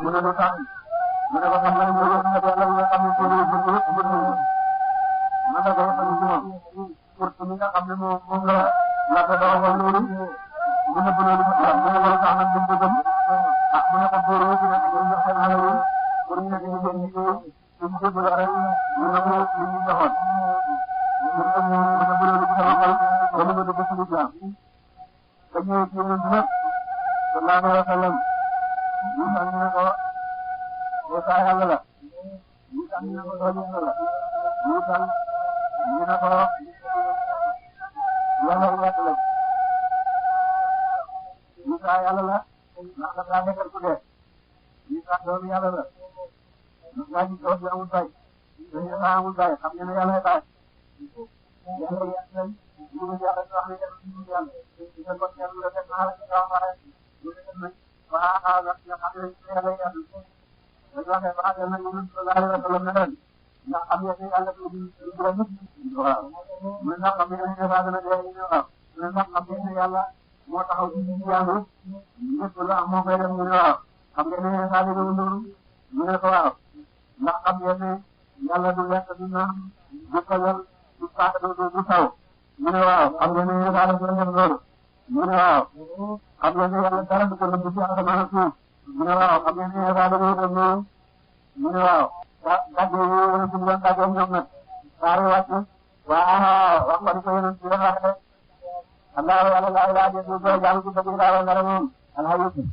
mu ne lu tax mu ne ko xam nga ne yàlla nga xam ne ko ñu ma nga ko xam ci moom pour mi nga xam ne moom la ko daw wax loolu mu ne bu loolu mu ne ko tax nag bu gëm ah mu ne ko booro ci nak ñu jox seen alal pour ñu nekk ñu jëm ci ñu jëbul rek ñu ne ko ñu joxoon mu ne bu loolu ci sama xol wala ma dugg ci islam te ñëw ci yonent nag sallallahu alayhi wa sallam ñu xam ne ko Musa yàlla la ñu xam ne ko doon yàlla la ñu xam ñu ne ko yàlla yàlla la Musa yàlla la ndax dafa laa nekkal ku dee Musa doomu yàlla la ndax daa gis doom bi amul bay dañu ne amul bay xam ngeen ne yàlla bay yàlla yàlla ñu ngi yàlla wax ne yàlla ñu ngi yàlla ñu ne ko yàlla la def naa la ci kaw waaye ñu ne def nañ waaw ndax nga xam ne yàlla yàlla dañu waxee ba àggal nañ ñu sallallahu alayhi wa sallam ne ren ndax xam ngeen ne yàlla du juróom ñëpp waaw mu ne ndax xam ngeen ne yàlla dana dee ñu waaw mu ne ndax xam ngeen ne yàlla moo taxaw ci biir yàlla ñëpp la moo koy def ñu ne waaw xam ngeen ne yàlla du loolu mu ne ko waaw ndax xam ngeen ne yàlla du lekk du naan du tëjal du sax du saw mu ne waaw xam ngeen ne yàlla du def loolu mu ne waaw xam ngeen ne yàlla dara du ko nëbb ci asamaan ak suuf mu ne waaw xam ngeen ne yàlla du def loolu mu ne waaw gàddu yi yéen a ngi gàddu ñoom nag saa yu wàcc waaw wax ko di ko yéen a wax rek Allah yàlla laa ilaaha illa huwa jaamu ci dëgg laa wala moom alhamdulilah.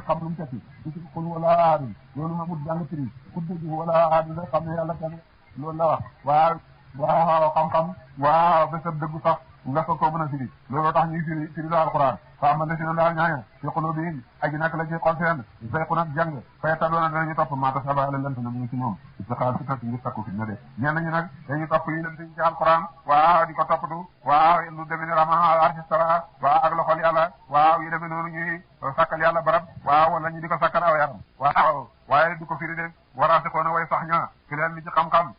xam lu mu tekki du ci xul wala aadul loolu ma mut jàng tri ku dëgg wala aadul rek xam ne yàlla kenn loolu la wax waaw xam-xam waaw bésab dëggu sax nga soog koo mën a firi looloo tax ñuy firi la alquran fa amal na si na daal ñaaña fi qulubihim aji nak la ci xol seen zayqun ak jàng fay tadoona danañu topp maa tasaba la lent na mu ngi ci moom istixaar si tas ngir takku fi na de ñenn ñi nag dañuy topp yi lent ci alquran waaw di ko toppatu waaw lu demee ni rahman archistara waaw ak loxol yàlla waaw yi demee noonu ñuy sàkkal yàlla barab waaw wala ñu di ko sàkkal aw yaram waaw waaye du ko firi de waraasixoona way sax ña fi leen li ci xam-xam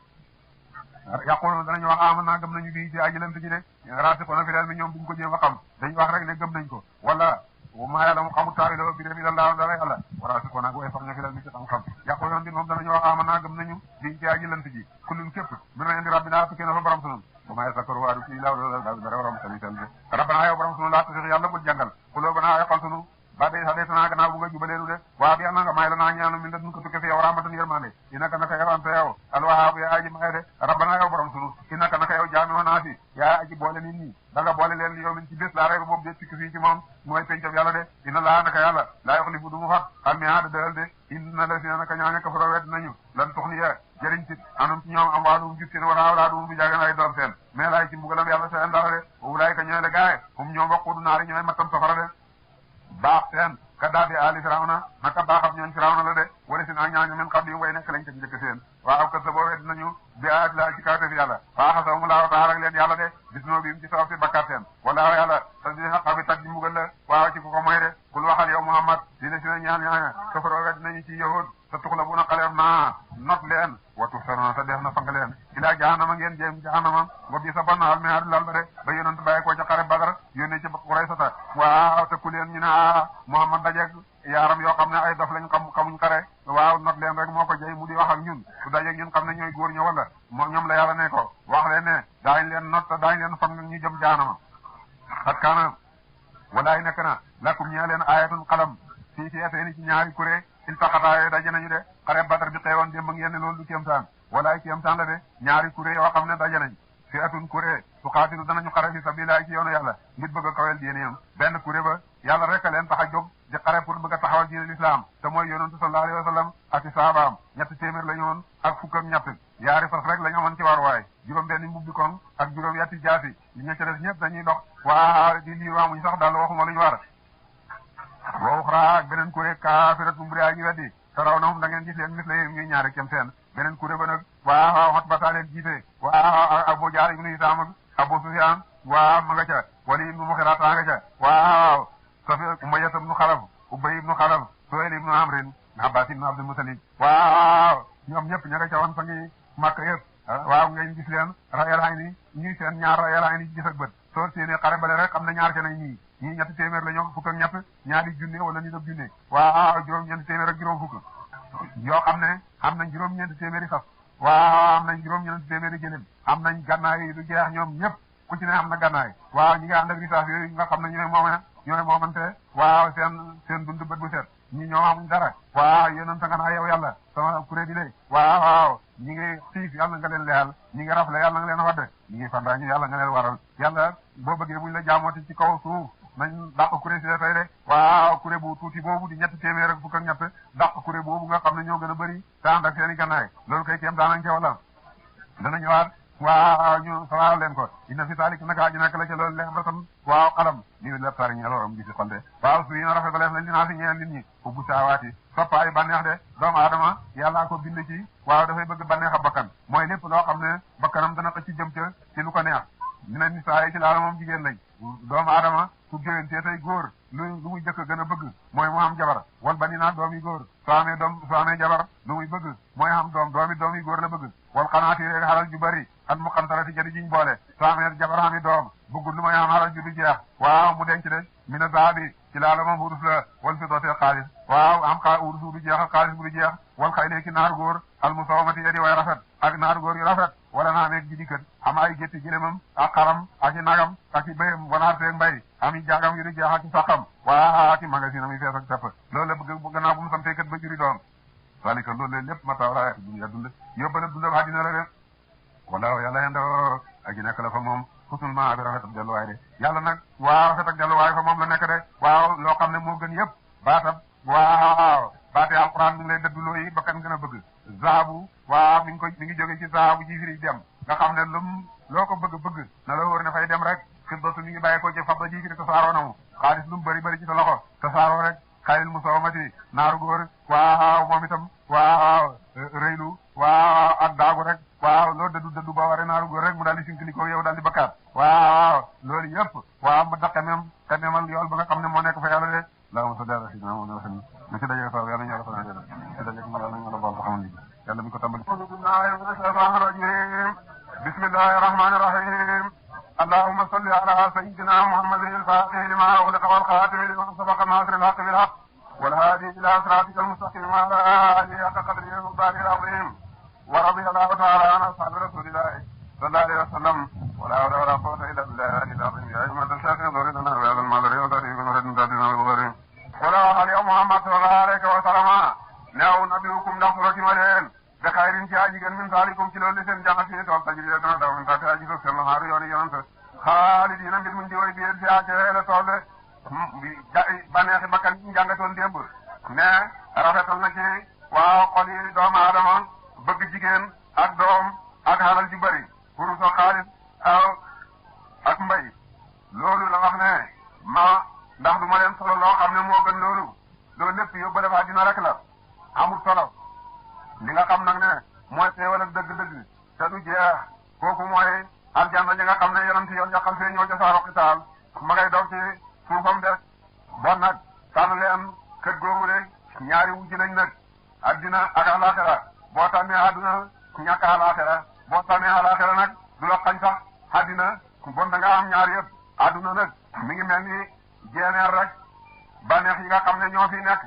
yàqoon danañu wax amanna gëm nañu bii ci aji lent ji de raasixoona fi leen mi ñoom duñ ko jéem a xam dañu wax rek ne gëm nañ ko wala maa yàlla mu xamul taawilo bi bi dalla dara yàlla waraasixoona ak way sax ña fi leen mi ci xam-xam yàqoon bi moom danañu wax amanna gëm nañu bii ci aji lent ji kullun képp min indi rabbina tukkee na fa borom sunu ba may sakar waadu ci laa dara borom sunu tan rabbana yow borom sunu laa tasix yàlla bul jàngal xuloo bana ay xol sunu ba day sax deetanaa gannaaw bu nga jubaleenu de waa bi yàlla nga may la naa ñaanu min da nun ko tukke fi yow rahmatan yërmande inaka naka yowante yow alwahaabu yaa aji maye de rabbana yow borom sunu inaka naka yow jaami'u naasi yaa aji boole nit ñi da nga boole leen yow min ci bés laa rek boobu de tikki fii ci moom mooy pencam yàlla de inna laa naka yàlla laa yoxlifu du mu fat xam mi aada dëral de inna la si na naka ñaaña kafaro wedd nañu lan tuxniya jëriñ ci anum ci ñoom am waalum gis seen wala awlaadum bu jaagen ay doom seen mais laay ci mbugalam yàlla seen dara de wulaay ka ñooy de gaaye hum ñoom waquudu naari ñooy mattam safara de baax seen ka daal di ali firawna naka baaxam ñooñ firawna la de wala si naa ñaañu min xam li way nekk lañ ca njëkk seen waaw kat sa boo wedd nañu bi ayat la ci kawte fi yàlla faaxasawum laahu taala leen yàlla de bis noo bi ci sabab si bakkaat seen wala yàlla sa di xaqa bi tag di mbugal la waaw ci ku ko moy de kul waxal yow Muhammad dina si na ñaan ñaaña kafaro wedd nañu ci yahud sa tuxla bu na xaleef naa not leen watu sarona te def na fang leen ilaa jahannama ngeen jéem jahannama wa bi sa bannaal mais adu lal ba de ba yonent bàyyi ko ca xare Badar yónnee ci Quraysata waaw te ku leen ñu ne Muhammad dajeeg yaaram yoo xam ne ay dof lañ xamuñ xare waaw not leen rek moo ko jëy mu di wax ak ñun su dajeeg ñun xam ne ñooy góor ña wala moom ñoom la yàlla ne ko wax leen ne daañ leen not te daañ leen fang ñu jëm jahannama xat kaana walaay nekk na lakum ñee leen ayatun xalam fii ci eteeni ci ñaari kuré il taxataaye daje nañu de xare Badar bi xewoon démb ngeen ne loolu du kéemtaan walaay kéemtaan la de ñaari kuré yoo xam ne daje nañ fi atun kuré su xaatilu danañu xare fi sabilillah ci yoonu yàlla ngir bëgg a kawel diine yam benn kuré ba yàlla rek a leen tax a jóg di xare pour bëgg a taxawal diine l'islam te mooy yonentu sallallahu alayhi wa sallam ak i saabaam ñetti téeméer la ñu woon ak fukk ak ñett yaari fas rek la ñu amoon ci waruwaay juróom benn mbubbi koŋ ak juróom yetti jaasi li ña ca des ñëpp dañuy dox waa di lii waamuñ sax daal waxuma lu ñu war wow xaraa ak beneen kuré kaafiratu mbiri aji weddi te raw na moom da ngeen gis leen mis la yéen ñuy ñaari kem seen beneen kuré ba nag waaw xot bataa leen jiite waaw Abu Jahl ibnu Hisaam ak Abu Sufyaan waaw ma nga ca Waliid ibnu Mughira nga ca waaw Safi Umayya ibnu Xalaf Ubay ibnu Xalaf Suhayl ibnu Amrin Abbaas ibnu Abdul Mutalib waaw ñoom ñëpp ña nga ca woon fa ngi Makka yëpp waaw ngeen gis leen rayalaay ni ñuy seen ñaar rayalaay ni gis ak bët soo séenee xare bale rek xam na ñaar ca nañ ñii ñii ñetti téeméer la ñoo fukk ak ñett ñaari junne wala ni dog junne waaw juróom-ñeenti téeméer ak juróom fukk yoo xam ne am nañ juróom-ñeenti téeméeri fas waaw am nañ juróom-ñeenti téeméeri gëléem am nañ gannaay yi du jeex ñoom ñëpp ku ci ne am na gannaay waaw ñi nga ànd ak ritaas yooyu nga xam ne ñooy moomante waaw seen dund bët bu set ñi ñoo amuñ dara waaw yonent nga naa yow yàlla sama kuréel bi lay waaw ñi ngi xiif yàlla nga leen leyal ñi ngi rafle yàlla nga leen wadde ñi ngi fandaañu yàlla nga leen waral yàlla boo bëggee buñ la jaamooti ci kaw suuf nañ dàq kuréel si la tey de waaw kuréel bu tuuti boobu di ñetti téeméer ak fukk ak ñett dàq kuréel boobu nga xam ne ñoo gën a bëri te ànd ak seen i gannaay loolu kay kéem daanañ ca wala dana ñëwaat waaw ñu sawaal leen ko inna fi saalik naka aji nekk la ca loolu leen ratam waaw xalam li lépp tari ñeel waram gisi xol de waaw su yi na rafetaleef lañ dinaa si ñeel nit ñi ubbu saawaati soppaayi bànneex de doomu aadama yàllaa ko bind ci waaw dafay bëgg bànneex a bakkan mooy lépp loo xam ne bakkanam dana ko ci jëm ca ci lu ko neex ñu ne ni saa yi ci laala moom jigéen lañ doomu aadama su géwéntee tey góor lu muy jëkk gën a bëgg mooy mu am jabar wal ba ni naa doom yi góor soo amee jabar lu muy bëgg mooy am doom yi góor la bëgg wal xanaati rek xalal ju bari at mu xantarati jadi jiñ boole soo amee jabar xami doom bëggul lu may am xalal ju du jeex waaw mu denc de mina zaabi ci laala moom wurus la wal fi dootee xaalis waaw am wurus bu du jeex ak xaalis bu du jeex wal xay léegi naar góor al musawamati yadi way rafet ak naar góor yu rafet wala naa meeg ji di kët am ay gétti jëlemam ak xaram ak i nagam ak i béyam wanaar teeg mbay am i jaagam yu du jeex ak i saqam waa ak i magasin am i fees ak tepp loolu la bëgg gannaaw bu mu santee kët ba juri doom salika loolu leen lépp mata wala dunya dund yóbbale dundal àddina la de wala yàlla yendoo aji nekk la fa moom xusnul maa bi rafet ak delluwaay de yàlla nag waaw rafet ak delluwaay fa moom la nekk de waaw loo xam ne moo gën yëpp baatab waaw baate alquran mi ngi lay dëdduloo yi bakkan gën a bëgg zaabu waaw mi ngi jóge ci zaabu ji firi dem nga xam ne loo ko bëgg na la wóor ne fay dem rek fiddatu mi ngi bàyyi ko ci fadda ji firi tasaaroo na mu xaalis lu mu bëri ci sa loxo tasaaroo rek xaylil musawamati naaru góor waaw moom itam waaw rëylu waaw ak daagu rek waaw loolu dëddu ba waree naaru góor rek mu daal di sinkilikoo yow daal di bakkaat waaw loolu yëpp waaw mu daqe memal yool ba nga xam ne moo nekk fa yàlla de allahumma salli ala sayyidina Muhammad lu ci daje saw yàlla ñu yàlla fanaan ci daje ma yàlla ñu la baal xamal ni yàlla mi ko tàmbali bismillahir rahmanir rahim اللهم صل على سيدنا محمد الفاتح لما أغلق والخاتم لما سبق الناصر الحق بالحق والهادي إلى صراطك المستقيم وعلى آله حق قدره ومقداره العظيم ورضي الله تعالى عن أصحاب رسول الله صلى الله عليه وسلم ولا حول ولا قوة إلا بالله العظيم يا أيها الشيخ ضرر لنا بهذا المعذر وتأتيك نرد تأتينا بالضرر ولا علي محمد صلى الله عليه وسلم ناو نبيكم نصرة ملين بخير جاجيا من ذلكم كيلو لسن جنة تجري لنا دو من تحت أجيب سلم هاري يوني خالدين من ديوي بير في أجل تولى baneexi bakkan ci jàngatoon démb ne rafetal na ci waaw xol yi doomu aadama bëgg jigéen ak doom ak xalal ju bëri pour so xaalis ak mbay loolu la wax ne ndax du ma leen solo loo xam ne moo gën loolu lépp yóbbale fa dina rek la amul solo li nga xam nag ne mooy xéewal ak dëgg-dëgg te du jeex kooku mooy aljanna ñi nga xam ne yonent yoon yàqal fee ñoo ca saaro xitaal ma ngay daw ci suufam de bon nag tànn leen kër googu de ñaari wujj lañ nag addina ak alaxira boo tànnee adduna ñàkk alaxira boo tànnee alaxira nag du la xañ sax addina bon da nga am ñaar yëpp adduna nag mi ngi mel ni jeeneer rek bànneex yi nga xam ne ñoo fi nekk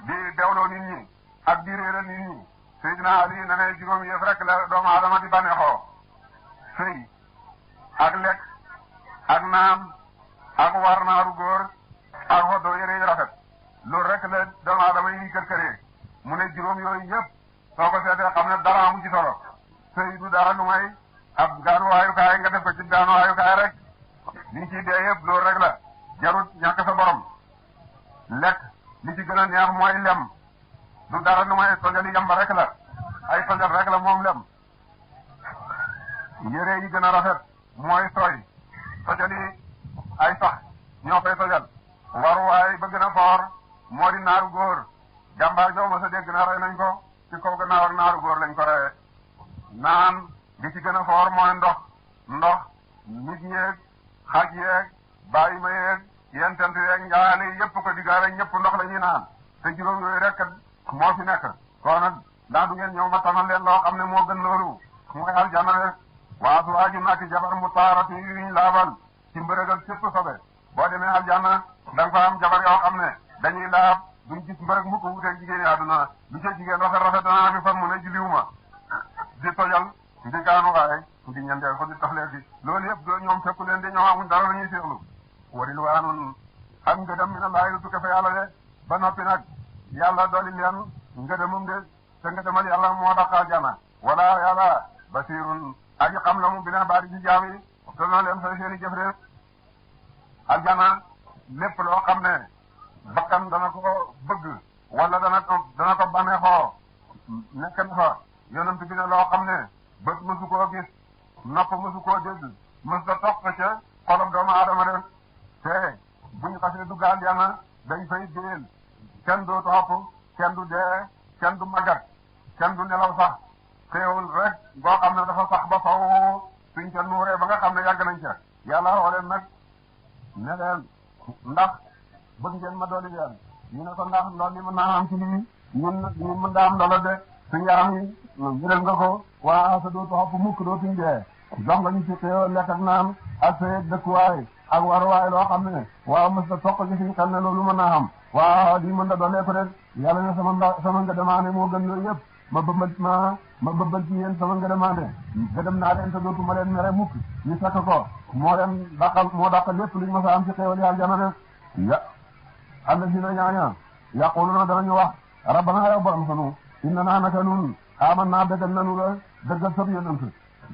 di dewloo nit ñi ak di réeral nit ñi Seydina Ali na ne juróom yëf rek la doomu aadama di bànneexoo sëy ak lekk ak naan ak war naaru góor ak xoddoo yére yu rafet loolu rek la doomu aadama yi kër-këree mu ne juróom yooyu yëpp soo ko seetee xam ne dara amu ci solo sëy du dara lu may ab gaanuwaayukaay nga def ko ci gaanuwaayukaay rek liñ ciy dee yëpp loolu rek la jarut ñàkk sa borom lekk li ci gën a neex mooy lem du dara lu may tojali yamba rek la ay tojal rek la moom lem yére yi gën a rafet mooy sooy tojali ay sax ñoo koy tojal waruwaay ba gën a foor moo di naaru góor jàmbaar joo ma sa dégg na rey nañ ko ci kaw gannaaw ak naaru góor lañ ko reyee naan li ci gën a foor mooy ndox nit ñeeg xaj yeeg bàyyi ma yeeg yentent yeeg njaale yëpp ko diggaale ñëpp ndox la ñuy naan te juróom yooyu rek moo fi nekk kon nag ndax du ngeen ñëw ma tanal leen loo xam ne moo gën loolu mooy aljanna rek waa su waaju naaki jabar mu taarati yuñ laabal ci mbërëgal cëpp sobe boo demee aljanna da nga fa am jabar yoo xam ne dañuy laab duñ gis mbërëg mukk wuteeg jigéen yi àdduna lu ca jigéen rafet danaa fi fan mu ne julliwuma di tojal di gaanu waaye di ñandeel ko di taxlee fi loolu yëpp ñoom fekku leen di ñoom amuñ dara la ñuy seexlu waril waanun ak ngëdam mi na laay lu tukke fa yàlla de ba noppi nag yàlla dolli leen ngëdamum de te ngëdamal yàlla moo daq aljana wala yàlla basirun aji xam la mu bina baari ci jaam yi te na leen fay seeni jëf de aljana lépp loo xam ne bakkan dana ko bëgg wala dana ko baneexoo nekk na fa yonent bi ne loo xam ne bët mësu koo gis nopp mësu koo dégg mës da toq ca xolam doomu aadama de te buñu xasee dugg aljana dañ fay déel kenn du topp kenn du dee kenn du màggat kenn du nelaw sax xéewul rek boo xam ne dafa sax ba faw suñ ca nuuree ba nga xam ne yàgg nañ ca yàlla woo leen nag ne leen ndax bëgg ngeen ma dooli leen ñu ne ko ndax loolu li mën naa am ci lii ñun mën daa am loola de suñu yaram yi jëral nga ko waa sa dootu xopp mukk dootuñ dee jox nga ñu ci xéewal lekk ak naan ak sa dëkkuwaay ak waruwaay loo xam ne waaw mos a toq ci suñu xel ne loolu mën naa am waaw lii mën da doonee ko rek yàlla ne sama nga demaane moo gën loolu yëpp ma bëbbal ci yéen sama nga demaane gëdëm naa leen te dootuma leen mere mukk ñu fekk ko moo dàqal lépp luñ mos a am ci xéewal yàlla jana rek ya àlla si na ñaaña yaquluna danañu wax rabbana yow borom sanu inna naa naka nun aman naa dëggal nanu la dëggal sab yonent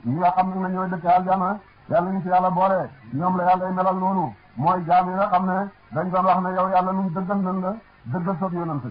ñi nga xam ne ñooy dëkk aljana yàlla ñu ci yàlla boole ñoom la yàlla melal noonu mooy jaam yi nga xam ne dañ doon wax ne yow yàlla nun dëggal nan la dëggal sab yonent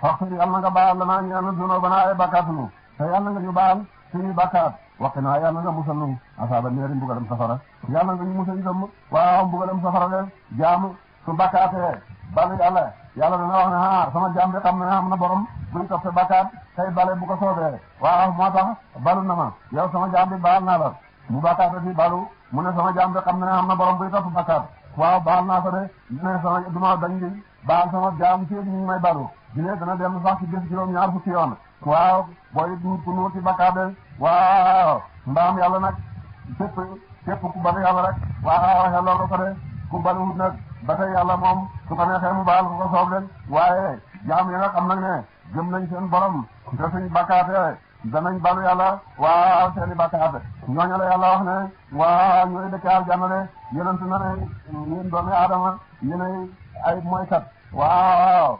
faxfir yàlla nga baal lanaa ñeena duno banaa ay bàkkaat nu te yàlla nga ñu baal suñuy bàkkaat waqi naa yàlla nga musal nu asaaba neeri mbugalam safara yàlla nga ñu musal itam waaw mbugalam safara de jaam su bàkkaatee balu yàlla dana wax ne sama jaam bi xam ne am na borom buy toppe bàkkaat tey bale bu ko soobee waaw moo tax balu na ma yow sama jaam bi baal naa la mu bàkkaata fi balu mu ne sama jaam bi xam ne am na borom buy topp bàkkaat waaw baal naa ko de ne sama duma dañ di baal sama jaam ci ñu may balu dine dana dem sax ci bés juróom-ñaar fukki yoon waaw booy duut ku nuur ci bàkkaat de waaw mbaam yàlla nag képp ku balu yàlla rek waaw xelloo nga ko de ku baluwut nag ba tey yàlla moom su ko neexee mu baal ko soob leen waaye jaam yi nga xam nag ne gëm nañ seen borom te suñ bàkkaate danañ balu yàlla waaw seeni bàkkaate ñooñu la yàlla wax ne waaw ñooy dëkk aljanna de yonent na ne yéen doomi aadama yéenay ay moykat waaw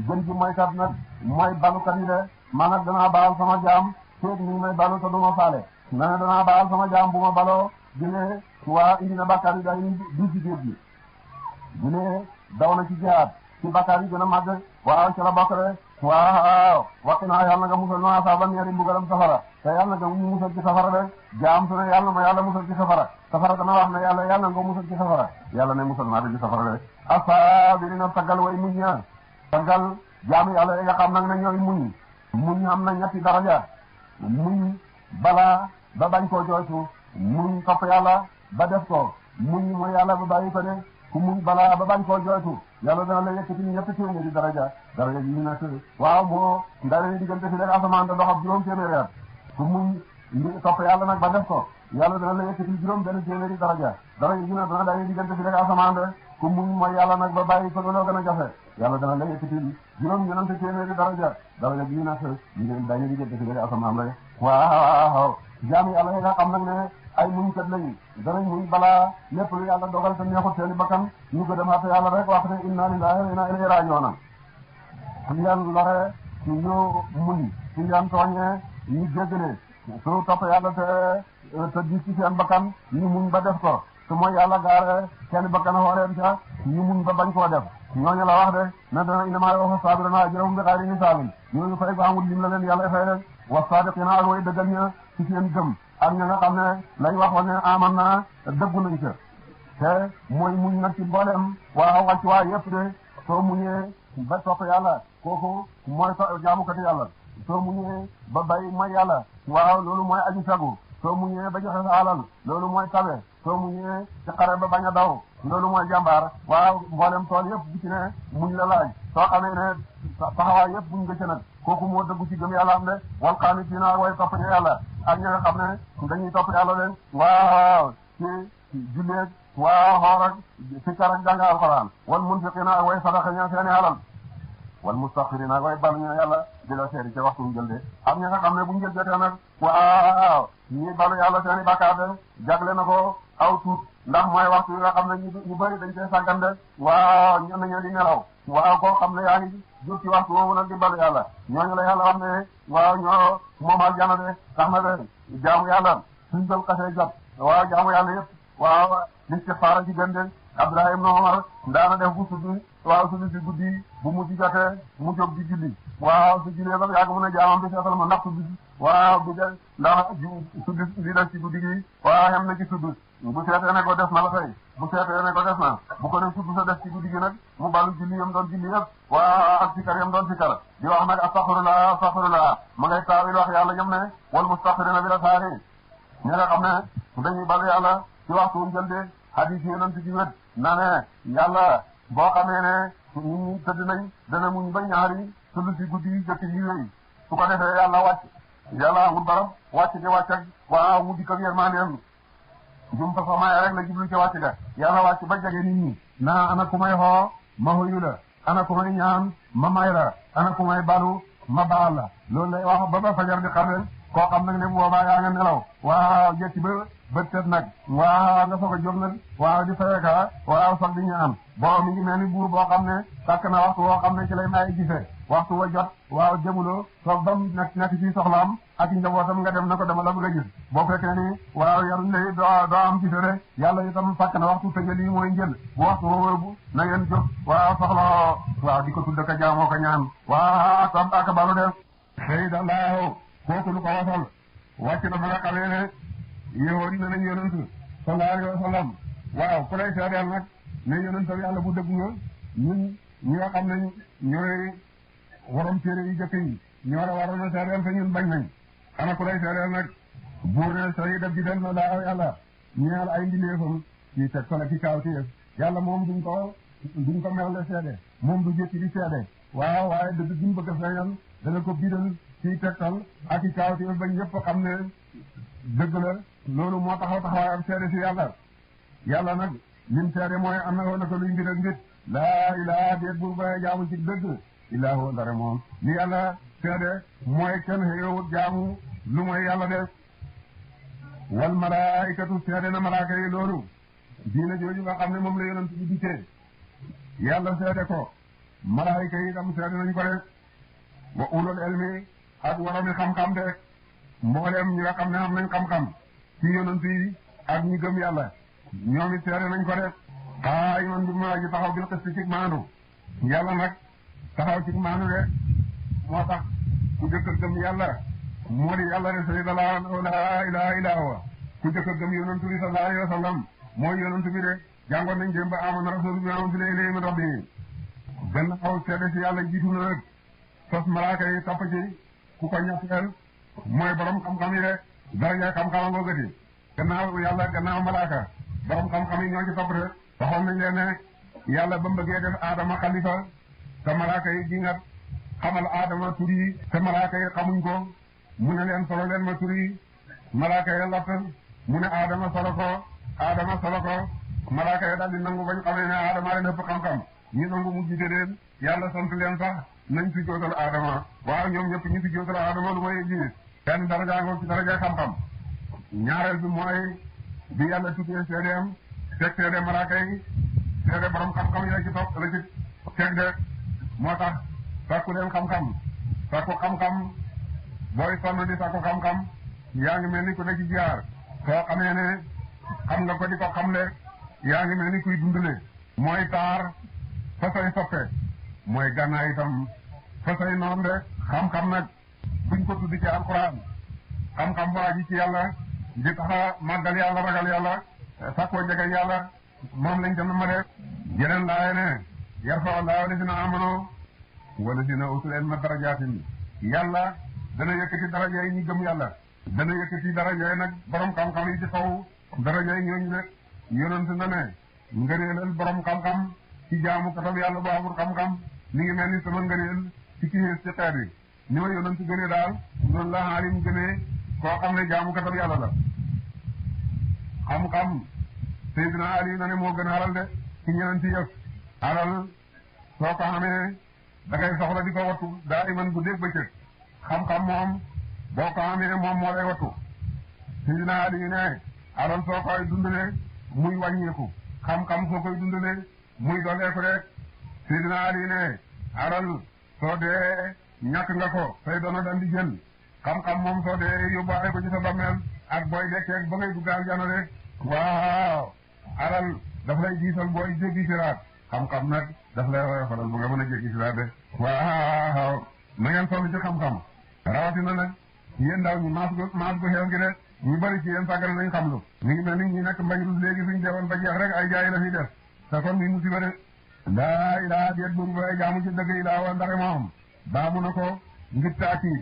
gën ci moykat nag mooy balukat yi de man nag danaa baal sama jaam feeg ni may balu te du ma faale na ne danaa baal sama jaam bu ma baloo dine waa indi na bàkkaar yi day du ci géej gi dine daw na ci jihaad ci bàkkaar yi gën a màgg waaw ci la bokk de waaw waxi naa yàlla nga musal no asaaba neeri mbugalam safara te yàlla nga mu musal ci safara de jaam su ne yàlla ma yàlla musal ci safara safara dana wax ne yàlla nga musal ci safara yàlla ne musal naa de ci safara de asaabirina taggal way muñ ña taggal jaam yàlla yi nga xam nag ne ñooy muñ am na ñetti daraja muñ balaa ba bañ koo jooytu muñ topp yàlla ba def ko muñ mooy yàlla ba bàyyi ko de ku muñ balaa ba bañ koo jooytu yàlla dana la yëkkati ñetti téeméeri daraja yi ñu nekk waaw moo ndare diggante fi rek asamaan da dox ab juróom téeméeri at ku muñ topp yàlla nag ba def ko yàlla dana la yëkkati juróom benn téeméeri daraja yi ñu ne dana dañuy diggante fi rek asamaan de ku muñ mooy yàlla nag ba bàyyi ko looloo gën a jafe yàlla dana la yëkkati juróom ñenante téeméeri daraja yi ñu nekk ñu dañuy diggante fi rek asamaan rek waaw jaam yàlla yi nga xam nag ne ay muñkat lañu danañ muñ balaa lépp lu yàlla dogal te neexut seeni bakkan ñu gëdëm xatte yàlla rek wax ne inna lillahi wa inna ilayhi raaji'uun suñ leen lore ñu muñ suñ leen tooñee ñu jéggale su topp yàlla te di ci seen bakkan ñu muñ ba def ko su mooy yàlla gaare seeni bakkan xooleen ca ñu muñ ba bañ koo def ñooñu la wax de ne dana innamaa yuwaffa saabiriina ajrahum bi xayri hisaabin ñooñu fay ko amul lim la leen yàlla fay leen wa saadiqiina ak way dëggal ña ci seen gëm ak ña nga xam ne lañ waxoon ne aman naa dëggu nañ ca te mooy muñ nag ci mboolem waa wàcc waa yëpp de soo muñee ba topp yàlla kooku mooy jaamukati yàlla soo muñee ba bay mooy yàlla waaw loolu mooy aji sagu soo muñee ba joxe sa alal loolu mooy tabe soo muñee ci xare ba bañ a daw loolu mooy jàmbaar waaw mboolem tool yëpp bu ci ne muñ la laaj soo xamee ne taxawaay yëpp muñ nga ca nag kooku moo dëggu ci gëm yàlla am de wal qaanitiina way topp ñu yàlla ak ñi nga xam ne dañuy topp yàlla leen waaw ci julleeg waaw xoor ak sikkar ak jàng alxuraan wal munfiqina ak way sadaqa ña seeni alal wal mustaxirina ak way balu ñu yàlla di la seeri ca waxtu njël de am ña nga xam ne bu njël jotee nag waaw ñi balu yàlla seeni bàkkaar de jagle na ko aw tuut ndax mooy waxtu yi nga xam ne ñu bëri dañ koy sàggan de waaw ñenn ña di nelaw waaw koo xam ne yaa ngi jur ci waxtu woowu nag di balu yàlla ñooñu la yàlla wax ne waaw ñoo moom aljana de tax na de jaamu yàlla suñ dal xasee jot waaw jaamu yàlla yëpp waaw listixfaar ci gën de Abdullah ibn Umar daana def bu suddi waaw suddi si guddi bu mujj jotee mu jóg di julli waaw su jullee ba yàgg mu ne jaamam bi seetal ma ndax suddi waaw bu dee ndax suddi li def ci guddi gi waaw xem na ci suddi bu seetee ne ko des na la fay bu seetee ne ko des na bu ko ne suddi sa def ci guddi gi nag mu balu julli yam doon julli yëpp waaw ak sikar yam doon sikar di wax nag astaghfirullah ma ngay taawil wax yàlla jëm ne wal mustaghfirina bi la saari ñi nga xam ne dañuy balu yàlla ci waxtu njël de hadis yi yonent ci wet na ne yàlla boo xamee ne ñi tëdd nañ dana muñ ba ñaari sulu si guddi yi jëkk yi wéy su ko defee yàlla wàcc yàlla amul barab wàcc di wàcc ak waaw mu dikk ak yërmandeem jum fa samay rek la jublu ci wàcc ga yàlla wàcc ba jege nit ñi naa ana ku may xoo ma hoyu la ana ku may ñaan ma may la ana ku may balu ma baal la loolu lay wax ba fajar di xam leen koo xam nag ne bu boobaa yaa nga nelaw waaw jekki ba bët set nag waaw nga soog a jóg nag waaw di fayeka waaw sax di ñaan boo mi ngi mel ni buur boo xam ne sàkk na waxtu woo xam ne ci lay may gisee waxtu wa jot waaw jëmuloo soog bam nekk ci soxlaam ak njabootam nga dem na ko dama la bëgg a gis boo fekkee ni waaw yaruñ lay doo am gisee de yàlla itam sàkk na waxtu tëjal yi mooy njël bu waxtu woowu na ngeen jóg waaw soxla waaw di ko tudd ka jaamoo ko ñaan waaw ak balu def xëy da laaw kooku lu ko wasal wàcc na ba nga xamee ne yéwoon na nañ yonent sallallahu alayhi wa sallam waaw ku lay seedeel nag ne yonent yàlla bu dëgg nga ñun ñi nga xam ne ñooy warom téere yi jëkk yi ñoo la waroon a seedeel te ñun bañ nañ ana ku lay seedeel nag buur ne sooy def di del na laaw yàlla ñeel ay mbindeefam ci teg solo ci kaw ci yàlla moom duñ ko mel seede moom du jëkki di seede waaw waaye dëgg duñ bëgg a feeñal dana ko biral ci tegtal ak i kaw ci bañ ñëpp xam ne dëgg la loolu moo taxawaay am seede si yàlla nag lim seede mooy am na woon na ko luy mbir ak mbir laa ilaha déet buur ba jaamu ci dëgg illaa huwa dara moom li yàlla seede mooy kenn xëyowut jaamu lu mooy yàlla def wal malaikatu seede na malaaka yi loolu diina jooju nga xam ne moom la yonent bi dikkee yàlla seede ko malaayika yi tam seede nañ ko de wa ulul ilmi ak waromi xam-xam de mboolem ñi nga xam ne am nañ xam-xam ci yonent yi ak ñi gëm yàlla ñoom it seede nañ ko de xaa iman bi ma ji taxaw bil xisti ci maandu yàlla nag taxaw ci maandu de moo tax ku jëkk a gëm yàlla moo di yàlla de sayida la ilaha illa huwa ku jëkk a gëm yonent bi sallallahu alayhi wa sallam mooy yonent bi de jàngoon nañ démb ba amana rasul bi unzila ilayhi min rabbih gannaaw seede si yàlla jiitu na nag sos malaaka yi topp ci ku ko ñatteel mooy borom xam-xam yi de daraja xam-xam ngoo gëti gannaaw yàlla gannaaw malaaka borom xam-xam yi ñoo ci topp de waxoon nañ leen ne yàlla ba mu bëggee def aadama xalifa te malaaka yi di nga xamal aadama tur yi te malaaka yi xamuñ ko mu ne leen solo leen ma tur yi malaaka yi lott mu ne aadama solo ko malaaka yi daal di nangu bañ xamee ne aadama leen ëpp xam-xam ñu nangu mu jiite leen yàlla sant leen sax nañ fi jootal aadama waaw ñoom ñëpp ñu fi jootal aadama lu may ji benn daraja ngoo ci daraja xam-xam ñaareel bi mooy bi yàlla tuddee seedeem teg seede malaaka yi seede borom xam-xam yi la ci topp la ci teg de moo tax sàkku leen xam-xam sàkku xam-xam booy sonn di sàkku xam-xam yaa ngi mel ni ku ne ci jiyaar soo xamee ne xam nga ko di ko xamle yaa ngi mel ni kuy dundale mooy taar fa say soppe mooy gànnaay itam fa say noon de xam-xam nag buñ ko tuddi ci alquran xam-xam bu aji ci yàlla di taxa màggal yàlla ragal yàlla sàkkoo jegeñ yàlla moom lañ dem ma de jeneen laaye ne yarfa allahu lazina amanu wala dina utul ilma darajaatin yàlla dana yëkkati daraja yi ñi gëm yàlla dana yëkkati daraja yi nag borom xam-xam yi ci kaw daraja yi ñooñu de yonent na ne ngëneelal borom xam-xam ci jaamu katam yàlla bu amul xam-xam mi ngi mel ni sama ngëneel ci ki ci xeet yi ni ma yonent gënee daal noonu la alim gënee koo xam ne jaamu katam yàlla la xam-xam Seydina Ali na ne moo gën alal de ci ñenenti yëf alal soo ko xamee da ngay soxla di ko wattu daa iman bu dégg bëccëg xam-xam moom boo ko xamee moom moo lay wattu Seydina Ali ne alal soo koy dundalee muy wàññeeku xam-xam soo koy dundalee muy doleeku rek Seydina Ali ne alal soo dee ñàkk nga ko say doona dan di jël xam-xam moom soo dee yóbbaale ko ci sa bammeel ak booy dekkeeg ba ngay dugg aljana rek waaw alal daf lay diisal booy jéggi siraat xam-xam nag daf lay woyofalal bu nga mën a jéggi siraat de waaw na ngeen sonn ci xam-xam rawatina nag yéen ndaw ñi maas gu xew gi de ñu bari ci yéen sàggane nañ xam lu ñu ngi mel ni ñi nekk mbañ rus léegi suñ deewoon ba jeex rek ay jaay la fi def te kon muy musiba de laa ilaa déet buur bay jaamu ci dëgg ilaa wa ndare moom baamu na ko ngir taaki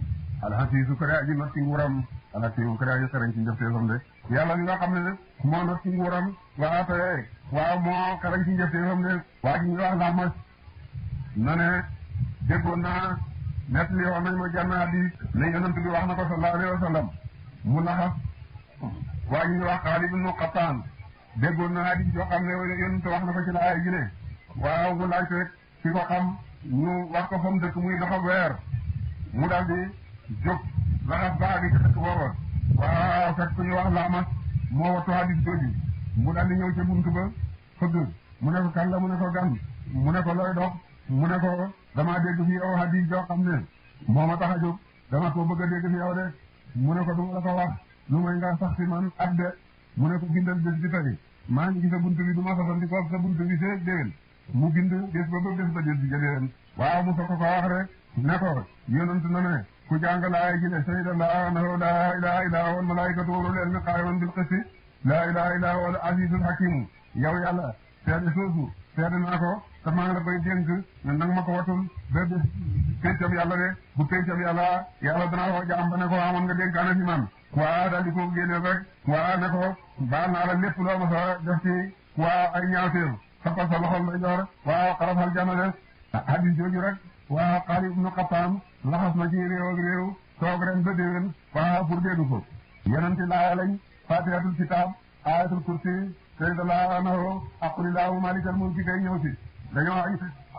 alxasiisu kare aji not ci nguuram alxasiisu kare aji xarañ ci njëfteefam de yàlla li nga xam ne moo not ci nguuram waa te waaw moo xarañ ci njëfteefam de waa ji ñu wax Lamas na ne déggoon naa net li woon nañ ma janna di ne yonent bi wax na ko sallallahu alayhi wa sallam mu laxas waa ji ñu wax Xaalid ibnu Xattaan déggoon naa hadis yoo xam ne yonent wax na ko ci laay ji ne waaw mu laaj rek ki ko xam ñu wax ko fa mu dëkk muy doxa weer mu daal di jóg laxas ba àgg ci dëkk booba waaw fekk ku ñu wax Lamas moo wattu hadis jooju mu daal di ñëw ca buntu ba fëgg mu ne ko kan la mu ne ko gan mu ne ko looy dox mu ne ko damaa dégg fi yow hadis joo xam ne moo ma tax a jóg dama ko bëgg a dégg fi yow de mu ne ko du ma la ko wax lu may nga sax si man at de mu ne ko bindal bés bi tey maa ngi ci sa buntu bi du ma sasandi ko sa buntu bi see déwén mu bind bés ba bés ba jël di jëleen waaw mu soog ko wax rek ne ko yonent na ne ku jàng laay ji ne shahida laa annahu laa ilaaha illaa huwa wal malaa'ikatu wa ulul ilmi qaa'iman bil qisti laa ilaaha illaa huwa al aziizul hakiim yow yàlla seede soosu seede naa ko te maa ngi la koy dénk ne nag ma ko watul ba bés pencam yàlla de bu pencam yàlla yàlla danaa ko jaam ba ne ko amoon nga dénkaane fi man waa daal di ko génneel rek waa ne ko baal naa la lépp loo ma sa def ci waa ay ñaawteef sappal sa loxol lay jox waaw xarafal jana de hadis jooju rek waaw Xaalid ibnu Xattaan laxas na ci réew ak réew toog ren ba déwén waaw pour dégg ko yenente laaya lañ fatihatul kitab ayatul kursi sayyidallahu anhu aqulillahu malikal mulki kay ñëw si dañoo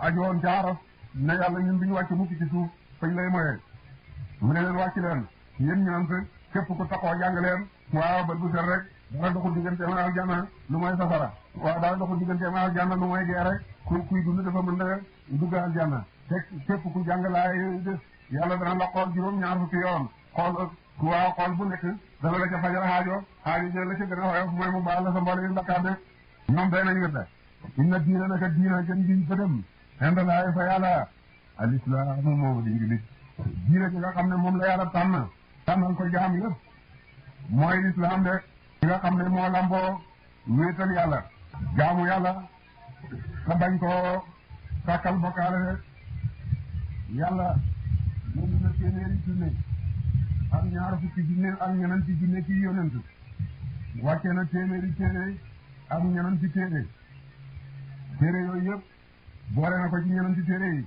aju woon ca Araf ne yàlla ñun duñu wàcc mukk ci suuf fañ lay moyee mu ne leen wàcc leen yéen ñant képp ku taxoo jàng leen waaw bal bu set rek dara doxul diggante ma aljanna lu mooy safara waaw dara doxul diggante ma aljanna lu mooy gee rek kuy dund dafa mën na dugg aljanna te képp ku jàng laay def yàlla dana la xool juróom-ñaar fukki yoon xool waaw xool bu nekk dana la ca fajal xaajo ja la ca gën a xoyof mooy mu baal la sa mboole yi bakkaar de ñoom day nañ wér inna diina naka diina gën giñ fëdëm inda laay fa yàlla al islaamu moo di ngi diina ji nga xam ne moom la yàlla tànnal ko jaam yëpp mooy lislaam de ki nga xam ne moo lamboo wéetal yàlla jaamu yàlla te bañ koo sàkkal bokkaale de yàlla moom na téeméeri junne ak ñaar fukki junne ak ñenanti junne ci yonent wàcce na téeméeri téere ak ñenanti téere yooyu yëpp boole na ko ci ñenanti téere yi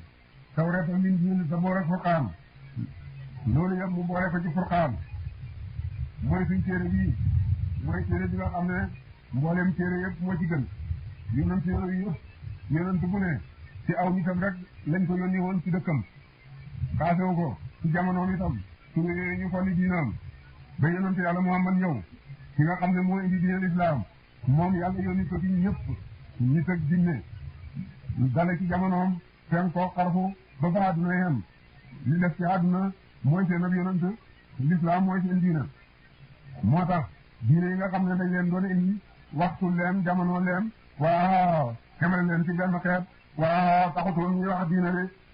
Tawreet ak Injiil Saboor ak Furqaan loolu yëpp mu boole ko ci Furqaan mooy suñ téere bii mooy téere bi nga xam ne mboolem téere yëpp moo ci gën yonent yooyu yëpp yonent bu ne ci aw nitam rek lañ ko yónni woon ci dëkkam kaasewu ko ci jamonoom itam su ñu folli diinam ba yonent yàlla Muhammad ñëw ki nga xam ne moo indi diine lislaam moom yàlla yónni ko ci ñëpp nit ak jinne dale ci jamonoom fen koo xarfu ba ba àdduna yem li def ci àdduna mooy seen ab yonent lislaam mooy seen diina moo tax diine yi nga xam ne dañ leen doon indi waxtu leen jamono leen waaw xemale leen ci benn xeet waaw taxutoon ñuy wax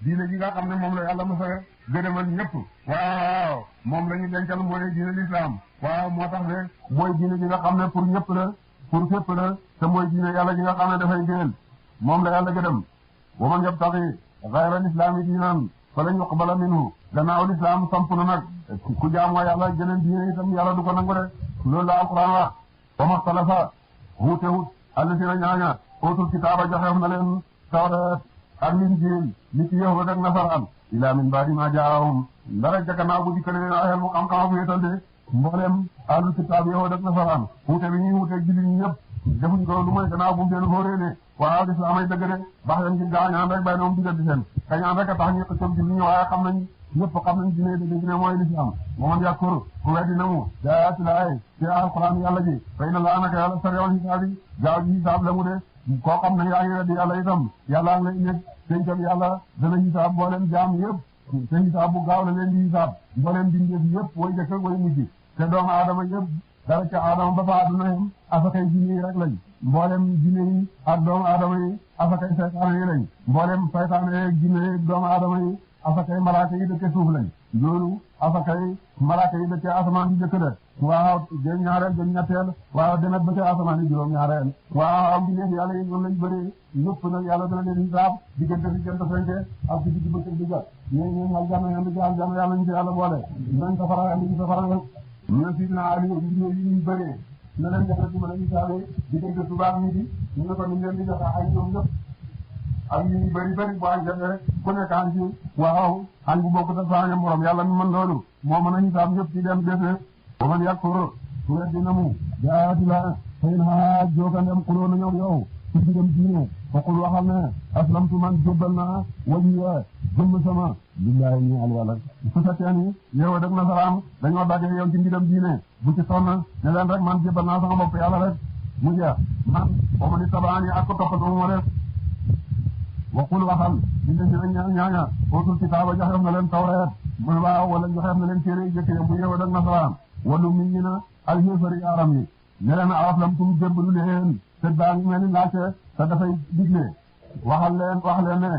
diine ji nga xam ne moom la yàlla masa gërëmal ñëpp waaw moom la ñu dencal mooy diine lislaam waaw moo tax ne mooy diine ji nga xam ne pour ñëpp la pour fépp la te mooy diine yàlla ji nga xam ne dafay gënal moom la yàlla gërëm wa man yabtaghi ghayra al-islami diinan falan yuqbala minhu gannaaw lislaam samp na nag ku jaamoo yàlla geneen diine itam yàlla du ko nangu de loolu la alquran wax wa maxtalafa wuute wut allasina ñaaña utul kitaaba joxeef na leen tawreet ak linjiil ni ci yahuud ak nasaraan ila min baadi ma jaahum ndara gannaaw bu dikkale leen ay xel mu xam-xam bu yetal de mboolem ahlul kitaab yahuud ak nasaraan wuute bi ñuy wuute jullit ñi ñëpp defuñ ko lu mooy gannaaw bu mu leen xóoree ne waaw lislaam ay dëgg de baax leen ci gaañaan rek bàyyi na moom digal di seen kañaan rek a tax ñu xëccoo ci ñu waaye xam nañ ñëpp xam nañ dine dëgg ne mooy lislaam mooman yàkkur ku weddi na mu daati laay ci alquran yàlla ji fay na laa naka yàlla sariwal hisaab yi gaaw ji hisaab la mu de koo xam ne yaa ngi weddi yàlla itam yàlla nga nekk pencam yàlla dana hisaab mbooleem jaam yëpp te hisaab bu gaaw la leen di hisaab mbooleem bindeef yëpp way jëkk way mujj te doomu aadama yëpp dara ca aadama ba fa àdduna yam asakay jinne yi rek lañ mboolem jinne yi ak doomu aadama yi asakay saytaane yi lañ mboolem saytaane yi ak jinne yi doomu aadama yi asakay malaaka yi dëkke suuf lañ loolu asakay malaaka yi dëkke asamaan yi jëkk de waaw jëm ñaareel jëm ñetteel waaw demet ba ca asamaan yi juróom ñaareel waaw bindeef yàlla yi ñoom lañ bëree ñëpp nag yàlla dana leen hisaab diggante fi jant fenke ak ci digg bëccëg bi jot ñeen aljanna yandi ci aljanna yàlla ñu ci yàlla boole nañ safara yandi ci safara ñu ne sidna Ali bindeef yi ñu bëree na leen joxe ci mën a hisaabee diggante subaak midi ñu ne ko ni leen di joxe ay ñoom ñëpp ak ñu bëri bu añ jotee rek ku nekk añ ci waaw añ bu bokk ta saaña morom yàlla mi mën loolu moo mën a hisaab ñëpp ci dem defee ba man yàkkur su weddi na mu jaati la xëy na jookandem xuloo na ñoom yow ci digam diine foqul waxal ne aslamtu man jébbal naa wajhiya jëmm sama lillahi ni al wala su fekkee ni yow def nasaraan dañoo dagge yow ci mbidam diine bu ci sonn ne leen rek man jébbal naa sama bopp yàlla rek mu jeex man ba ma ni tabaani ak ko toppatoo ma def waqul waxal dinde si na ñaaña ootul kitaaba joxeef na leen tawreet mu waaw wala joxeef na leen téere yi jëkk bu yow def nasaraan walu mi ñi na al xéefari yaaram yi ne leen aslamtum jébbalu leen te baa ngi mel ni laajte te dafay digle wax leen ne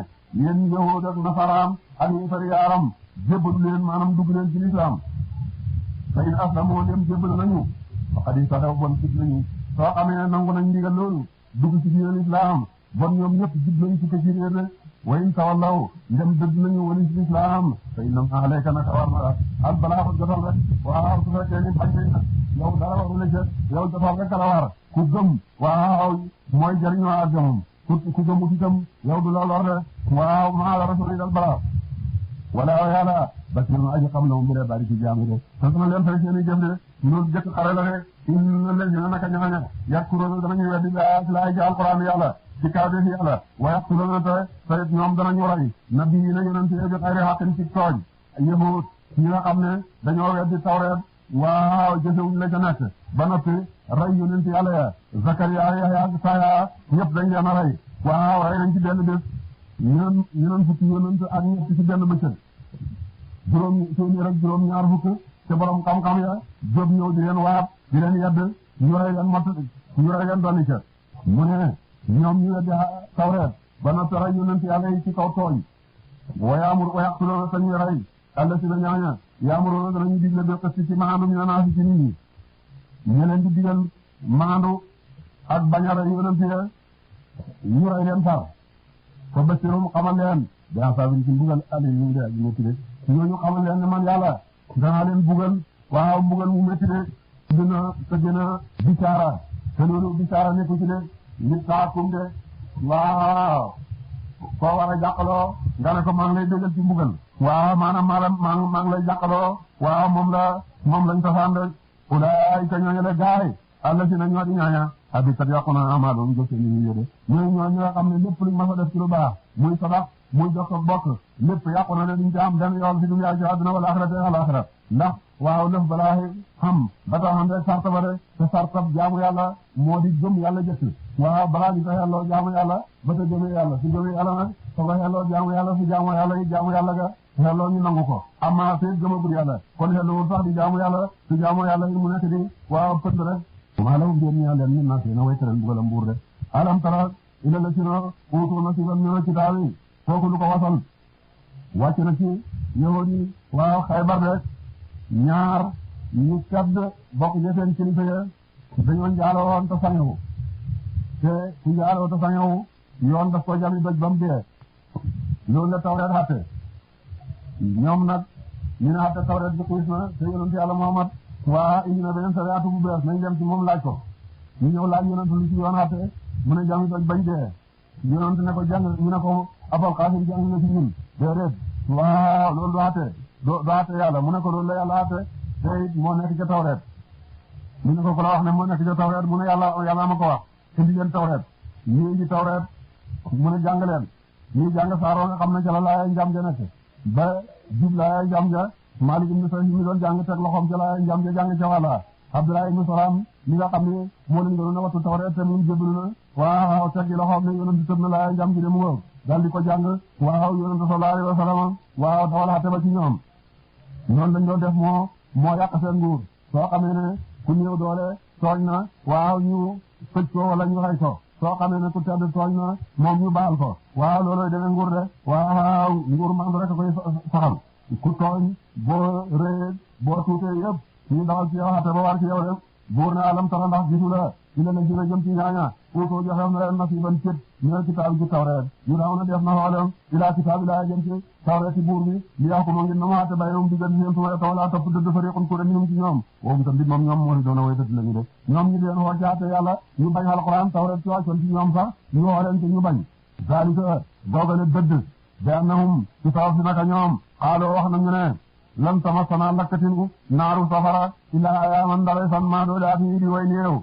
yéen yahuud ak nasaraan ak yéefari yaaram jébbalu leen maanaam dugg leen ci lislaam te in aslamoo dem jébbalu nañu waxat yi saxew bon jib nañu soo xamee ne nangu nañ ndigal loolu dugg ci biir lislaam bon ñoom ñëpp jib nañu ci ko ci réer de wayin tawallaw ndem dëgg nañu wali ci lislaam te innam alayka naka war na al balaa jotal rek waaw su fekkee ni bañ nañ yow dara waru la ca yow jotal rek la war ku gëm waaw mooy jëriñoo ak gëmam ku gëmut itam yow du la lor de waaw maa la rasuli dal balaa wala yàlla basirun aji xam na mu mbiree bari ci jaam yi de sant na leen fay seen i jëf de loolu jëkk xare la de inna llaziina naka ñooña yakkuruuna danañu weddi laa ci alquran yàlla ci kaw def yàlla wa yaqtuluuna te ñoom danañu rey nabiyyiina yonent yi bi xayri haqqin ci tooñ yahuud ñi nga xam ne dañoo weddi tawreet waaw jëfewuñ la ca nekk ba noppi rey yonent yàlla ya Zakariya Yahya ak Saaya ñëpp dañ leen a rey waaw rey nañ ci benn bés ñeneen fukki yonent ak ñett ci benn bëccëg juróom ñaar fukk te borom xam-xam ya jóg ñëw di leen waat di leen yedd ñu rey leen doni ca mu ne ñoom ñu weddi tawreet ba noppi rey yonent yàlla yi ci kaw tooñ wa yaqtuluuna te ñuy rey allazina ñaaña yaamuruuna danañu digle bi qisti ci maandu mina naasi ci nit ñi ñu leen di digal maandu ak bañ a rey yonent ya ñu rey leen far ko basirum xamal leen bi asaabin ci mbugal aliim de aji métti de ñooñu xamal leen ne man yàlla danaa leen bugal waaw mbugal mu métti de gën a bisaara te loolu bisaara nekku ci de nit saakum de waaw koo war a jàqaloo nga ne ko maa ngi lay déggal ci mbugal waaw maanaam maa ngi lay jàqaloo waaw moom lañ safaan de ulaayika ñooñu la gaay alla si na ñoo di ñaaña habitat yàqu na amaalum jëf seen ñu yéde ñooy ñoo ñi nga xam ne lépp luñ mas a def ci lu baax muy sadax muy jox ko bokk lépp yàqu na ne duñ ci am benn yoon fi dunya ci àdduna wala axirate alaxira ndax waaw lëf balaa xam ba tax xam rek sarta ba de te sartab jaamu yàlla moo di gëm yàlla jëkk waaw balaa ñu ko xelloo jaamu yàlla ba te gëmee yàlla su gëmee yàlla nag soo ko xelloo jaamu yàlla su jaamu yàlla yi jaamu yàlla ga xelloo ñu nangu ko amma fee gëmagul yàlla kon xellowul sax di jaamu yàlla su jaamu yàlla yi mu nekk di waaw pënd rek maa la ngeen ñaan leen min naasi na way teren bugalam mbuur de alam tara ila la sina uutu nasiban mina kitaabi kooku lu ko wasal wàcc na ci yahuud yi waaw Xaybar de ñaar ñu tedd bokk ci seen kilifa ya dañoo njaaloo woon te sangewu te ku njaaloo te sangewu yoon daf ko jami doj ba mu dee loolu la Tawreet xatte ñoom nag ñu ne xatte Tawreet bi xiis na te yonent Yàlla Muhammad waa indi na beneen sariyaatu bu bees nañ dem ci moom laaj ko ñu ñëw laaj yonent lu ci yoon xatte mu ne jami doj bañ dee yonent ne ko jàng ñu ne ko Abul Qaasim jàng na ci ñun déedéet waaw loolu du xatte doo xatte yàlla mu ne ko loolu la yàlla xatte te moo nekk ca Tawreet mu ne ko la wax ne moo nekk ca Tawreet mu ne yàlla ma ko wax indi leen tawreet ñii indi tawreet mu ne jàng leen ñii jàng saaroo nga xam ne ca la laaya njàm ja nekk ba jub laaya njàm ja Maalik ibn Sa'id mi doon jàng teg loxoom ca laaya njàm ja jàng ca wàlla Abdullah ibn Salam mi nga xam ne moo leen gënoon a wattu tawreet te moom jébbalu na waaw teg loxoom ne yonent tëb na laaya njàm ji de mu wëw daal di ko jàng waaw yonent sallallahu alayhi wa sallam waaw dawal xate ba ci ñoom noonu lañ doon def moo yàq seen nguur soo xamee ne ku néew doole tooñ na waaw ñu tëj ko wala ñu rey ko soo xamee ne ku tedd tooñ na moom ñu baal ko waaw looloy demee nguur de waaw nguur mandu rek a koy saxal ku tooñ boo ree boo tuutee yëpp ñu dawal ci yow xate ba war ci yow de buur ne alam tara ndax gisu la ci la gën a jëm ci ñaaña uutoo joxeef na leen nasiban cët ñeel kitaab ji tawreet yu daaw na def na xoolem ilaa kitaab ilaa jëm ci tawreet ci buur bi li yaa ko moo ngi na ma xate baynum diggan seen suma tawala topp dëdd fariqun ku de minum ci ñoom woowu tam dit moom ñoom moo di doon a way dëdd lañu de ñoom ñu leen xool ci xate yàlla ñu bañ alquran tawreet ci wàccoon ci ñoom sax ñu xooleen ci ñu bañ zalika doogale dëdd bi annahum ci sabab si naka ñoom xaaloo wax nañu ne lan tamassana lakkatinu naaru safara illaa ayaaman ndare fan maa doole at yi di way néew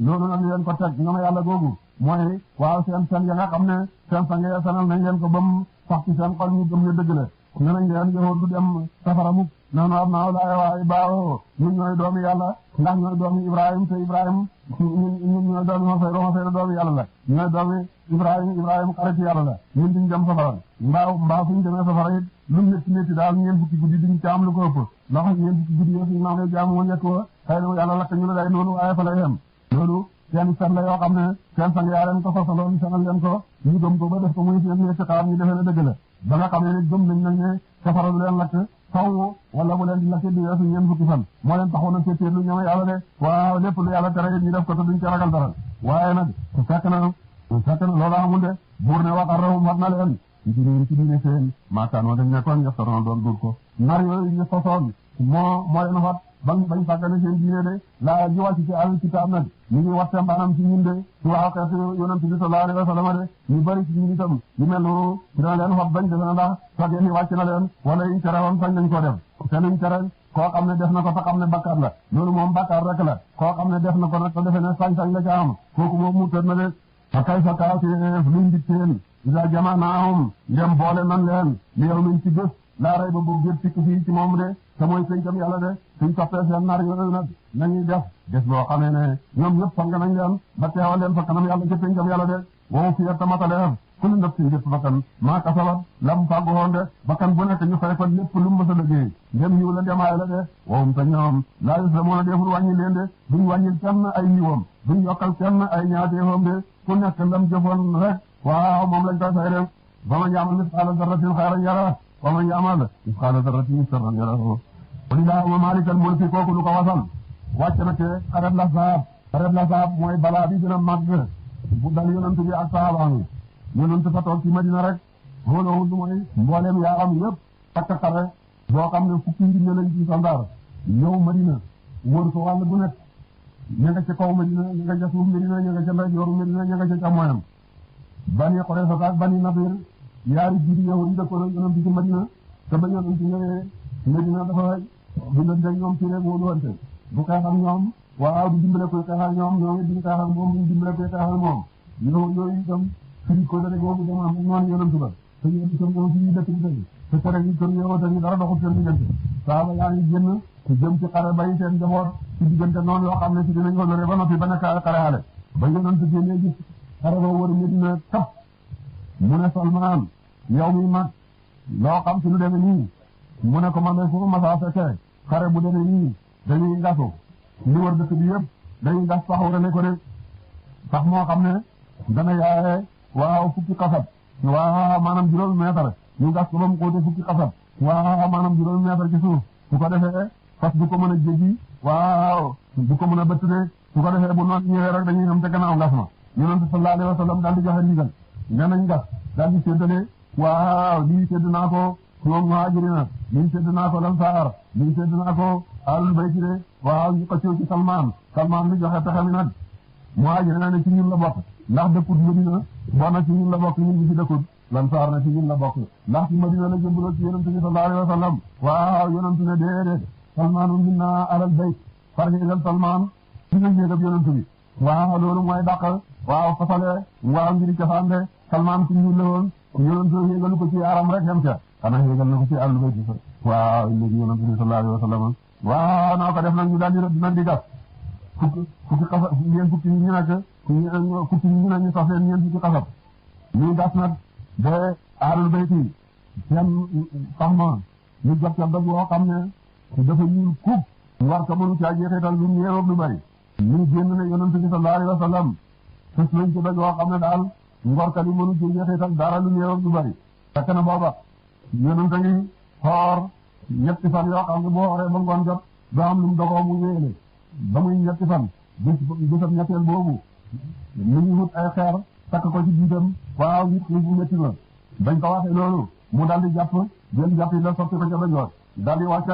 loolu nag leen ko teg ñoom yàlla googu mooy waaw seen ya nga xam ne seen sang ya sanal nañ leen ko ba mu sax ci seen xol ñu gëm ne dëgg la ne nañ leen yow du dem safara mukk noonu am naaw laay waay baawo ñun ñooy doomi yàlla ndax ñooy doomi Ibrahima te Ibrahima ñun ñooy doomi Masayro doomi yàlla la ñooy doomi Ibrahima xaritu yàlla la ñun duñ dem safara mbaa suñ demee safara it lu métti daal ñeent fukki guddi duñ ci am lu ko ëpp ndax ñeent fukki guddi yoo suñu maam jaamu woon yekk wa xëy na yàlla lakk ñu la day noonu waaye fa lay yem loolu seen fen la yoo xam ne seen sang yaa leen ko fasaloon sanal leen ko ñu gëm ko ba def ko muy seen ci xaar ñu defee ne dëgg la ba nga xam ne gëm nañ ne safara du leen lakk taw wala bu leen di lakk di weesu ñeent fukki fan moo leen taxoon a féetéer lu ñoom yàlla de waaw lépp lu yàlla tere ñu def ko te duñ ci ragal dara waaye nag fekk na loolu amul de buur ne waxar rawu mat na leen ci diine seen maakaanoo dañ nekkoon ñeftaroon doon dul ko nar yooyu ñu sosoon moo leen fat bañ sàggane seen diine de laa ji wàcc ci al kitaab nag ñu ngi watte mbaanam ci ñun de ci waaw xeetu yonent bi sallallahu alayhi wa sallam de ñu bëri ci ñun itam ñu mel noonu dina leen fat bañ defe na ndax soggee ni wàcc na leen wala yiñ tere woon sañ nañ ko def te luñ tere koo xam ne def na ko te xam ne bakkaar la loolu moom bakkaar rek la koo xam ne def na ko nag te defe ne sañ-sañ la ca am kooku moom mu tër na de fa kay fa kaafeef luñ ditteen isa jamaanaahum ndem boole nan leen li yow min ci bés laa rey ba bu gét sikk fii ci moom de te mooy pencam yàlla de suñ toppee seen nar yooyu nag nañuy def des boo xamee ne ñoom ñëpp fang nañ leen ba teewal leen fa kanam yàlla ca pencam yàlla de wow fiya tamataleef kullu nafsin jëpp bakkan maa kasabat lam fàggu woon de bakkan bu nekk ñu fay ko lépp lu mu mës a liggéey ndem yiw la demaay la de wowum te ñoom laa yuslamuuna deful wàññi leen de duñ wàññil kenn ay yiwam duñ yokkal kenn ay ñaateefam de ku nekk lam jëfoon rek waaw moom lañ koy fay de ba ma ya'mal misqaala darratin xayran yara wa man ya'mal misqaala darratin sharran yara walillaahumma maalikal mulki kooku lu ko wasal wàcc na te xareb la saab mooy balaa bi gën a màgg bu dal yonent bi ak sahaaba yi yonent fa toog ci Madina rek xooloo lu mooy mbooleem yaaram yëpp takk xare boo xam ne fukki njinne lañ ci sandaar ñëw Madina wër ko wàll bu nekk ña nga ca kaw Madina ña nga ca suuf Madina ña nga ca ndeyjooru Madina ña nga ca càmmoñam Bani Qurayza ak Bani Nadir yaari biir yow yi dëkkoon ak yonent ci Madina te ba yonent ñëwee Madina dafa bindante ñoom ci rek wóoluwante bu xeex ak ñoom waaw di dimbale koy xeex ak ñoom ñoo ngi di xeex ak moom ñu dimbale koy xeex ak moom yooyu itam firi ko dara googu dama am noonu yonent ba te yéen itam ñoo fi dëkk bi tey te tere ñu kër yow dañu dara doxul seen diggante saaba yaa ngi génn jëm ci xare bay seen njaboot ci diggante noonu yoo xam ne ci dinañ ko lore ba noppi ba nekk xare xale ba yonent génnee gis xare ba wër Medina kap mu ne Salmaan yow mi mag loo xam ci lu demee nii mu ne ko man de fu ma saa fekkee xare bu demee nii dañuy ngasu li wër dëkk bi yëpp dañuy ngas sax warale ko de sax moo xam ne dana yaaye waaw fukki xasab waaw maanaam juróomi mètre ñu ngas ko ba mu xóote fukki xasab waaw maanaam juróomi mètre ci suuf su ko defee fas du ko mën a jéggi waaw du ko mën a bëtt de su ko defee bu noon ñëwee rek dañuy xam te gannaaw ngas ma yonent sallallahu alayhi wa sallam daal di joxe ndigal nee nañ ngas daal di séddale waaw lii sédd naa ko ñoom muhajirina lii sédd naa ko lansaar lii sédd naa ko alul bayti de waaw ñu ko ci Salmaan li joxe pexe mi nag muhajirina ne ci ñun la bokk ndax dëkkut Madina boo na ci ñun la bokk ñun bi ci dëkkut lansaar na ci ñun la bokk ndax ci Madina la jëmbaloo ci yonent bi sallallahu alayhi wa sallam waaw yonent ne déedéet Salmaanu minna alal bayt farxeegal Salmaan ci nga ñeegab yonent bi waaw loolu mooy dàq waaw fasale waaw ngir cosaan de Salmaan ci ñuul la woon yonent yéegalu ko ci yaram rek xem ca xanaa yéegal na ko ci àll bay ci waaw léegi yonent bi sallallahu alayhi wa sallam waaw naa ko def nag ñu daal di dina di gas fukki xasab ñeent fukki ñu nekk fukki ñu ne ñu sax leen ñeent fukki xasab ñu gas nag ba aalul bayti seen sax ma ñu jot ca dëgg woo xam ne dafa ñuul kub war ko mënu caa jeexital lu néew lu bari ñu génn ne yonent bi sallallahu alayhi wa sallam fës nañ ci dëgg woo xam ne daal ngorka li mënu ci jeexital dara lu néew lu bari fekk na booba yonent ngi xoor ñetti fan yoo xam ne boo xoree ba ngoon jot doo am lu mu dogoo mu wéele ba muy ñetti fan bésab ñetteel boobu ñu ngi wut ay xeer takk ko ci jiitam waaw nit ñi bu métti ba bañ ko waxee loolu mu daal di jàpp jël jàpp yi la sotti ko ca bañoor daal di wàcc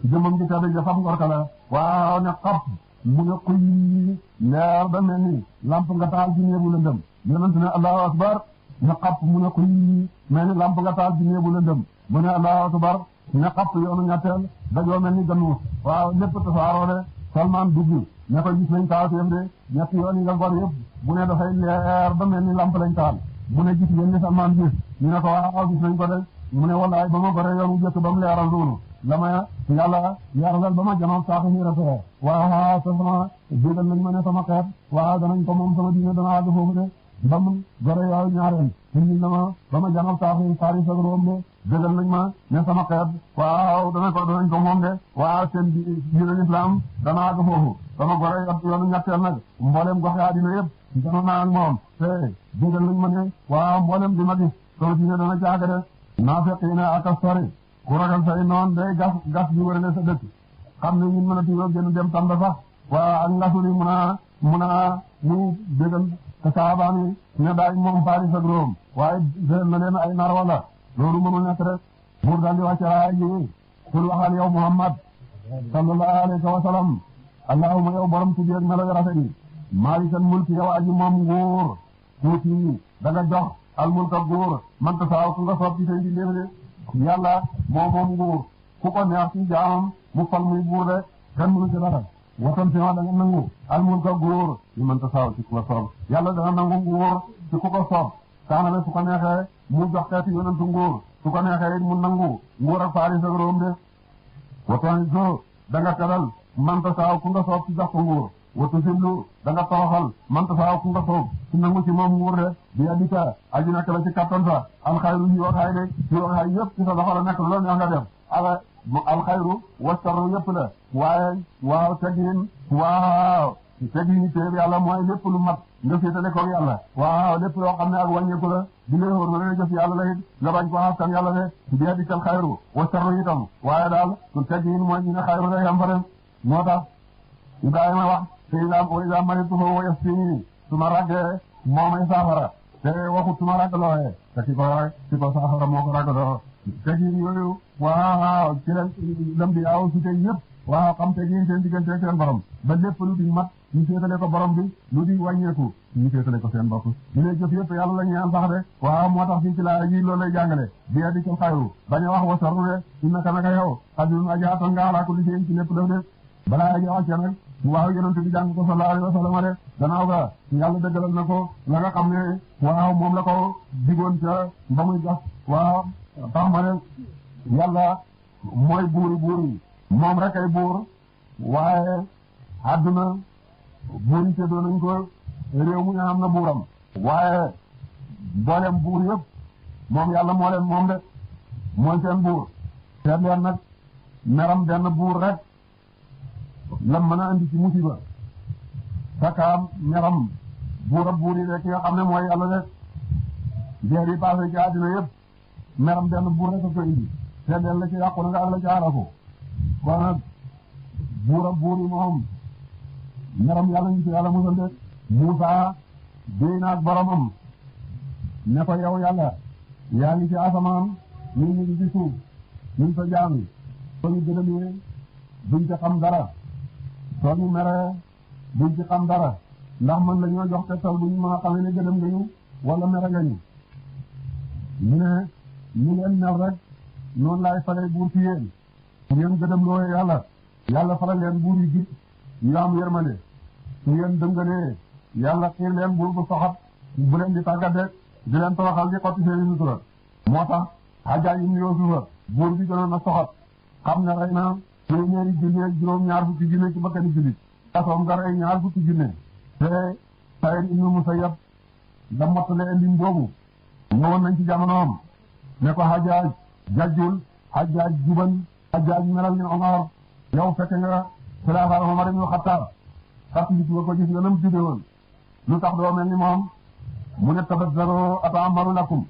jëmmam gi tedd ja fam ngorka la waaw ne xap mu ne xuy leer ba mel ni lamp nga taal ci néebu lëndëm yonent ne allahu akbar ne xap mu ne xuy mel ni lamp nga taal ci néebu lëndëm mu ne allahu akbar ne xap yoonu ñetteel dajoo mel ni gannuus waaw lépp tasaaroo de Salmaan dugg ne ko gis nañ taal téem de ñetti yoon yi nga gor yëpp bu ne dafay leer ba mel ni lamp lañ taal mu ne gis ngeen ni Salmaan gis ñu ne ko waaw gis nañ ko de mu ne wallaay ba ma goree yoonu jëkk ba mu leeral noonu la ma yàlla yaralal ba ma janoon saaxi ñi rafet waaw sama jégal nañ ma ne sama xeet waaw danañ ko moom sama diine dana àgg foofu de ba mu gore yooyu ñaareel indi na ma ba ma janoon saaxi saari sa room de jégal nañ ma ne sama xeet waaw danañ ko moom de waaw seen diine islam dana àgg foofu ba ma gore yoonu ñetteel nag mboolem gox yaa dina yëpp dana naa ak moom te jégal nañ ma ne waaw mboolem di ma gis sama diine dana jaaga de naafeq yi ne ak a sori ku ragal say noon day gas bi wërale sa dëkk xam ne ñun mën a tiiroo gën dem tam sax waa ak ngasu li mun a muy bégal te saabaani ne daaj moom Paris ak Rome waaye déel na leen ay nar wala loolu mënul nekk rek buur daal di wàcce raaya ji kul waxal yow Muhammad sallallahu alayhi wa sallam allahumma yow borom tuddi ak melo yu rafet yi maalikal mulki yow aji moom nguur tuuti da nga jox al mulka nguur man ta saaw ku nga soob ci say di léef yàlla moom nguur ku ko neex ci jaamam mu fal muy buur de kenn mënu ci dara watam si da nga nangu al mulka nguur ñu mën ta saaw ci ku ko soob yàlla dana nangu nguur ci ku ko soob kaanale su ko neexee mu jox xeeti yonentu nguur su ko neexee it mu nangu nguur ak Faris ak Room de watan so da nga teral man ta saaw ku nga soob ci jox ko nguur watu sillu da nga toroxal man ta saaw ku nga soob ci nangu ci moom nguur de bi adika aji nekk la ci kattan sa alxayru yi waxaay de ci waxaay yëpp ci sa loxo la nekk loolu neex nga def alxayru wasarru yëpp la waaye waaw teggin waaw teggin téeb yàlla mooy lépp lu mat nga féetale ko yàlla waaw lépp loo xam ne ak wàññeeku la di lay wóor nga jëf yàlla la it nga bañ ko xaskan yàlla de bi adika alxayru wasarru itam waaye daal su teggin mooy ñu ne xayru day am fa de moo tax Ibrahima wax te iza maritu fa huwa yashfini su ma raggee moo may saafara te waxut su ma raggalooyee te ki ko saafara moo ko raggaloo te gi yooyu waaw ci la dem bi aw su te yëpp waaw xam te gi seen diggante seen borom ba lépp lu di mat ñu féetale ko borom bi lu di wàññeeku ñu féetale ko seen bopp ñu lay jëf yëpp yàlla la ñaan sax de waaw moo tax fii ci laa yi loolu lay jàngale bi di ko xayru bañ a wax wasarru de innaka naka yow xadirun aji attan nga ala kulli shay'in ci lépp def de balaa aji wàcce nag waaw yonent bi jàng ko sallallahu alayhi wa sallam de gannaaw ga yàlla dëggalal na ko la nga xam ne waaw moom la ko digoon ca ba muy gas waaw tax ma ne yàlla mooy buur yi moom rek ay buur waaye àdduna buur yi séddoo nañ ko réew mu ñu am na buuram waaye mboolem buur yëpp moom yàlla moo leen moom de mooy seen buur seet leen nag meram benn buur rek lam mën a andi ci musiba sakaam meram buur yi rek ki nga xam ne mooy yàlla de jeer yi passé ci àddina yëpp meram benn buur rek a ko indi seet leen la ci yàqu na nga ak la ci aaraku kon nag buur yi moom meram yàlla ñu ci yàlla musal de Muusaa déy na ak boromam ne ko yow yàlla yaa ngi ci asamaan ñun ñu ngi ci suuf ñun sa jaam yi soo ñu gëdëmee duñ ci xam dara soo ñu meree duñ ci xam dara ndax man la ñoo jox tegtal bu ñu mën a xamee ne gëdëm nga ñu wala mere nga ñu ne ñu leen mel rek noonu laay falee buur ci yéen su ngeen gëdëm loo yàlla faral leen buur yi jub ñu am yërmande su ngeen dëngalee yàlla xiir leen buur bu soxat bu leen di tàggate di leen toroxal di xotti seeni sutura moo tax Hajjaaj ibn Yuusufa buur bi gënoon a soxat xam ne rey na téeméeri junne ak juróom-ñaar fukki junne ci bakkani jullit kasoom nga rey ñaar fukki junne te Saïd ibn Musayyab la mottale lim boobu ñëwoon nañ ci jamonoom ne ko Hajjaaj jajjul Hajjaaj juban Hajjaaj melal ni Omar yow fekk nga xilaafa Omar ibn Xattaab fàttaliku nga ko gis nga nam tudde woon lu tax doo mel ni moom mu ne tabazzaro ata'ammaru lakum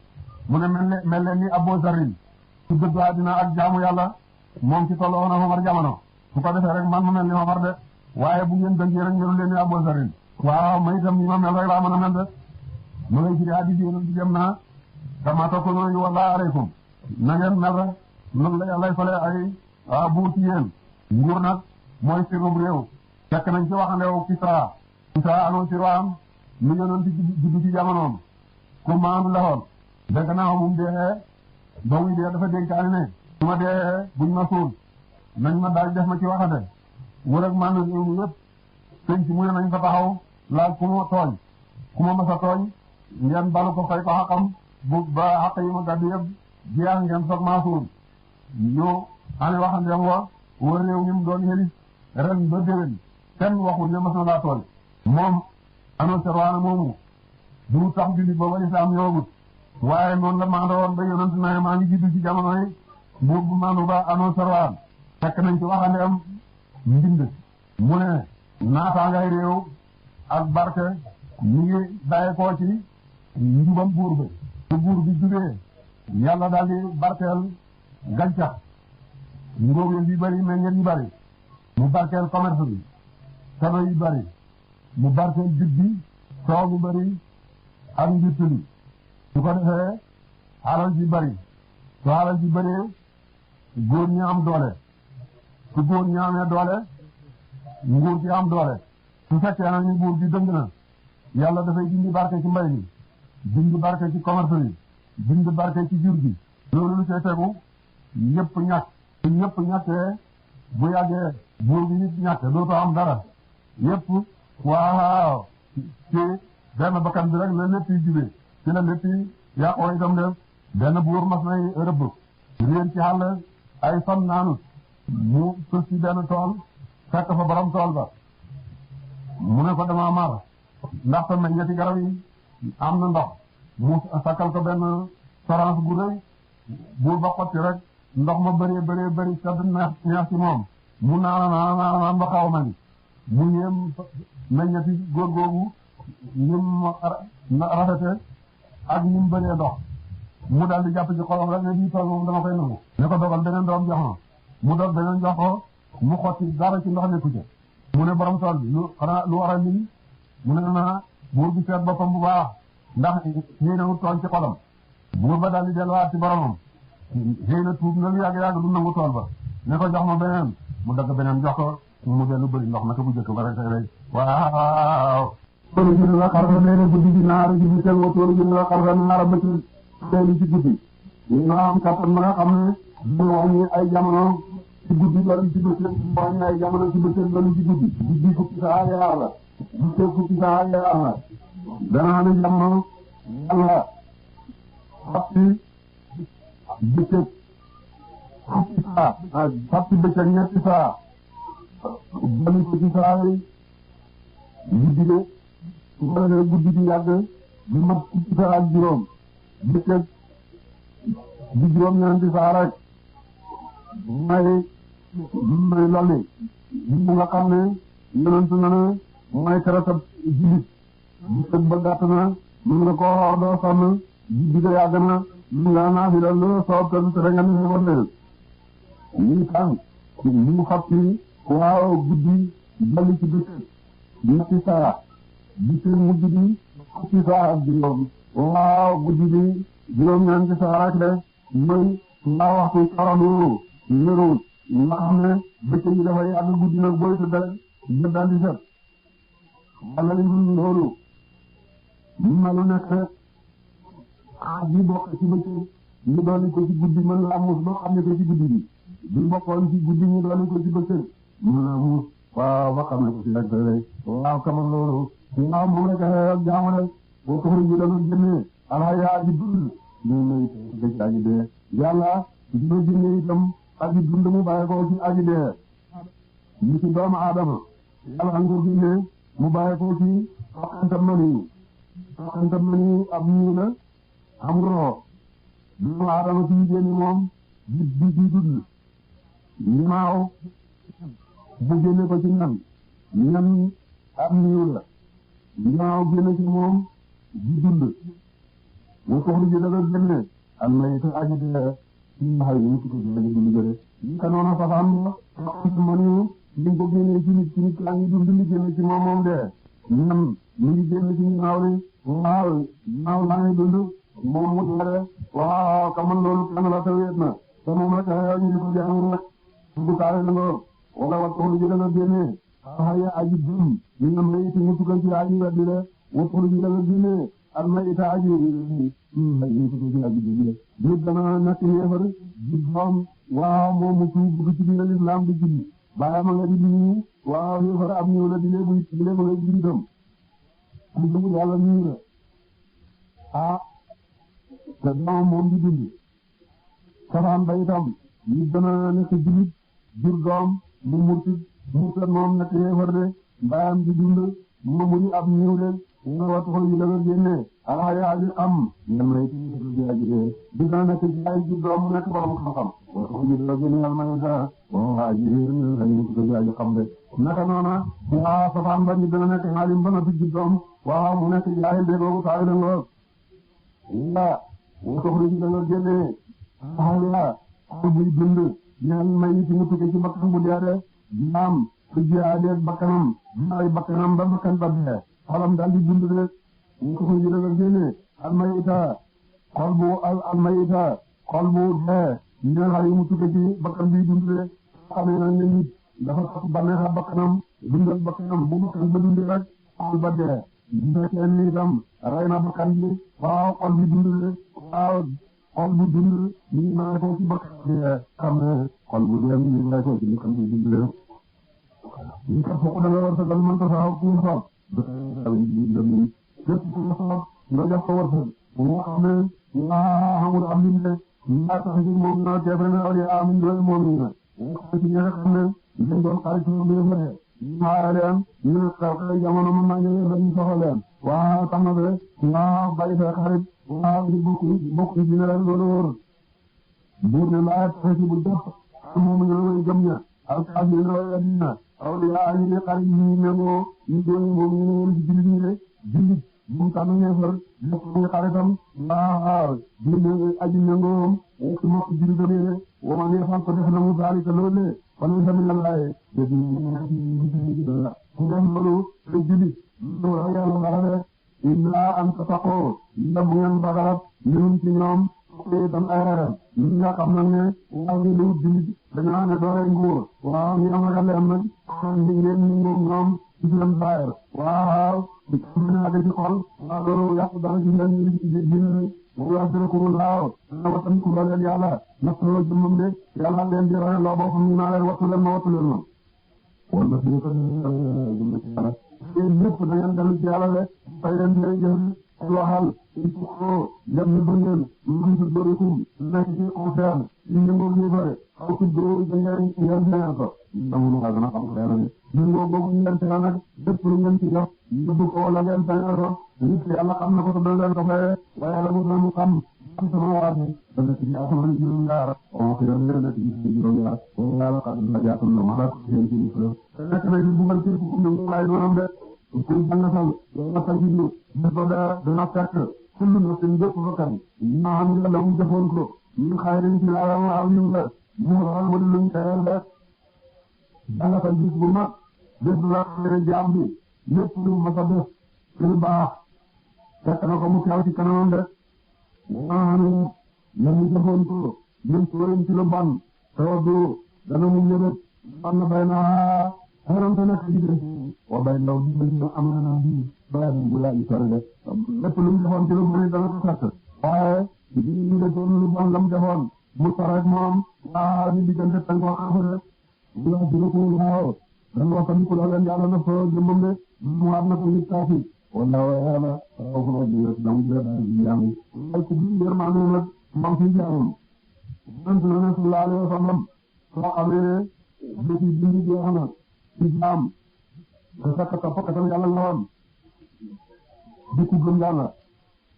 mu ne mel leen ni Abu Zarrin su dëddu àddina ak jaamu yàlla moom ci tolloo woon ak Omar jamono su ko defee rek man ma mel ni Omar de waaye bu ngeen dëngee rek melu leen ni Abu Zarrin waaw ma itam ni ma mel rek laa mën a mel de mu ngay firi hadiis yi di dem naa kama takunu yuwalla alaykum na ngeen mel rek noonu la yàllay fale ay buur ci yéen nguur nag mooy sirrum réew fekk nañ ci waxandew Kisra ano sirwaam lu yonent juddu ci jamonoom ku maandu la woon dégg naa moom dee ba muy dee dafa dénkaani ne su ma dee buñ ma suul nañ ma daal def ma ci waxande wër ak man réew mi yëpp sëñ ci mu ne nañ fa taxaw laaj ku ma tooñ ku ma masa tooñ ngeen balu ko fay ko xaqam bu ba xaq yi ma gàddu yëpp jeex ngeen soog maa suul ñu ane waxandeem wa wër réew mi mu doon xëlis ren ba déwén kenn waxul ne mas na laa tooñ moom annoncé waana moomu du tax jullit booba lislaam ñëwagut waaye noonu la maandoo woon ba yonent na maa ngi juddu ci jamono yi buur bu maandu ba annoncé waan fekk nañ ci waxandeem mbind mu ne naataangay réew ak barke ñu ngi bàyyi koo ci njubam buur bi su buur bi jugee yàlla daal di barkeel gàncax ngóob yi bari meññeet yi bari mu barkeel commerce bi kado yi bari mu barkeel jub bi soow bu bari ak njurtu li su ko defee alal ji bari su alal ji bëree góor ñi am doole su góor ñi amee doole nguur gi am doole su fekkee na ñu nguur gi dëng na yàlla dafay dindi barke ci mbay mi dindi barke ci commerce bi dindi barke ci jur gi loolu lu see tegu ñëpp ñàkk su ñëpp ñàkkee bu yàggee buur gi nit ñàkk dootoo am dara yëpp waaw ci benn bakkan bi rek la lépp yi jubee ci la lépp yi yàqoo itam def benn buur mas nay rëbb réer ci xàll ay fan naanut mu suuf ci benn tool fekk fa borom tool ba mu ne ko dama mar ndax fa meññeeti garab yi am na ndox mu sakkal ko benn sorance bu rëy buur ba xotti rek ndox ma bëri sedd neex ci moom mu naan ba xaw ma ni mu yéem meññeeti góor googu ñim rafete ak ñim bëree ndox mu daal di jàpp ci xolam rek ne bii tool moom dama koy nangu ne ko dogal beneen doom jox ma mu dog beneen jox ko mu xotti dara ci ndox nekku ca mu ne borom tool bi lu waral lii mu ne na buur bi seet boppam bu baax ndax xëy na mu tooñ ci xolam buur ba daal di delluwaat ci boromam xëy na tuub na lu yàgg du nangu tool ba ne ko jox ma beneen mu dagg beneen jox ko mu dellu bëri ndox naka bu jëkk ba rek waaw tóoru ji la xarfa leena guddi gi naaru ji bi tel wa tóoru ji la xarfa naara ba ci teeli ci guddi ñu am kattan ma nga xam ne du wàññi ay jamono ci guddi loolu ci bëccëg wàññi ay jamono ci bëccëg loolu ci guddi guddi fukki saa yaar la bëccëg fukki saa yaar la dana ne jamono yàlla fàtti bëccëg fukki saa fàtti bëccëg ñetti saa dali ko ci saa yi guddi de su ko defee guddi gi yàgg di mat fukki saa ak juróom bëccëg di juróom-ñeenti saa rek may lolli mu nga xam ne yonent na ne mooy karatab jullit bëccëg ba gàtt na mën nga koo xoor doo sonn guddi ga yàgg na mën nga naafila lu soob te da nga ne war leen ñii tàng mu xab ci waaw guddi dolli ci bëccëg ñetti saa bëccëg mujj bi fukki saa ak juróom waaw guddi bi juróom-ñeenti saa rek de mooy mbaa waxtu corono niru nga xam ne bëccëg yi dafay yàgg guddi nag booy tëdd rek jël daal di set wala li mu loolu ma lu nekk ji bokk ci bëccëg ñu dolli ko ci guddi mën la amus loo xam ne ko ci guddi bi bi bokkoon ci guddi ñu dolli ko ci bëccëg mën la amus waaw ba xam ne ko ci rek waaw kaman loolu waaw moom rek ak jaamu rek boo ko xëy dana génne alaya aji dund ñu lay dëgg aji dee yàlla dina génne itam aji dund mu bàyyi ko ci aji dee ñu ci doomu aadama yàlla nga génne mu bàyyi ko ci soxantam mani ab ñii la am roo doomu aadama ci génne moom di dund limaaw bu génne ko ci ñan ab niiw la limaaw génne ci moom di dund mu soxla ji daga génne am na it aji dee ci xay ñu ci ko aji dund jëre ñu ka noona safaan ba mani ñu ko génne ci nit kaa ngi dund li génne ci moom dee ñam ñu ngi génne ci limaaw li waaw laa ngi dund moom mu tere waaw kaman loolu kenn la tawet na te moom rek ñu di ko jaamu rek bu kaare na nga wala wat soxla ji daga génne xaya aji dund ñu nga may ci mutukan ci aji weddi le wat soxla ji daga génne al may ita aji ñu ko ci aji dund le nit dana nekk yéefar di doom waaw moom mu tuub bëgg ci diine l'islam di julli bàyyi ma nga di nii waaw yéefar am ñëw la di lee ma nga di dem am dugg yàlla nii la te doom moom di dund safaan ba itam nit dana nekk jullit jur doom mu murtat moom nekk yéefar de mbayam di dund moom mu di ab ñëw de nga wattu xol yi daga génne alaya aji am ñam lay ci aji de di dana nekk ci ay jur doom mu nekk borom xam-xam wattu xol yi daga génne almaysa waaw aji aji xam de naka noona waaw safaan ba nit dana nekk xaalim ba na fi jur doom waaw mu nekk jaahil de googu taawi de ngoor wala wattu xol yi daga génne alaya xol buy dund ñaan may ci mu tukke ci bakkan bu dee de jaam su jihaadee bakkanam ay bakkanam ba bakkan ba dee xolam daal di dund de ñu ko koy jëlee ak génne almayita xol bu almayita xol bu dee ñaan xale yi mu tukke ci bakkan bi dund de xamee nag ne nit dafa topp bànneexa bakkanam dundal bakkanam bu bakkan ba dund rek xol ba dee bu fekkee ni itam rey na bakkan bi waaw xol bi dund de waaw xol bu dund mi ngi mën ko ci bakkan bi xam ne xol bu dee mi ngi mën ko ci bakkan bi dund de ñu ko fokk da nga war sa gal man ko sax ku soob képp ku soob nga jox ko war sa moo xam ne waa xamul am lim de ñaa tax ci moom na teefre na awliya amin doy moom ni na ci ñi nga xam ne dañ doon xarit ci moom fa ñaa leen ñu xaw kay jamono mën naa ñëw dañ soxla leen waa tax na be waa bàyyi sa xarit waa ngi bokk ci ne leen loolu wóor buur ne laa tax ci bu jàpp moom ñu way gëm ña al kaafiriina way adina awliyaa yi ne xarit yi méngoo ñu doon moom ñu ne woon ci jullit ñi de jullit bu mu tànn ñeefar bokk ñu xaritam waaw jullit aji méngoom ci mbokk jullitam yi wa man yaf'al ko def na mu zaalika loolu falaysa minallaahi ku def loolu te jullit loolu yàlla xarale illaa an tattaqoo la bu ngeen bagarat minhum ci ñoom tam ay ragal ñi nga xam nag ne waaw ngi lu jullit dañoo ne doole nguur waaw ngi am ragal leen nag ngi ngeen ni ñoom ci seen baayar waaw di ko mën a ci xol waaw loolu yàq dara ci leen ñu ci diine moom la ko laaw na watan ku leen yàlla nattoo jëmmam de yàlla leen di roy loo boppam ñu naa leen wattu leen ma wala fi ko jëm ci yàlla yéen ñëpp da ngeen dellu ci yàlla de fay leen di leen jëf waxal il faut que dem na bëngeen ñu ci dorikum nekk ci concerne ñu ngoo ñu bare aw ci do ngeen ngeen ko damu na gëna xam xéena ñu ngoo bobu ngeen té nak lépp lu ngeen ci jox ñu bu ko la ngeen tay ko nit yàlla xam na ko to leen ko fay waaye la mu xam sama waati dana ci asamaan juróom ñaar o ko yone na ci juróom ñaar o yàlla xam na jaatul na mala ko seen ci ko nak na ci bugal ci ko ñu lay doonam de ku dangasal la ta ci lu do dana fekk kullu na seen jëpp bakkan na am la mu defoon ko ñu xayrin ci la am ñu la mu xool mu lu ñu tayal de dangasal gis bu mag def la xere jaam bi lépp lu ma sa def ci lu baax fekk na ko mu taw ci kanamam de waanu la mu defoon ko ñu sooren ci lu ban tawdu dana mu ñëret am na bay na xarante nak ci def wa bay ndaw di ñu am na bi bay bu la isore de lépp lu mu defoon ci lu bari dana ko fekk waaye ñu defoon lu ban lam defoon mu sarak moom waa ñu diggante tan ko xafare la jëru ko waaw dan waxtaan ko leen yàlla na fa jëmbam de mu am na ko nit kaafi wala yàlla rafu la di dam di daal di jaamu ay ko bi yermane nag mam fi jaamum sant na ne sallallahu alayhi wa sallam soo xamee bési bindi jeex na ci jaam te fekk toppkatam yàlla la woon di ku gëm yàlla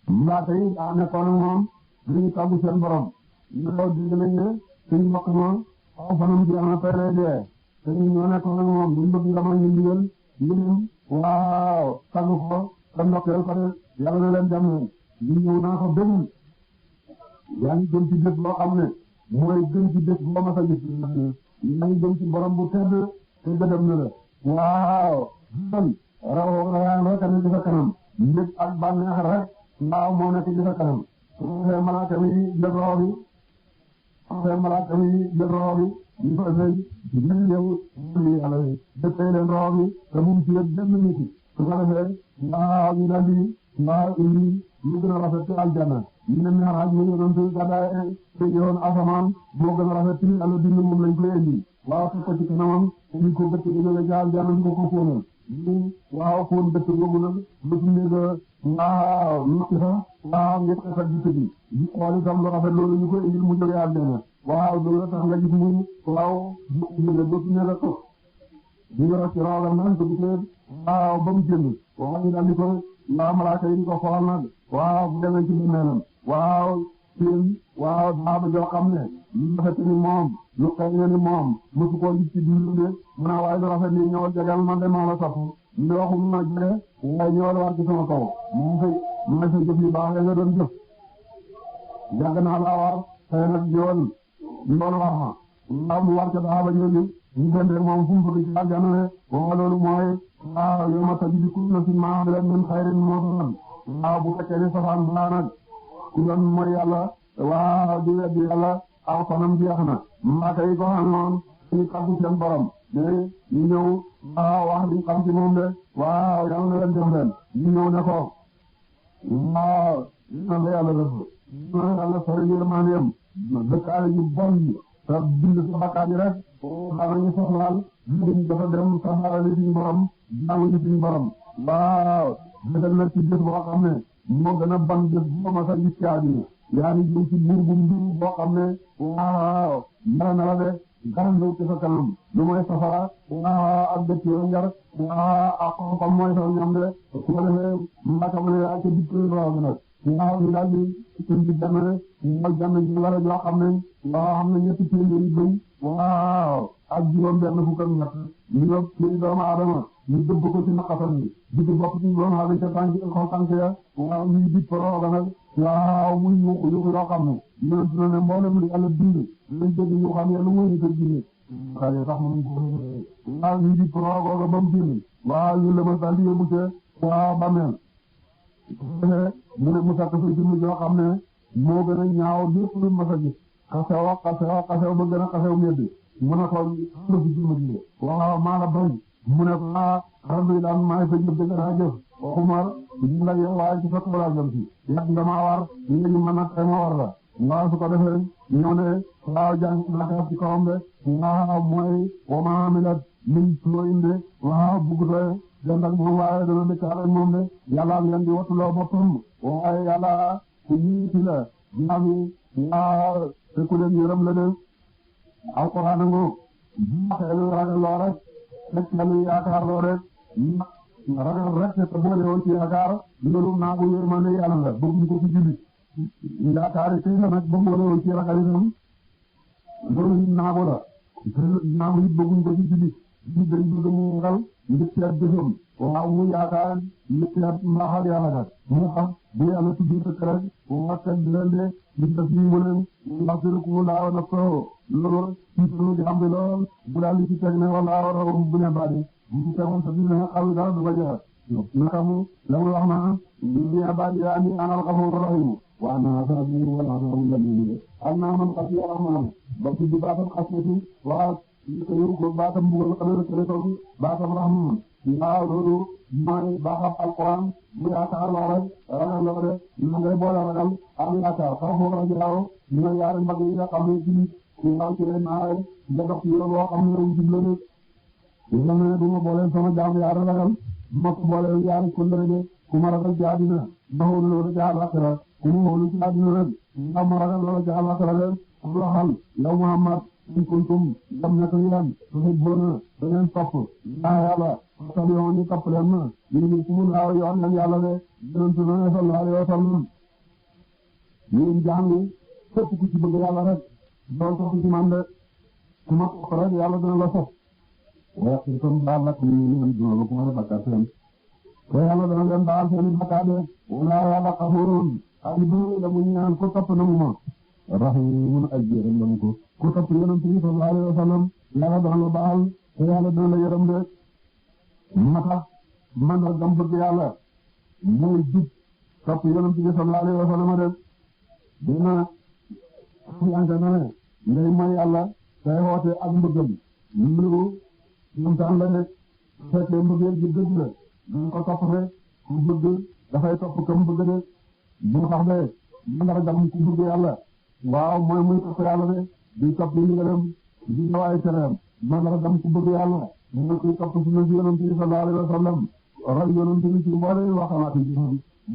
malaaka yi daa nekkoon ak moom dañuy tàggu seen borom ñu ko dégg nañ ne suñu mbokk ma aw fanam jeex na tey lay dee te ñu ñoo nekkoon ak moom duñ bëgg nga ma ñu ndigal ñu waaw tàggu ko te ndokkeel ko de yàlla na leen dem ñu ñëw naa ko bëgg yaa ngi gën ci bés boo xam ne mooy gën ci bés boo ma sa gis yaa ngi gën ci borom bu tedd te gëdëm na la waaw man raw rayaan rek ne di sa kanam nit ak bànneex rek mbaaw moo nekk di sa kanam su fekkee malaaka mi jël roxo bi su fekkee malaaka mi jël roxo bi ñu ko fay jël yow li yàlla dëppee leen roxo bi te mu ci benn nit su ko defee mbaaw ñu daal di mbaaw indi lu gën a rafet ci aljanna ñu ne mi'raaj mu doon ci gàddaay te yoon asamaan moo gën a rafet ci Yàlla bind moom lañ koy indi waaw teg ko ci kanamam ñu ko bëtt di jóge ci aljanna ñu ko fóonal ñu waaw fóon bëtt boobu nag lu ci nekk waaw nokki fa waaw ngeen xasal di tëdd di xool itam lu rafet loolu ñu koy indil mu jóge aljanna waaw loolu tax nga gis mu waaw ñu ne lu ci nekk ko di nga ci rawal nag ko gisee waaw ba mu jënd waaw ñu daal di ko waaw malaaka yi di ko xool nag waaw bu demee ci bàmmeelam waaw seen waaw daaba joo xam ne lu rafet ni moom lu xëy ni moom mosu koo gis ci biir de mu naa waaye lu rafet ni ñëwal jagal man de maa la safu ñu waxum na jëlee waaye ñëwal war ci sama kaw moom fay ma sa jëf yu baax nga doon jëf yàgg naa laa war xëy nag ñëwal loolu war ma waaw mu war ca daaba jooju ñu dende moom fu mu bëgg ci aljana ne waaw loolu mooy waaw yow ma taji bi kullu nafsin maa amilat min xayrin muhdaran waaw bu fekkee ne safaan baa nag ku doon mooy yàlla waaw di weddi yàlla aw fanam jeex na malaaka yi ko xam noonu ñu tàggu seen borom mais ñu ñëw waaw wax li xam ci moom de waaw yàlla na leen dem ren ñu ñëw ne ko waaw na la yàlla def na yàlla sori yërmandeem dëkkaale yu bon yi te bind sa bakkaar yi rek daanañu soxlaal ñu dafa dem saxaarali suñu borom jaamu ci suñu borom waaw dëggal na ci bés boo xam ne moo gën a ban bés boo ma sa gis ci àddina yaa ngi jëm ci buur bu mbir boo xam ne waaw dara na la de dara ñëw ci sa kanam lu mooy safara waaw ak dëkk yoo njar waaw ak xam-xam mooy sa ñam de su ko defee mbaka mu ne yaa ca dikk raw bi nag waaw ñu daal di indi jann mooy jann ji war a joo xam ne waaw xam ne ñetti téeméeri bëy waaw ak juróom benn fukk ak ñett ñu nga ci doomu aadama ñu dëbb ko ci naqasan bi digg bopp ci doomu aadama ca tànk xaw tànk ya waaw ñuy dit porooga nag waaw muy yuuxu yuuxu yoo xam ne ñëwent na ne mboolem li Yàlla bind lañ dégg ñu xam ne lu muy nit a jinne xale sax mënuñ ko waaw ñuy dit porooga ba mu génn waaw ñu lëmas daal di yóbbu ca waaw bàmmeel mu ne mu sàkk fa jëmm joo xam ne moo gën a ñaaw lépp lu mas a gis xasew xasew ba gën a xasew meddi mu ne ko lu fi jëmm ji waaw maa la bañ mu ne ko alhamdulillah maa ngi fa jëf dëgg naa jëf waxuma ñu la yow waaye ci sa tool a jëm si yàgg nga maa war léegi man nag tey ma war la waaw su ko defee ñëw ne waaw jàng naka ci kawam de waaw mooy wama amilat min suu'in de waaw bugutoo den ak moom waaye dana dëkkaale moom de yàlla ngeen di wattuloo boppam waaye yàlla ku yiiti la jaabi waaw te ku leen yërëm la de alquran ngo xelu ragal loo rek xelu yaakaar loo rek ragal rek te boole woon ci yaakaar loolu naagu yërmande yàlla la bëgg ko ci jullit yaakaar yi la nag ba boole woon ci ragal itam loolu naagu la naagu it bëgguñ ko ci jullit ñu dañ bëgg mu ragal njëkk at jëfam waaw mu yaakaar njëkk at mbaaxal yàlla kat mu xam bu yàlla tuddee dëkk rek waxtaan bi leen de li def lii mu ne ndax ku laaw na ko loolu ci sunu di xam ne lool bu daal di ci teg ne wala wala bu ne baadi bu ci tegoon sa biir ne xaw dara du ko jeex naka mu la mu wax naa bu ne baadi yaa ni anal xafuur rahim wa ana sabir wala sabir ladina am naa man xas ya rahman ba ci baatam xasnati waa ko baatam bugal xale ko baatam rahman waaw loolu mooy baaxam alquran bu yaakaar loo rek ragal loo rek ñu ngay boole ragal am yaakaar xaw foofu rajo daaw ñu ne yaari mbagg yi nga xam ne ci waaw ci leen naa nga dox ci yoon boo xam ne yow jublu yàlla na du ma booleel sama jaam yaar ragal du ma ko booleel yaar kundere de ku ma ragal ci àddina ma xoolu loolu ci àllaaxira ku ma xoolu ci àddina rek ndax ma ragal loolu ci àllaaxira de am waxal yow Muhammad in kuntum dem nekk yéen tuhibbuuna da ngeen topp laa yàlla fattabi'uuni topp leen ma yuhbibkumullahu yoon leen yàlla de yonentu na sallallahu alayhi wa sallam yéen jàng képp ku ci bëgg yàlla rek doon topp ci man de ku ma topp rek yàlla dina la sopp wa yaghfirkum baal lakum min dunuubikum wa bakkaar seen te yàlla dana leen baal seeni bakkaar de wallaahu yàlla ghafuurun aji bëri la mu ñaan ko topp na mu ma rahiimun aji yërëm la mu ko ku topp yonent bi sallallahu alayhi wa sallam yàlla dana la baal te yàlla dana la yërëm de moo tax man la gam bëgg yàlla mooy jub topp yonent bi sallallahu alayhi wa sallam de dina yanka na ne ngay mooy yàlla tay xoote ak mbëggam lu ñamtaan la de fekkee mbëggeel gi dëgg la dañ ko topp de ku bëgg dafay topp kam bëgg de moo tax de mandargam ku bëgg yàlla waaw mooy muy topp yàlla de di topp li ndigalam di daw ay tereem mandargam ku bëgg yàlla mooy kuy topp sunna si yonent bi sallallahu alayhi wa sallam roy yonent bi ci mboole waxamaati ci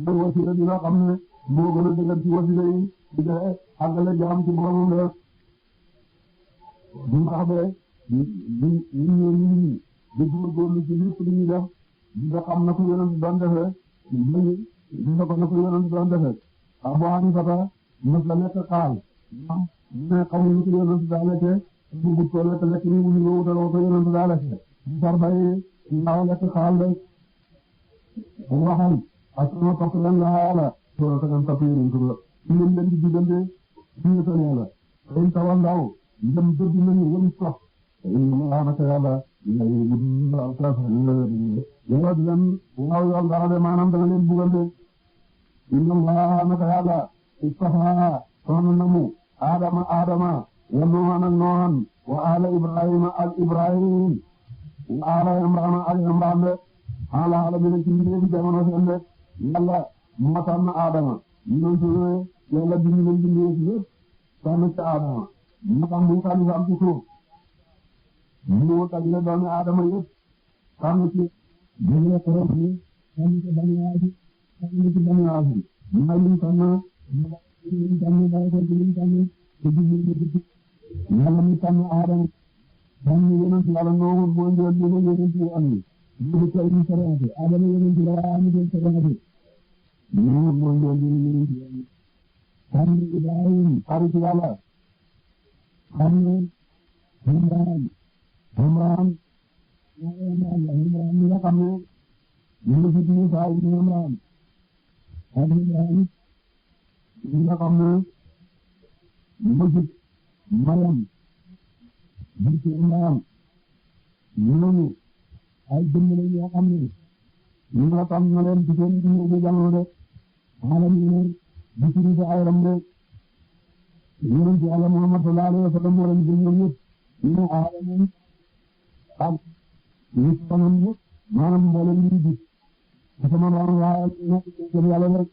mooy wasila bi nga xam ne moo gën a dëgër ci wasila yi di joxe àggale jaam ci boromam de bu tax de ñu di góorgóorlu ci lépp lu ñuy def di nga xam na ko yonent doon defee di nga ko na ko yonent doon defee Abu Hanifa mos la lekk xaal ne xamuñu ko yonent daa lekkee bu but ko lekk lekk ni wuñu wutal ko yonent daa lekkee bu far bay ndaw lekk xaal de bu waxal asama topp leen la yàlla soo ta ngeen topp yonent ba ñu leen di diggante ñu tan yàlla ay tawal ndaw dem dëgg nañu wëli topp ma naka yàlla yàlla di leen waaw yoon dara de maanaam da nga leen bugal de inna Allah naka yàlla istafa soxna namu Adama wa Nuuhan ak Nuuhan wa ala Ibrahima ak Ibrahim wa ala Imraan ak Imraan de ala alamin ci mbiri jamono seen de yàlla moo tànn Adama ñu ne yàlla bind leen bindee ci yëpp tànn ci Adama moo tax mu tànn am ci suuf mu tànn doomi Adama yëpp tànn ci jëlee korom ni tànn ci Bani Haashim tànn ci Bani Haashim may ñu tànn ñu tànn bay ko ñu tànn ci biir yàlla mi tànn Adama tànn yonent yàlla Nuuh moo ñëw ñu yonent yi am ñu ko ñu saraate Adama yonent la am ñu saraate ñu moo ñëw ñu yonent yi am tànn Ibrahim xarit yàlla tànn Imraan mi nga xam ne ñu ngi fi Muusaa ibn Imraan ak Imraan mi nga xam ne ñu ngi fi Maryam bintu Imraan ñooñu ay jëmm la yoo xam ne ñu nga xam ne leen ci seen dundu jamono de alam yi di ci di ay ram de yonent Yàlla Muhammad sallallahu alayhi wa sallam moo leen gën ñoom ñëpp ñu aadama ak nit tamam yëpp maanaam mboolem li gis sama doon waaye nekk ci Yàlla rek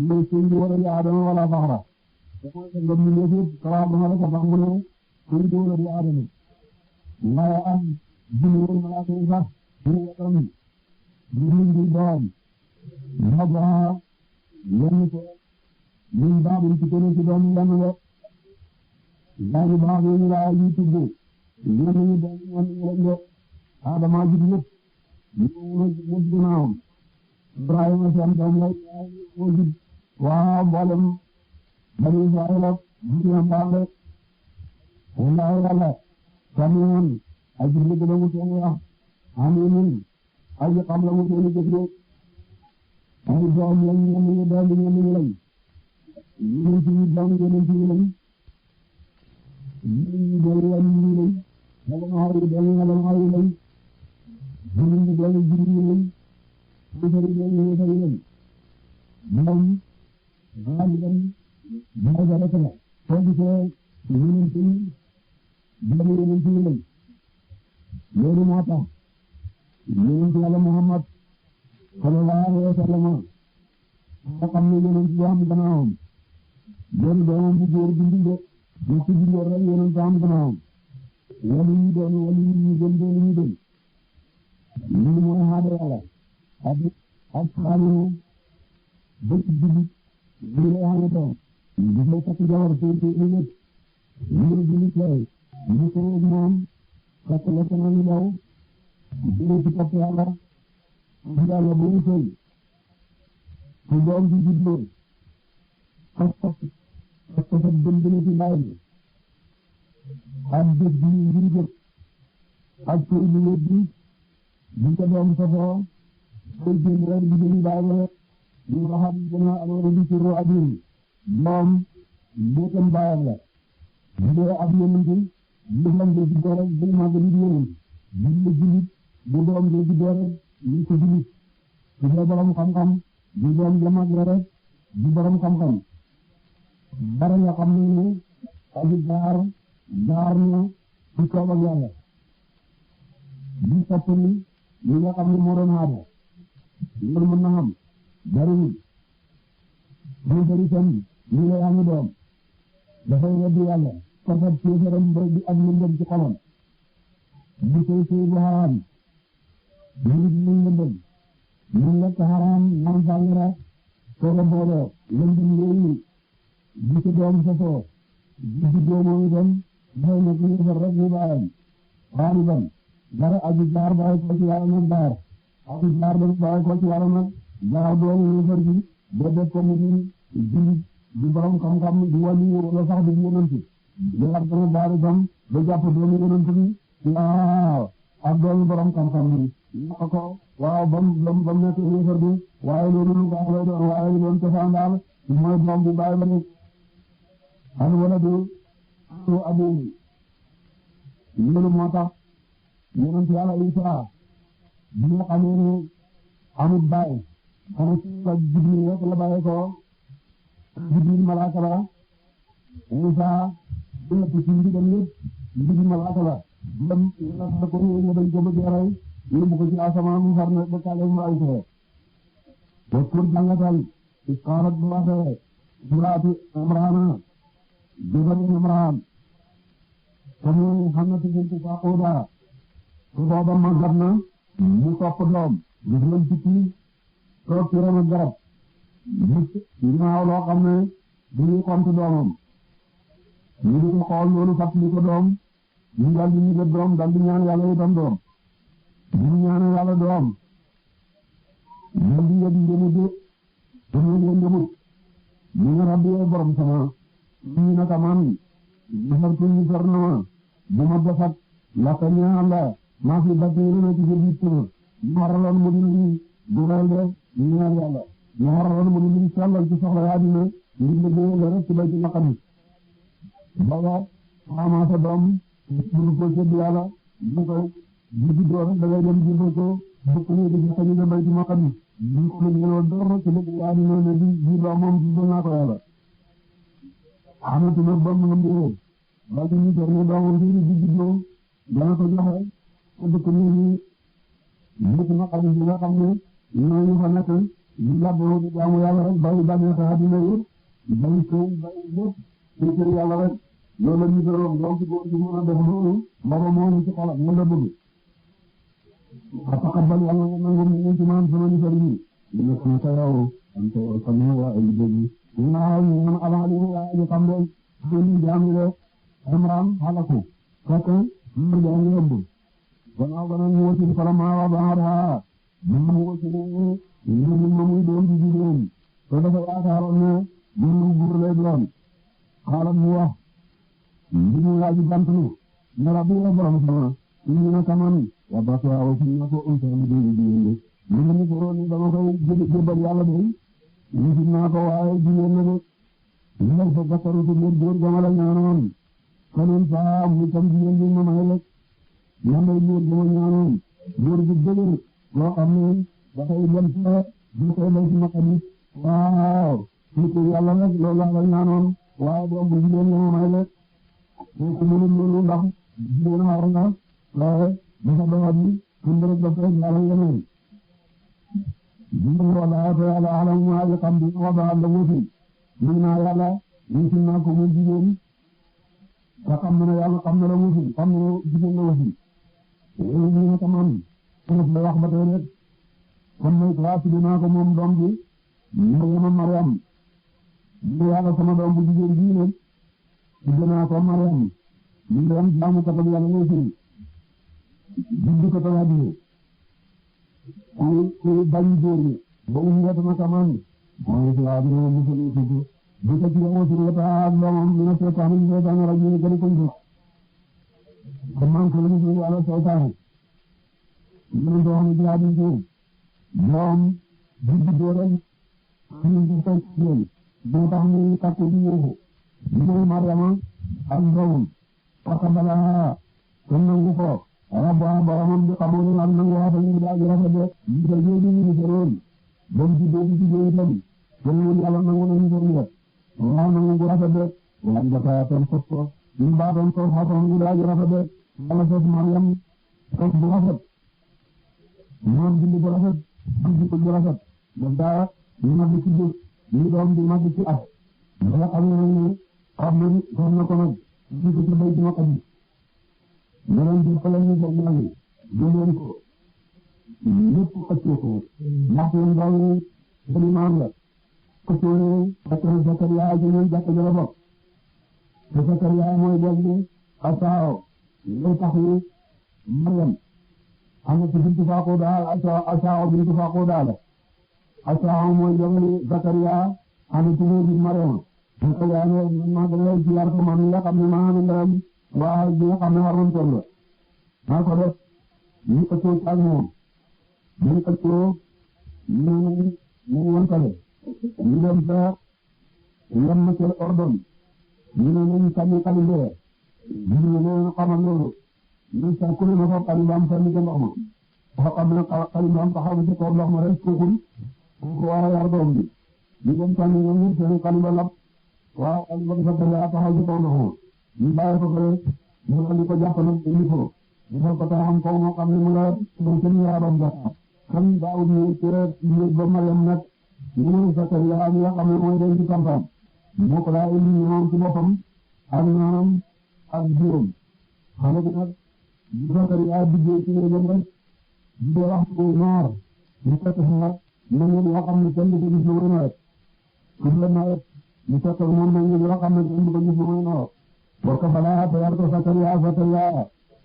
mooy seen di war a Aadama wala faxra mooy sa ngëm ñu yëpp sala dama la ko tax mu ne seen di war a Aadama waaye am jinne woon malaaka yi sax ñu watam ñu di doom ndax yenn ko ñun baabul ci kenn ci doom yenn la daani baax ñu la yi tudd ñenn ñi doom ñenn ñi lañ de Adama jib ñëpp ñu ginnaawam Ibrahima seen doom la moo jib waa mboolem bani Israayila jiite mbaam rek wallaahi yàlla samiun aji dégg la mu seen wax alimun aji xam la mu seen jëf de ay doom lañ ñenn ñi doom ñenn ñi lañ ñenn ci doom ñenn ci lañ ñenn doom lañ lañ wala ma xaru doom wala ma xaru lañ ñenn doom jigéen lañ ñenn doom ñenn lañ ñoom xaaliban daraja rek la soo gisee ñenn ci doom ñenn ci lañ loolu moo tax yonent Yàlla Muhammad sallallahu alayhi wa sallam nga xam ne yonent bi am gannaawam doon doomam bu góor bindu de ñu ci bindu rek yonent am gannaawam wali ñu doon wali ñu gën doon ñu gën ak xaalis bëgg jullit lii lay xamee doom dafay takk jabar tuuti ëllëg ngir jullit lay ñu ko moom fekk la ko nañu daw jëlee ci topp yàlla bu ñu sëy su doom bi juddoo fas dem dina ci mbaay bi ak bés bi ngir jëf ak ko indi wét bi bu ko doom safoo koy génn rek di jëli mbaay ba ñu ko xam dana amoon li ci ro adin moom mbootam mbaayam la bu dee ab yonent bu lam de juddoo rek bu mag li di yonent bu la jullit bu doom de juddoo rek ñu ko jullit su dee borom xam-xam bu doom la mag la rek bu borom xam-xam dara nga xam ne aji jaar na ci kaw ak yàlla bu topp ni li nga xam ne moo doon aada loolu mën na xam bariwul bu bari tam li lay am doom dafay weddi yàlla kafat kéefaram bi ak lëndëm ci xolam bu sëy sëy bu xaraam ñu lëndëm ñu lekk xaraam naan sàngara sooga booloo lëndëm yooyu bu ci doom sosoo bu juddoo moom itam dafay nekk yéefar rek ñu baayam xaaliban dara aji jaar bàyyi ko ci yàlla nag daar aji jaar dafa bàyyi ko ci yàlla nag jaar doomu yéefar bi ba def ko mu jullit di borom xam-xam di wàllu wala sax di yonent jaar dana daar itam ba jàpp doomu yonent bi waaw ak doomu borom xam-xam bi naka ko waaw bam nekk yéefar bi waaye loolu lu baax lay doon waaye lu doon cosaan daal mooy doom bi bàyyi ba nekk an wala du abu loolu moo tax yonent yàlla Isaa bi nga xamee ne amul bàyyi xana ci la Jibril rek la bàyyi ko Jibril malaaka la Isaa dina ci ndigal lépp Jibril malaaka la dem na ko ñu dañ ko bëgg rey yóbbu ko ci asamaan mu far na ba kale mu ay ko wa pour jàngatal isqaalat bu waxee imraatu Imraana jabar Imraan comme xam na ci bintu Faaquuda su booba màggat na mu topp doom gis lañ ci toog ci ron garab ginnaaw loo xam ne du ñuy xontu doomam ñu di ko xool loolu fàttali ko doom ñu dal di ñu doom dal di ñaan yàlla itam doom ñu ñaan yàlla doom ñu di yëg ngëmu de ñu ngëmut ñu nga rabbi yow borom sama ñu naka man defar ko ñu fer na ma bu ma defat la ko ñaan la maa fi bàttee na ci biir tënk ñu waraloon mu di lii dugal de ñu ñaan yàlla ñu waraloon mu di lii sellal ci soxla yaa dina ngir liggéey la rek ci bay ci naqam baba xamaa sa doom ñu ko ci yàlla ñu ko bu juddoo rek da ngay dem jëndee ko bokk ñu di xañu nga bay ci naqam ñu ko ñu door ci liggéey yaa dina ne di doom moom di naa ko yàlla amatuma bam ngam di ba ñu torne doomam di juddoo dana ko joxe ko dëkk ni nit na xam nga xam ne ñooñu fa nekk ñu laboo di jaamu yàlla rek bàyyi bàyyi sa àddina yi bàyyi ko bàyyi lépp ci kër yàlla rek loolu la ñu doon donc góor gi mën a def loolu baba moo ci xalaat mën la bëgg ataqabbal yàlla nga nangu ñu ci man sama ñu sëriñ ñu nekk na sa yow ante sama waa ay dëgg naa ñu alaali waa ñu xam leen ñu jaamu le Imran halaku fekk ñu jaamu yëbb gannaaw gannaaw ñu wëcc Salama wa Baara ñu wëcc ñu muy doon di jigéen te dafa yaakaaroon ne ñu góor lay doon xaaral mu wax ñu laaj bant lu ne rabbi wa borom sama ñu na kaman wa basa wa sunna ko unsa mu di jigéen ñu ñu ko ni dama koy jëbal yàlla day ñu naa ko waaye jigéen na ñu lay fa bakaru ci góor gama la ñaanoon kanen fa mu tam jigéen bi ma may lekk yàlla góor gi ma ñaanoon góor gi dëgër loo xam ne dafay dem fa du koy lay ci naqam nit waaw nit yàlla rek loolu laa lay ñaanoon waaye doom bu jigéen nga ma may lekk kooku mënul loolu ndax jigéen xaar nga waaye dafa doxat ni suñ rek dafay yàlla yeneen jigéen wala te yàlla alam maa yi xam bi waba la wuti mën naa yàlla wuti naa ko mu jigéen te xam na ne yàlla xam na la wuti xam na jigéen la wuti ñu ne ko man la wax ba tey rek kon nag waa tudd naa ko moom doom bi Maryam ñu yàlla sama doom bu jigéen bii nag tudd naa ko Maryam jaamu ko tam yàlla ngay firi juddu ko tam addiye ku bañ góor ñi ba mu wet na kaman mooy si waa dina musul tudd bu ko ci yàlla sur wata ak doomam mi na seetaan ñu seetaan rek ñu gën ko ñu ko man ko ñu yàlla seetaan ñu do xam ne di ko doom juddu do rek ñu ko tay ñu do tax ñu takku di ñu Maryama ak doomam fakabala kon nangu ko rabba boromam bi xamul lan nangu waata ñu daal rafet de ñu ko jëdi ñu jëroon bam ci do ci jëy tam kon ñu yàlla nangu nañu ko ñu waaw nangu rafet de waan da ta tan ko ñu ba doon ko xaatoon ñu daal rafet de yàlla sos Maryam ko bu rafet moom bindu bu rafet am ci bu rafet da daa ñu mag ci ñu doom di mag ci at da xam na ko nag ñu ko ci bay ci makam ñu leen di xelal ñu ko ñaan gëmën ko ñepp xëccoo ko ndax ñu ndaw ñu maam la xëccoo Zakariya ji ñu jakk jëla bok Zakariya mooy bolli asaaw lay taxu Maryam am ci bintu faaqo daal asaaw bintu faaqo daal asaaw mooy bolli Zakariya am ci bintu Maryam ko yaano ma dalay ci yar ko man la xam ne ma ndam waa bi nga xam ne war nañ toll maa ko def ñu ko ci ak moom ñu ko ci ñu wontale ñu dem ba yam ci ordon ñu ñu tànn calendrier ñu ñu xamal loolu ñu sa ku ne ma fa calendrier am fa ni ko ndox ma fa xam ne calendrier am taxaw ci ko ndox ma rek ko war a yar doom bi ñu dem tànn ñu seen calendrier lab waaw ak ba fa dara taxaw ci kaw ndox ñu bàyyi ko fële ñu andi ko jàpp nag indi ko defal ko taxam kaw moo xam ne mu la doon seen yaram ba xam daaw ñu tere ñu ba Maryam nag ñu Zakariya mi nga xam ne mooy den ci campagne moo ko daa indi ñoom ci boppam ak ñoom ak juróom xale bi nag Zakariya duggee ci néegam rek di waxtu noor ñu fekk fa nañu yoo xam ne kenn du ko gis lu muy nawet ku la nawet ñu fekk moom nañu yoo xam ne kenn du ko gis lu muy noor وكفلا تيارك زكريا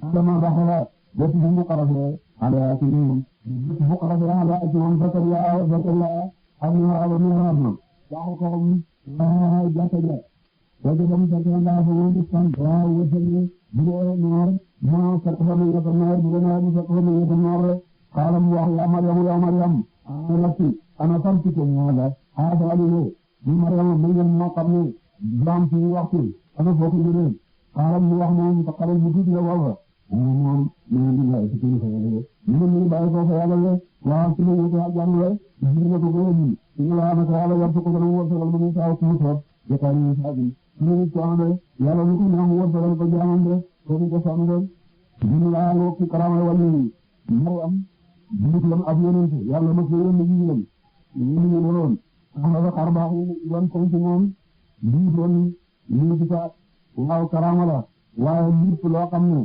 عندما دخل بيته مقرفه على أكلهم مقرفه على أكلهم زكريا أمير أبو مهرابنا دعوكم جاكجا وجدهم زكريا فهم بسان ووسلي بلوه النار ما سكفر من يتنار بلنا سكفر من يتنار قال الله يا مريم أنا صمتكم هذا عليه مريم من المقام جام في وقتي ana bokk jëlee xaaral mu wax moom xaaral mu tuuti la wala moom ñu ngi lay ci kii xëy na ñu ngi bàyyi ko fa yàlla la waaw ci la ñu ko jàng la ñu ngi ko ko ñu ñu la na ko yàlla war ko ko na wor sagal mu saaw ku toog ya ka ñu saabi ñu ngi ko ande yàlla ñu ko ñaan wor sagal ko jaamam de ko ko saamu de ñu la lo ci karama wali Maryam ñu ko ab yonent yàlla ma ko yónni ñu ñu woon am na xarbaax yi doon ko ci moom ñu doon ñu ci sa waaw karama la waaye lépp loo xam ne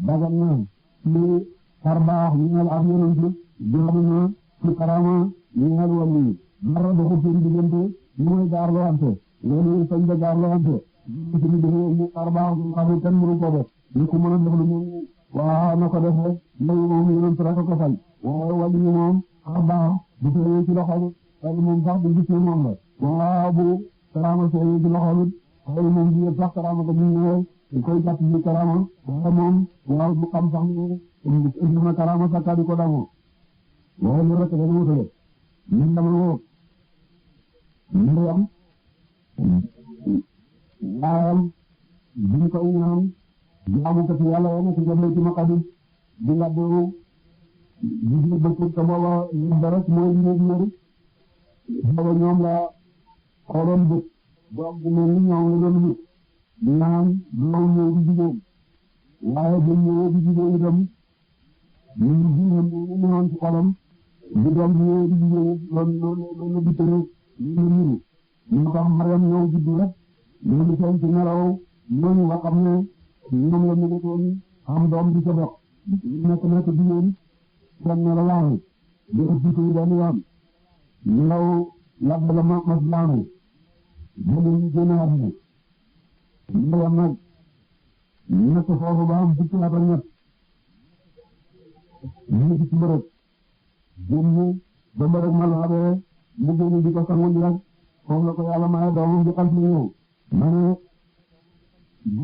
dagal na ci xarbaax ñu ngal ab yonent jox na ci karama ñu ngal wali dara doxu seen diggante ñu mooy gaar loo ante loolu sañ da gaar loo ante ci ñu defee ñu xarbaax ñu xam ne kenn mënu ko def ñu ko mën a def lu ñu waaw na ko def rek lay moom yonent rek ko fay waaye wali moom xarbaax bu tëye ci loxo bi moom sax bu gis moom la waaw bu karama tëye ci loxo bi xëy moom bi sax karama ko ñu ñëwee koy jàpp ci karama waaye moom waaw bu xam sax ne na karama sakka di ko damoo waaye lu rek dañu wutale ñun dama woo Maryam yaayam biñ koy ñaan jaamu ko ci yàlla woon ko jëmee ci maqadis di nga doo di bëccëg ko booba dara mooy booba ñoom la xooloon bët doom bu mel ni ñoom la doon wut naan doom ñëw di jigéen waaye ba ñëwee di jigéen itam ñu jigéen bu newoon ci xolam di doom bi ñëwee di jigéen loolu di tere ñu niru moo tax Maryam ñëw juddu rek loolu seen ci nelaw ñooñu nga xam ne ñoom la ñu doon am doom di ko dox nekk jigéen seen nelaw di ëpp ci benn yoon ñëw yàgg la mas daanu jëli ñu génn àdduna ndeyam nag nekk foofu ba am fukki at ak ñett ñu ci mbërëg génn ba mbërëg ma laabee mu génn di ko sangu di rek foofu la ko yàlla maye doomam di xal fi ñëw ma ne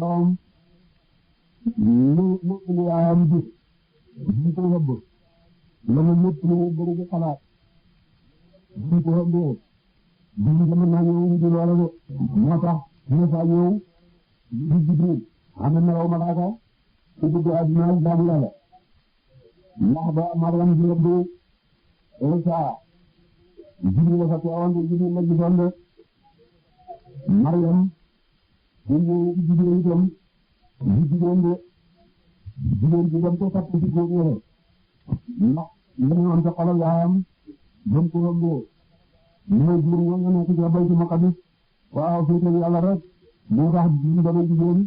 doom lu yaayam gis ñu ko yóbb la mu lépp lu bëri di xalaat ñu ko yóbbee duñ ko mën naa ñëw di loola de moo tax ñu fa ñëw di Jibril am na melaw malaaka ci dugg àdduna jaamu yàlla ndax ba Maryam di yóbbu Isa Jibril la fa teewoon de Jibril la gisoon de Maryam di ñëw Jibril itam di jigéen de jigéen ji dem ko sapp ci góor yére ndax ñu am ca xolal yaayam dem ko yóbbu ñooy jur ñoo nekk ci Baytul Maqdis waaw féete yàlla rek moo tax ñu doon jigéen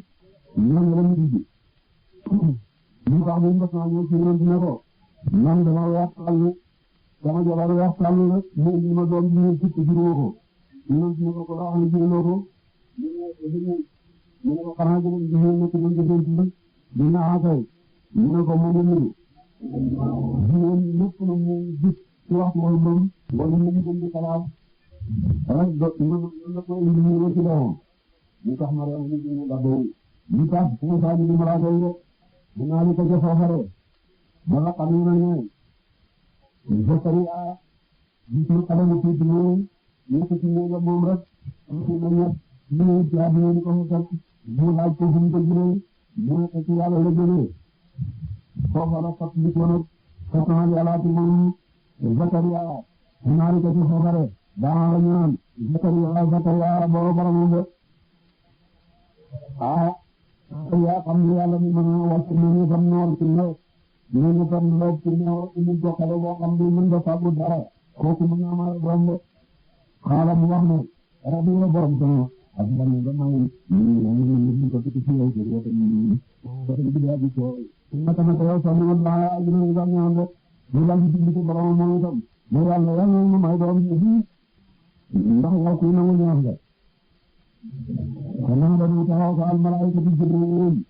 ñoo leen di ji ñu tax ñu mbas naa ñëw ci ñoom dina ko man dama weex tàll sama jabar weex tàll rek mu indi ma doom ji ñu ci juroo ko ñu dina ko wax ne juroo ko ñu ne ko xanaa jëlee jigéen nekk doon jigéen ci dëkk dina akay ñu ne ko moom ñu jigéen lépp lu mu gis ci waxtu wala moom wala mu gën di xalaat rek nga ko indi ñu ci doomam ñu tax ma rew ñu la doy ñu tax ñu sa ñu mala doy rek dina li ko ci foofare wala xam ñu ne Zakariya ñu xale mu ci ñu ci ñu moom rek ñu ñu ñu ci ñu ko fekk mu laaj ko fu mu ko jëlee mu ne ko ci yàlla la jógee foofa la fat li ko nag fatana yàlla ci moom Zakariya ñaari ko ci foofare daa la ñaan Zakariya boo borom de yaa xam ne yàlla mi mën a wàcc ñu fam noor ci nawet ñu fam noor ci noor ñu jokkale boo xam ne mën nga fàggu dara kooku mën naa ma doom de xaala mu wax ne rabbi la borom sama ak ban nga may ñu ko ci yow ci yow ko ci bi abi ko ma tan ko yow sama Allah ñu nga ñaan de ñu la ci ci borom mo itam mo yàlla yàlla ñu may doom ji ndax yow ku nangu ñaan nga kana da ñu taxaw al malaikatu jibril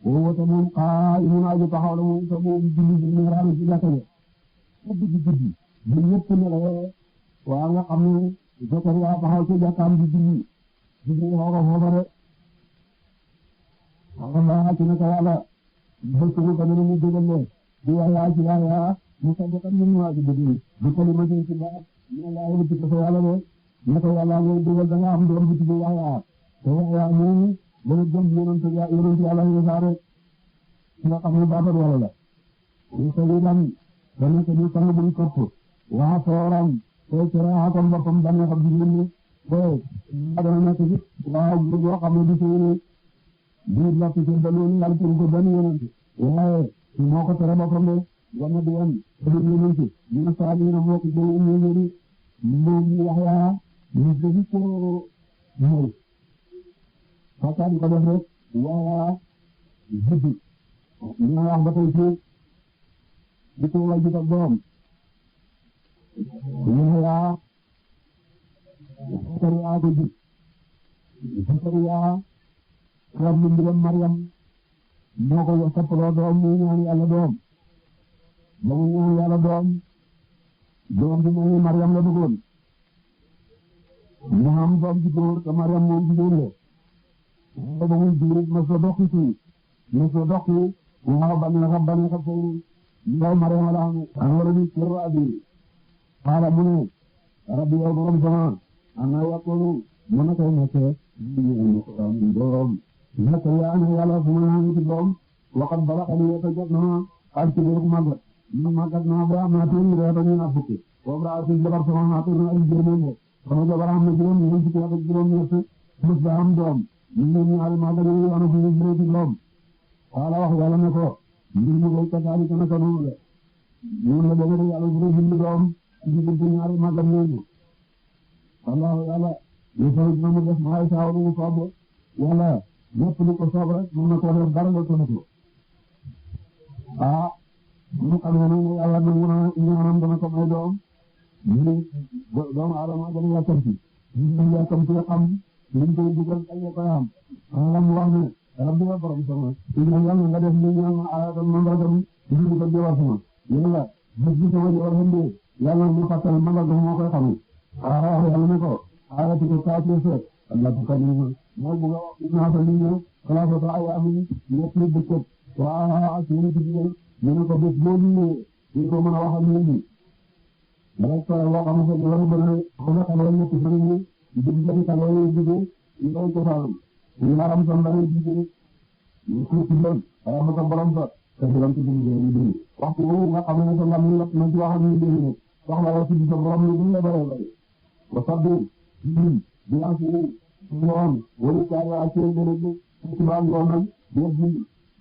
wa tamum qa'imun ay taxaw la mu tamu julli ñu raal ci jàkka ja guddi bu ñëpp ne la waa nga xam ne Zakariya taxaw ci jàkkaam di julli Jibril xooga foofare Allah ci naka yàlla bëgg ko ba ñu dëggal leen di Yahya ci Yahya mu sant kan ñu waa ci dëgg bu kalimatu ci baat ñu la yàlla ci ko yàlla de naka yàlla ngay dëggal da nga am doom bu ci Yahya te Yahya mu dana jëm yonent yàlla ñu saare nga xam ne baatu yàlla la ñu ko lan dana ko ñu sang bu ko waa sooram te cere kon boppam dana xam jigéen ñi te dana nekk ci waaw boo xam ne du seen biir la ci dalon yàlla ci ko benn yonent waaye moo ko tere boppam de wala du woon te du yonent ñu sa ñu na moo ko jël ñu ñu Yahya ñu ci ko ñu fata ko def rek waa jiddu ñu wax ba tey ci di ko wajju ak borom Yahya Zakariya ko ji Zakariya rabbi mbiram Maryam moo ko soppaloo doom mu ñaan yàlla doom ba mu ñaan yàlla doom bi mooy Maryam la bëggoon mu am doom ji góor te Maryam moom jigéen la ba muy jigéen ma so doxi waaw baneexa foofu ndaw Maryam la am wala ni sirru abi xaala mu ne rabbi yow borom sama ana yakunu mu na koy nekkee doom Zakariya ne yàlla fu ma naan ci doom waxat bala xali yeta jot na ak ci bëgg màggat ma màggat naa ba am naa tuuti reeta ñu naa fukki boobu daa ci jabar sama naa tuuti ay jërmande sama jabar am na juróom ñeent fukki ak juróom ñett mës ba am doom ñu ñaari màggat yi ana fu ñu jëree ci doom xaala wax yàlla ne ko mbir mu koy kasaali kana ka noonu la ñun la dëgg yàlla bu dee bind doom ci diggante ñaari màggat ñooñu Allah yàlla ñu fa ñu mu def maay saaw lu mu soob yàlla lépp lu ko soob rek mën na ko def dara nga ko mu xamee ne yàlla nangu na ñaanam dana ko may doom ñu doomu aadama dana yàkkamti ñu yàkkamti xam liñ koy dugal ay ko am ala mu wax ne rabbi wa borom sama yàlla nga def ni ñaan ayatam mandargam ñu ko jëwal sama yàlla bés bi sama jëwal hande yàlla mu fàttal mandargam moo koy xam yàlla ne ko ayati ko kaati se Allah ko kan mo bu na fa ni ñu kala fa ay am ñett ni bëkk waa ci ñu digel ñu ko bés bo ñu ko mën a wax ak ñu rek ko wax am ko wala bëna ko la xal ñu ci ñu di jëri kala ñu di ñu ko faam ñu maram tan la ñu di ñu ko ci doon ara ko borom ba te borom ci ñu di waxtu wu nga xam ne ko ngam ñu na ci wax ak ñu di wax la ci sa borom ñu la bare bare wa sabbi di am ci ñoom wala caare ak seen bërebu ci ba ngoon nag yëpp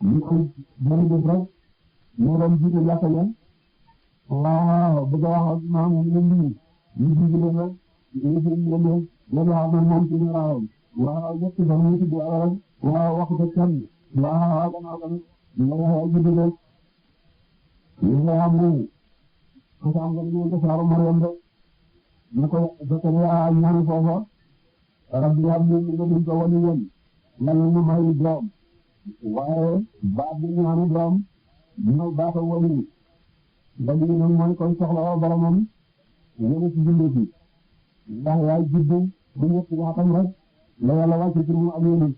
ñu koy bëri def rek ñu doon jiite jàkka ja waaw bëgg a wax ak maam ñu jiite leen rek ñu fi ñu leen leen wax ak moom ci ñaawam waaw ñett fan ñu ci ala rek waaw wax ko kenn waaw gannaaw tamit ñu wax ak jiite rek ñu xam ne ko am nga ñu ko saaru Mariam rek ñu ko Zakariya ñaan foofa rabbi habli min ladunka waliyyan yàlla ñu may doom waaye baat bi ñaanu doom mooy baata wali wali nag mooy koy soxla boromam yéen ci bindee fi ndax yaay juddu bu ñetti waxtam rek la yàlla wàcce ci mu ak yéen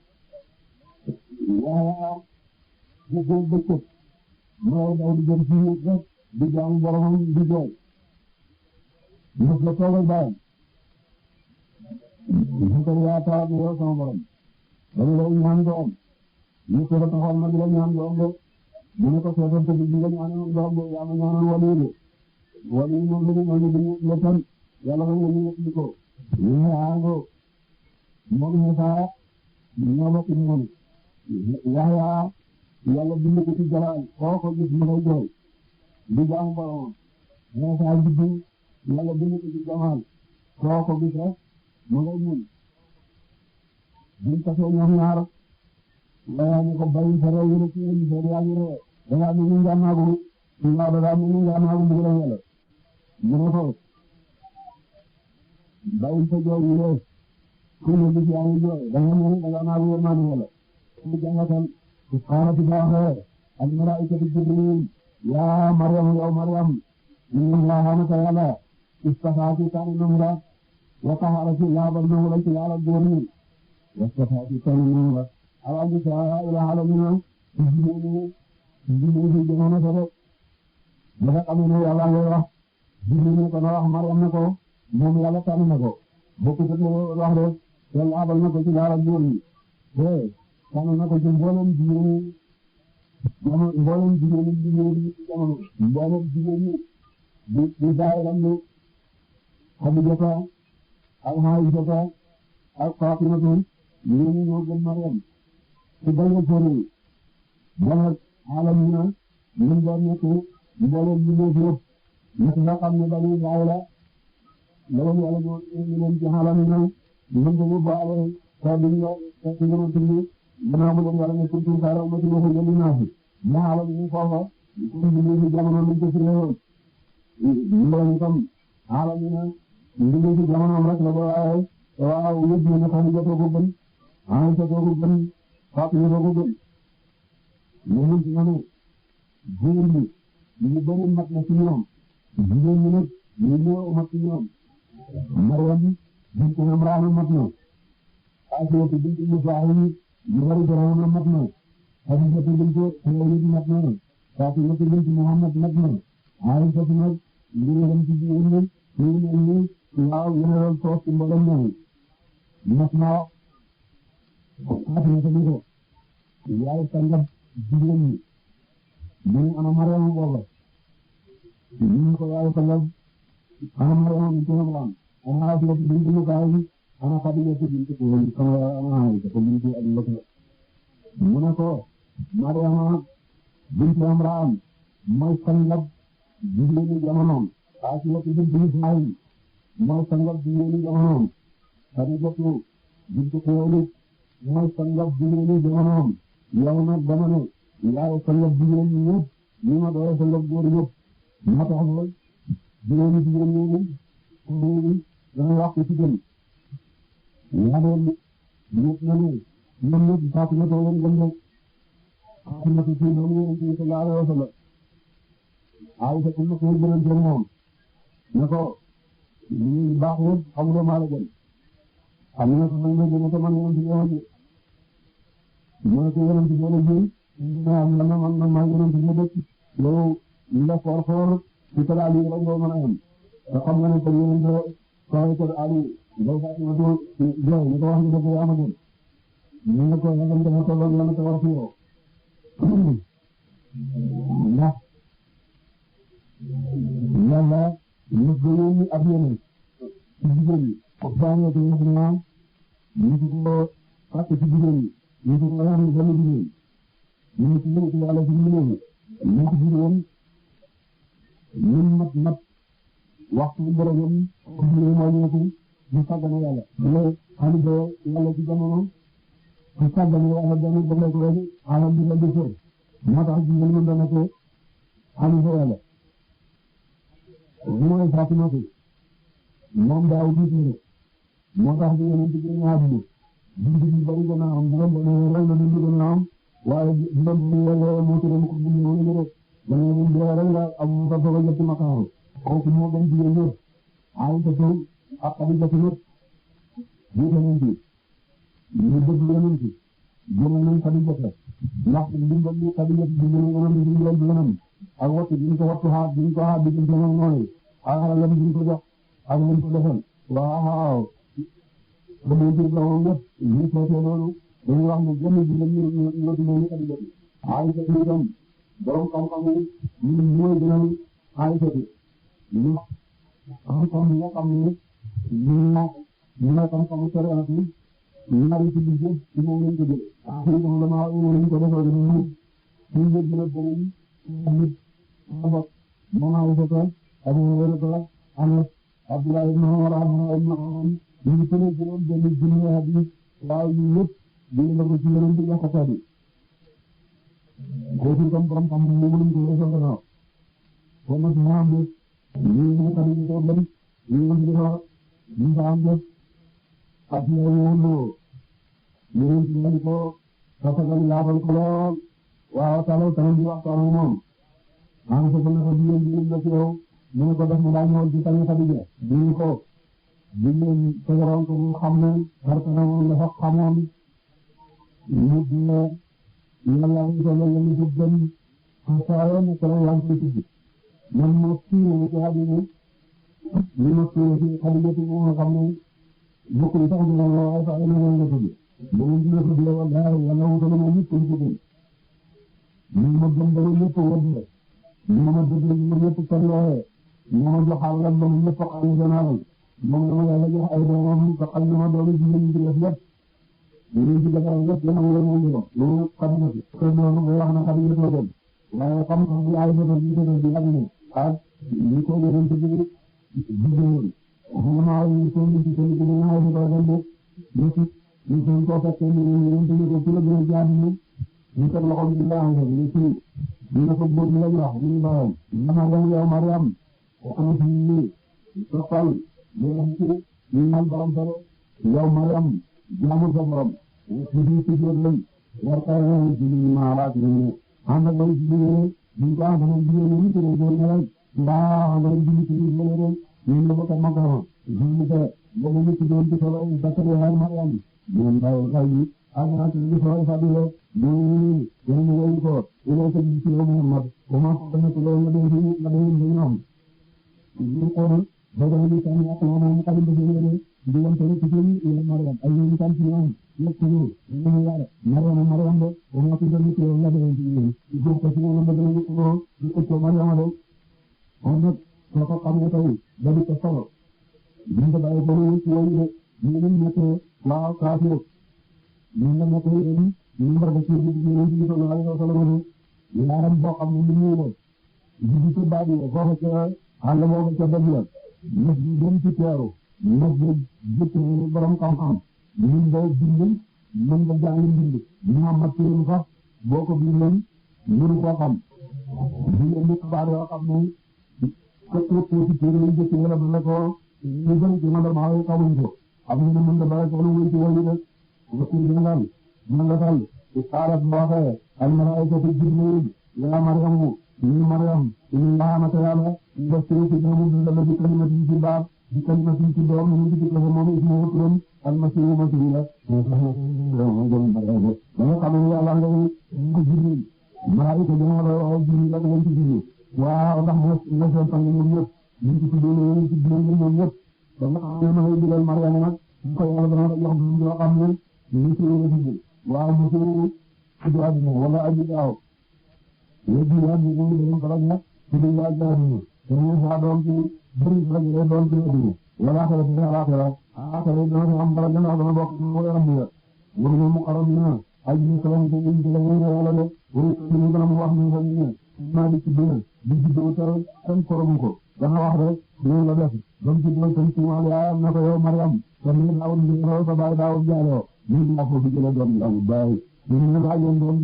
waaye bu ko bëccëg mooy daw di jëm ci rek di jaamu boromam di jooy mos la toogal bàyyam ñu ko yaa taal yow sama borom dañu lay ñaan doom ñu ko taxawal ma di la ñaan doom de mu ne ko seetal te di nga ñaan doom de yaa ma ñaanal wali de wali moom la ñu ñu le tan yàlla ko ñu ñu ko ñu aango moom ñu fa ñoo bokk ñoom yaa yàlla bind ko ci jalal ko gis mu lay jooy di jaamu borom ñoo fa jiddu yàlla bind ko ci jamal ko gis rek mu ngay ñun buñ tasee ñoom ñaar yaa ñu ko bàyyi sa réew yi ci ñu seen yaa ñu réew dangaa ñu njànnaagu suñu dangaa ñu njànnaagu mbugal yàlla mu ne ko bàyyi sa jooy yi réew ku ne gis yaa ngi jooy danga ñu dangaa naagu yërmaande yàlla ñu jàngatal subhaanati baaxee al malaa'ikatu jibriil yaa Maryam yow Maryam inna Allaha naka yàlla istafaaki tànn na mu la wa taharaki laabal na mu la ci laala góor ñi wastafaaki tànn na mu la ala nisaa ila alamina jigéen ñi jamono sa rek ba nga xam ne yàlla ngay wax jigéen ko na wax Maryam na ko moom yàlla tànn na ko bokku ko wax rek te laabal na ko ci laala góor ñi te tànn na ko ci mboolem jigéen ñi mboolem jigéen ñi jamono mboolem jigéen ñi di daayiram ni Xadijata ak Aysata ak Faatimatu ñooñu ñoo gën Maryam ci bañ a sori bon alamina ñu doon nekk mboolem ñu nekk yëpp nit nga xam ne Bani Israayila loolu yàlla ñu leen ci alamina ñu ko yóbbaale te duñ la te ñu doon tudd gannaaw mu leen yàlla ne kuntum xayra ummatin uxrijat linnaasi mu alam ñu foofa ñu ci jamono luñ ko fi réewoon loolu itam alamina ñu ci jamono rek la ba waaye waaw yëpp ñu ne Xadijata ko gën Aysata ko gën Faatima ko gën ñooñu ci ñoom góor ñi ñu bëri mat na ci ñoom jigéen ñi nag ñu ñëw mat ci ñoom Maryam bint Imraan mat na Asiyatu bint Musaahim ñu bëri Firawna mat na Xadijatu bint Xuwaylid mat na Faatimatu bint Muhammad mat na Aysatu nag ñu dem ci jigéen ñi waaw yeneen toog ci mboolem ñoom mat na Faatimatu ni ko yaay sangam jigéen ñi mu ne ana Maryam booba ñu ko yaay sangam ana Maryam bint Imraan ana Asiyatu bint Musaahim ana Xadijatu bint Xuwaylid ana Aysatu bint Abi Bakr mu ne ko Maryam bint Imraan mooy sangam jigéen ñi jamonoom Asiyatu bint Musaahim mooy sangam jigéen ñi jamonoom Xadijatu bint Xuwaylid mooy sangam jigéen ñi jamonoom yow nag dama ne yaay sangam jigéen ñi ñëpp ñu ma doole sa ngëb góor ñëpp moo tax ba juróomi jigéen ñooñu dana wax ci gën ñaareel ñëpp na ne ñoom ñëpp Faatimata leen gëm rek Faatimata ci doom Yonent bi sallallahu alayhi wa sallam Aysa ko ko gënante moom ne ko ñu baax yëpp xamuloo maa la gën xam nga ko man ma gën a ko man Yonent bi yow mo ko Yonent bi la jël man maa Yonent bi dëkk yow ñu la for ci talaali rek nga mën a am te xam nga ne ko Yonent ko Ali day Fatima do joy ñu ko wax ni dëgg yaa ma gën ñu ne ko ngam dama tolloon la ko wax yow ndax yàlla ñu gënoon ak yeneen ci jigéen ñi ko bañee ko ñu na ñu ko fàtte ci jigéen ñi ñu ko wax ni dama jigéen ñu ci ñu yàlla ci ñu ñu ko jigéen ñu mat waxtu boromam ñu mo ñu ñu sàggane yàlla ñu xali do yàlla ci jamono ñu sàggane yàlla dañu bëgg ko rek alam bi la defee moo tax jigéen ñu dana ko xali do yàlla mooy Fatima moom daaw gis ne moo tax di Yonent bi ñaari dund bi bari gën a am juróom benn rek la dund gën a am waaye juróom bi yàlla moo tudd ko bu ñu rek dañu bu dee rek la am fa fa jëpp makaaw kooku moo gën jigéen ñëpp ay ko toog ak Xadija ñëpp ñu Yonent bi ñu bëgg Yonent bi gën nañ Xadija ndax ndimbal li Xadija di Yonent bi ñu leen ak waxtu bi ñu ko waxtu xaar bi ñu ko xaar bi ñu ko noonu ak xalaat bi ñu ko jox ak lañ ko defal waaw ba mu jël la woon ñëpp ñu sootee loolu dañuy wax ne jëmm ji lañ ñu di leen Xadija Aysa ñu dem borom xam-xam yi ñu ñooy gënal Aysa ñu xam-xam yi nga xam ne ñu xam-xamu soriant yi ñaari ci biir ci moom lañ ko jël ñu ko dama ñu ko defal ñu ñu gën a bëri nit moom Aysa Abu Hurayra Anas Abdullah ibn Umar ñu ngi tënk juróom benn junni hadis waaw ñu ñëpp ñu ngi ko ci Yonent bi wax ko bi ko ci tam borom xam mu ñu ko defal na ko na ma am ñu ñu ko di ko dem ñu ñu ko ñu fa am def ak ñu wonu ñu ñu ko tafagal laabal ko lool waaw taalo tan di wax taalo moom am ko ko di ñu la ci yow ñu ko def mu daa ñëw ci tamit Xadija ñu ko di leen tegaroon ko mu xam ne barkana moom la fa xamoon ñu dina yàlla ñu ko leen ñu gën xasaayo ne ko yaa ngi ci man mo ci ñu ci Xadija ñu mo ci Xadija ci mo xam ne bokku sax ñu la ay fa ñu la tudd bu ñu dina ko dina wallahi wala wu ko mo ñu ko ci ñu mo gën ba ñu ko wëdd ñu mo dëgg ñu ñëpp ko looyee ñu ma joxal la ba ñëpp xam gënal moom la Yàlla jox ay doomam ko xam na doolu ci ñu ci def lépp ñu ci defal lépp la mo mo ñu xam na ko noonu mo wax na xam ñu ko dem waaye xam nga ay do ñu ko di ak ni ak ñu ko gën ci biir ñu ma ñu ko ñu ci ñu ñu ay do dem ñu ko fekk ñu ko ci la gën jaar ñu ko loxo ci la ñu ci ñu ko bo ñu la wax ñu baam ma yow Maryam ko am ni ko fal ñu naan borom solo yow Maryam jaamu sa borom ci ci jor lañ war ka ci ma la ci ñu ànd ak lay ci ñu ko am ñu ñu ci jor na la ba nga ñu ci ñu la ren ñu la ko ma ko ñu ko bo ñu ci doon ci solo ba ko hay Maryam ñu ndaw kay ak na ci ñu ko fa dilo ñu ñu ko ila ko ci Muhammad ko ma ko na ko lo ñu ñoom ñu xool ba nga ñu tan ak moom xalim bi ñu di won tan ci ñu Maryam ay ñu tan ci ñoom nekk ñu ñu yara Maryam do o ma ko dañu ko la do ci ñu ko ci ñu ba dañu ko ñu ko Maryam do on nak ko xam nga tay da di ko solo ñu ko baye ko ci ñu ñu nekk waaw kaafir ñu nekk ñu mbar ba ci ñu ko la ko solo yaram boo xam ne ñu ñu ñu ci baadi ko ko àll boobu ca dëgg la ñëpp ñu dem ci teeru ñëpp ñu jëkk borom xam-xam ñun day bind mën nga jàng bind ñu amat ci sax boo ko bindoon mënu koo xam di leen di xibaar yoo xam ne képp ci téere yi jëkk yàlla dana ko ñu bëri ci man maa ngi xamuñ ko am na mën da bare ko lu wëy ci wëy rek nga ci dingal mën nga tal ci xaalat boo waxee al malaa'ikatu jibril yaa Maryamu ni Maryam ni laamata yàlla def ci ñoom dundal bi kalimatin ci baat bi kalimatin ci doom ñu ci ko moom ismu turam almasihu masihu la da nga xam ne yàlla nga ko jibril malaa'ika dañoo la wax jibril ak lañ ci jibril waaw ndax mo seen sang ñoom ñëpp ñu ci tuddee ñu ci tuddee ñoom ñëpp da nga xam ne ma ngay digal Maryam nag ñu ko yàlla dana jox ñu yoo xam ne ñu ci wéru jibril waaw mu ci du aduna wala aji daaw léegi nag ñu ngi leen faral nag ci biir laaj laa dugg te ñu saa doon ci bëri la ñu doon ci dugg wala xale bi nga laajte la xale bi dana am dara gannaaw dana bokk mu yaram bi wala ñu mu xaram na ay ñu ko ñu ci la ñu wala de wala ñu gën a mu wax ñu ko ñu na di ci biir di ci do tar tan korom ko dana wax rek ñu la def dam ci do tan ci wala ya na ko yow Maryam tan ni daaw ñu ko sa baay daaw jaalo ñu la ko fi jël doon am baay ñu la yoon doon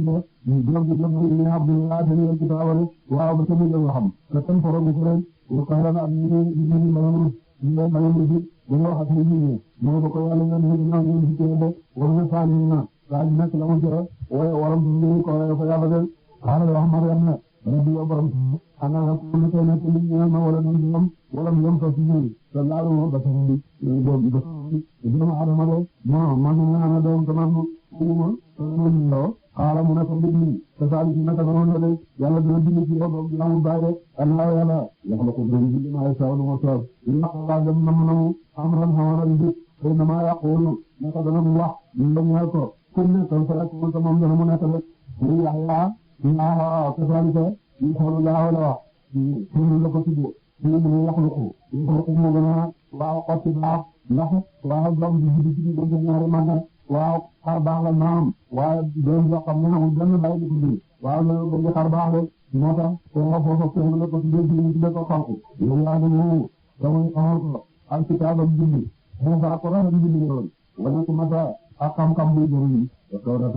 ñu doom bi ñu Abdullah dañu ci taawale waaw ba tamit la xam te tan korom ko ren ko xala am ñu maanaam bi dañu wax ak ñu mo ko yàlla ñu ñu ci teede war na faani na laaj nak la mu jëra way waram ñu ko yàlla de xala wax Maryam na rabbi wa borom ana la ko ñu tay nak ñu ma wala ñu ñom wala ñom ko ci ñu te laaru mo ba tan doom do adama de mo man na doom tamam ñu mo xaala mu ne ko mbir mi te saa yi naka noonu la yàlla dina bind ci yow doom dina mu bàyyi rek Allah yàlla wax la ko doon bind maa saa lu ma soob inna Allah dem na mu amran xamaran bi te na maa yaqulu naka dana mu wax ñu la ñaan ko kun ne kon fa ko ko moom dana mu nekk rek ñu Yahya inna kazalika yuxalu la wala wax ñu la ko tudde ñu mu yaxluqu ñu ko mu gëna waaw xotti baax ndax waaw doom bi ci doon ñaari màggal waaw xar baax la naam waaye doon yoo xam ne amul benn bàyyi di ko dund waaw loolu bëgg xar baax rek moo tax foofu foofu la ko tuddee ñu tuddee ko xonk yow yaa ngi ñëw damay xamal ko alkitaabam bind mu faa ko rafet bind lool wala ko mata ak xam-xam buy jëriñ tawreet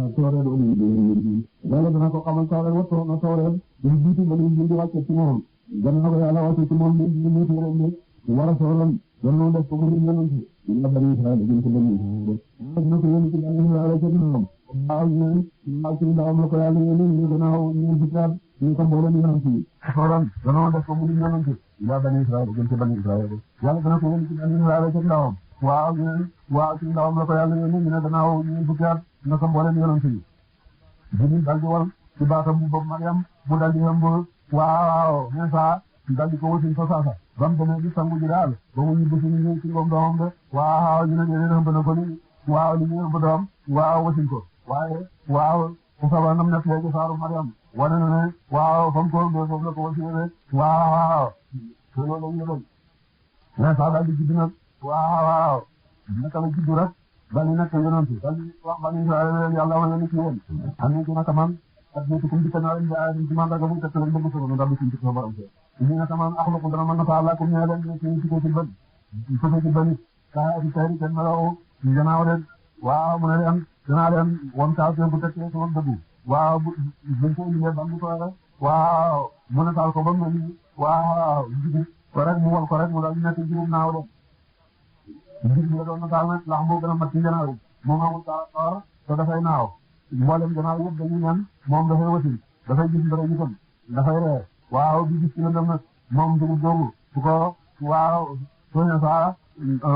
yàlla dana ko xamal tawreet wattu na tawreet ñu jiitu ba ñu di wàcce ci moom gannaaw ko yàlla wàcce ci moom ñu war a soolam dana def ko mu ñu ina bani Israël gën ko bani na ko yéen ci bani Israël ci ñoom waaw ci ndawam la ko yàlla ñu gannaaw ñu bitaat ñu ko mbooloo ñu naan ci soran dana def ko mu ñu naan ci ina bani Israël gën ko bani Israël yàlla dana ko yéen ci bani Israël ci ndawam waaw ci ndawam la ko yàlla ñu gannaaw ñu bitaat na ko mbooloo ñu naan ci ñu dal di wal ci baatam bu bopp Maryam mu dal di yomb waaw Isa dal di ko wutin fa saasa bam demee di sangu ji daal ba mu ñibbi ñu ci ngom doomam de waaw ñu ne leen ëmb na ko ni waaw li ñu ëmb doom waaw wasin ko waaye waaw ku saba nam nekk léegi saaru Maryam wane na ne waaw fam ko ëmbee foofu la ko wasine de waaw loolu la ñu doon mais sax daal di judd nag waaw naka la judd rek bani nekk yonent dal di wax bani Israël yàlla ma yónni ci yéen am nañ ci naka man ak ñi kum dikk na leen ci man daga bu tekk lañ bëgg solo ndax ci ko borom ñu ne tamam axluqu dana mën a faala comme ñu leen ñu ci ko ci ban ko ci ban ka ci tayri kenn melaw ñu gannaaw leen waaw mu ne leen danaa leen won taal bu tekk sama dëgg waaw buñ ko indi ban ko rek waaw mu ne taal ko ba mu waaw ko rek mu wal ko rek mu daal nekk juróom naaw de ndig la doon taal nag ndax moo gën a mat ci gannaaw moom amul taal te dafay naaw mboolem gannaaw yëpp dañuy ñaan moom dafay wasin dafay gis dara ñu kon dafay ree waaw bi gis ci la dem nag moom dugub doogu su ko waaw sooña saa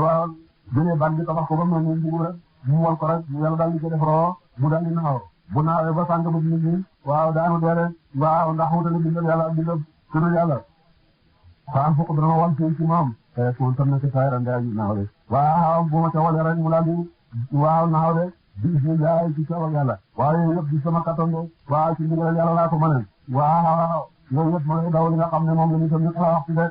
waaw jëlee ban bi tabax ko ba mel ni dugub rek mu wal ko rek yàlla daal di ko def roo mu daal di naaw bu naawee ba sànq ba nit ñi waaw daanu dee rek waaw ndax wutale bindal yàlla ak bindal turu yàlla faan fukk dana wal ci moom te kon tam nekk saa yaram daal di naaw de waaw bu ma ca walee rek mu daal di waaw naaw de bismillah ci coobal yàlla waaw yooyu yëpp di sama kattan de waaw ci ndigal yàlla laa ko mënee waaw loolu yëpp ma lay daw li nga xam ne moom la ñu toll nii wax ci de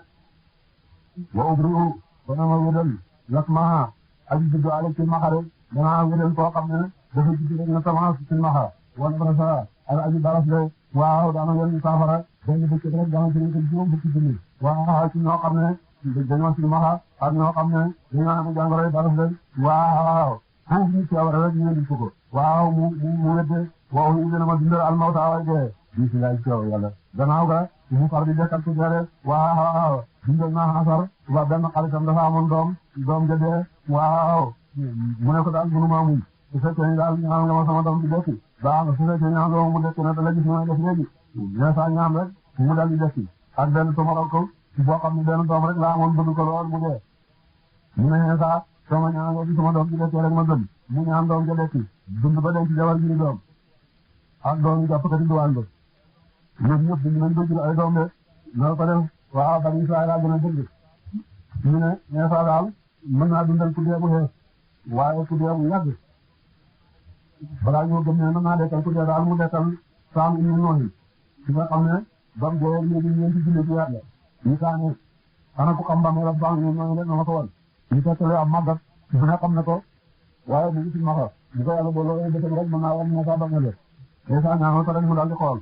wa ubri'u dana ma wédal lasma aji juddu ale ci maxare danaa wédal koo xam ne dafa juddu rek na semence ci maxa wala brasa ak aji baras de waaw daana wen saafara benn bëccëg rek daana jëlee ko juróom fukki junni waaw ci ñoo xam ne dañoo ci maxa ak ñoo xam ne dañoo am jàngoro baras de waaw foofu ñu ci awara rek ñu indi ko waaw mu wedde waaw ñu dina ma dundal almawta way de di si laaj coow yàlla gannaaw ga mu far di dekkal ku dee waaw dundal naa xasar waa benn xaritam dafa amoon doom ja dee waaw mu ne ko daal mënu maa muñ su fekkee ni daal ñaan nga ma sama doom bi dekki baax na su fekkee ñaan nga ma mu dekki ne da la gis may def léegi mais saa ñaan rek mu dal di dekki ak benn tomaral ko boo xam ne benn doom rek laa amoon bëgg ko lool mu dee mu ne saa sama ñaan nga bi sama doom bi dekki rek ma gëm mu ñaan doom ja dekki dund ba denc jabar ji doom ak doom yi jàpp ko di duwaan ba ñoom ñëpp dañu leen dëgg ay doom de loolu ko def waaw bani Israël a gën a dëgg ñu ne mais saa daal mën naa dundal ku dee bu xees waaye ku dee bu yàgg balaa ñoo gëm ne mën naa dekkal ku dee daal mu dekkal saam indi nooyi ci nga xam ne bam dee léegi ñeenti junne ci yàlla ñu saane xana ku xam bamee la saam indi nooyi rek na ma ko wan ñu tekkale am màggat bu ne xam ne ko waaye bu gisi maxa bu ko yàlla booloo dëkkam rek mën naa wax ne saa bamee le Esa ñaanal ko rek mu daal di xool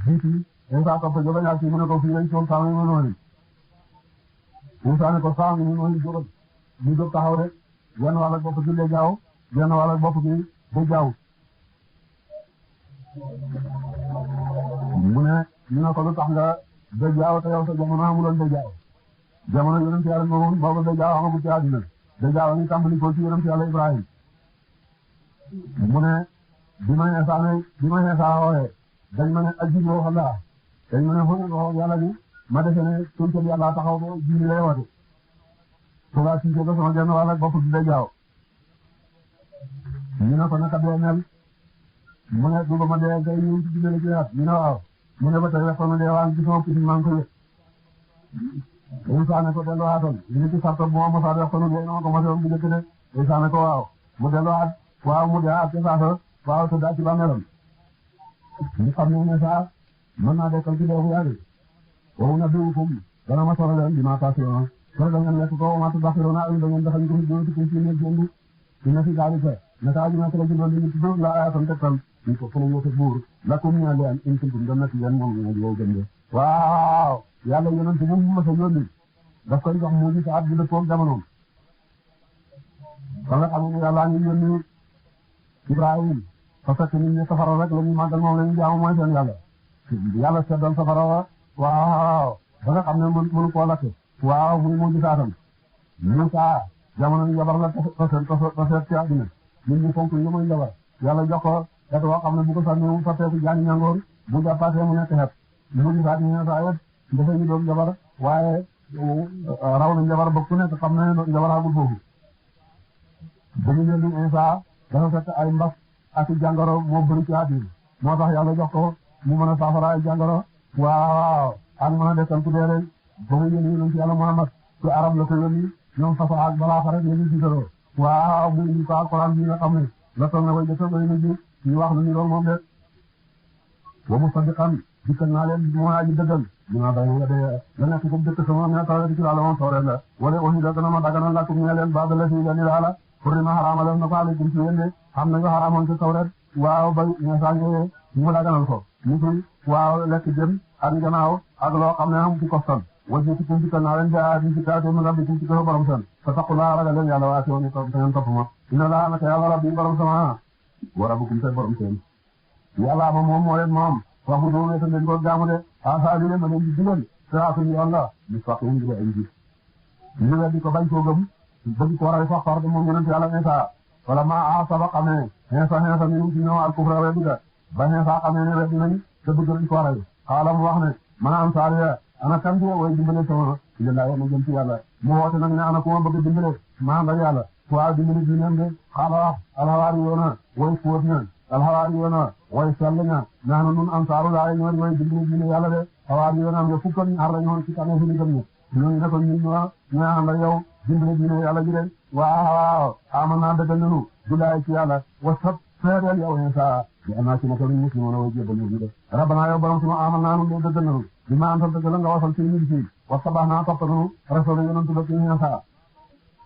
jiiti Esa topp jóge ñaar ci mu ne ko fii lañ tool saam indi nooyi Esa ne ko saam indi nooyi jógal ñu jóg taxaw rek genn wàll ak bopp gi de jaaw genn wàll ak bopp gi de jaaw mu ne ñu ne ko lu tax nga de jaaw te yow sa jamono amuloon de jaaw jamono yonent yàlla moomu boobu de jaaw amagu ci àddina de jaaw ni tàmbali ko ci yonent yàlla Ibrahima mu ne bi ma Esa wooyee dañ ma ne ajib woo xalaa dañ ma ne foofu nga xool yàlla bi ma defe ne tontu yàlla taxaw ba jiw lay woote soxlaa si jóge sama genn wàll ak bopp bi day jaaw ñu ne ko naka dee mel mu ne du ba ma dee ngay ñëw ci diggante ci at ñu ne waaw mu ne ba tey wax na dee waa ngi gisoo kii maa ngi koy Esa ne ko delluwaatal ñu ci sarta bu ma mosaa wax na dee na ma ko mosee woon bu njëkk de Esa ne ko waaw mu delluwaat waaw mu dee ak ca saasa waaw te daa ci bàmmeelam ñu xam ne Esa mën naa dekkal ci dee bu yàgg boobu na biwukum dana ma solo leen dinaa taasiyoon soo da ngeen lekk ko matu baxirona ak da ngeen daxañ ko do ci ci ne jënd ci na fi dalika naka ñu na tele ci do li ci do la ayatam tekkal ñu ko fulu wote buur lakum ñaan leen in kuntum dana ci yeen moom ñu yow gënde waaw yàlla yonent bu mu mësa yónni daf koy jox mu ci sa at bi de toog jamono ba nga xam ne yàlla ñu yónni Ibrahim parce que nit ñi safara rek la ñu màggal moom la ñu jaamu mooy seen yàlla seddal safara waaw ba nga xam ne mënu koo lakk waaw muy mu gisaatam Musaa jamono njabar la taseet ci àddina nit ñi fonk ñu muy njabar yàlla jox ko et woo xam ne bu ko sànni mu sotteeku jaani ñangoor bu jàppaatee mu nekk xeet mu gisaat ñu saa yëpp dafay ñu doon njabar waaye raw na njabar ba ku nekk xam ne njabaragul foofu dañu leen di Musaa dafa fekk ay mbas ak jàngoro moo bëri ci àddina moo tax yàlla jox ko mu mën a saafara ay jàngoro waaw ak mën a dekkal ku dee rek ba mu yónni yonent yàlla Muhammad ci arab la ko yónni ñoom façon ak balaa fa rek ñu ci solo waaw mu indi ko alquran bi nga xam ne la toll na koy jëfe ba ñu wax lu ñu doon moom de wa musaddiqan dikkal naa leen moo aji dëggal dinaa bay nga de la nekk ko dëkk sama ne taw di ci la moom tawre la wala aussi da gëna ma daganal la ko ñu leen ba la ci gani la pour ma haramal na ko alaykum ci yéen de xam na nga haramoon ci tawret waaw bay ñu sañé ñu daganal ko ñu ci waaw lekk jëm ak gannaaw ak loo xam ne am ci kostan wajjati kum dikkal naa leen ba di ci taatu na rabbi ci ko borom sen fa taqula ragal leen yàlla waati woon ko tan topp ma inna la naka yàlla rabbi borom sama wa rabbukum seen borom seen yàlla moom moo leen moom waxu do ne tan leen ko jaamu de asa li leen ma leen di digal saatu yàlla di faqu ngi ay ji ñu la di ko bañ ko gëm bëgg ko waral sax fardu moom yonent yàlla Isa wala ma a sabaqa ne Isa ñu ci ñëw al kufra wa biga ba Isa xamee ne rek nañ te bëgg ko waral xaalam wax ne man ansaariya ana kan ci way dimbale sama ila wa ma jëm ci yàlla mu woote nag ne ana ko bëgg dimbale ma nga yàlla waaw dimbale diinam de xaala alhawaari yoona way fóot na alhawaari yoona way sell na naanu nun ansaaru laay ñoo way dimbale diine yàlla de hawaari yoona am nga fukk ñaar la ñoon ci tane fi ñu gëm ne ñooñu ne ko ñun ñoo ànd ak yow dimbale diine yàlla ji de waaw amanna dëggal nanu billahi ci yàlla wasab seedeel yow Isa ya naa ci naka luñ muslimoon way jébbal ñu de rabbana yow borom sunu amanna nu dëggal nanu bi ma antal dëggal nga wasal ci ñu ci wasabaxna toppatanu rasul yonentu la ci Isa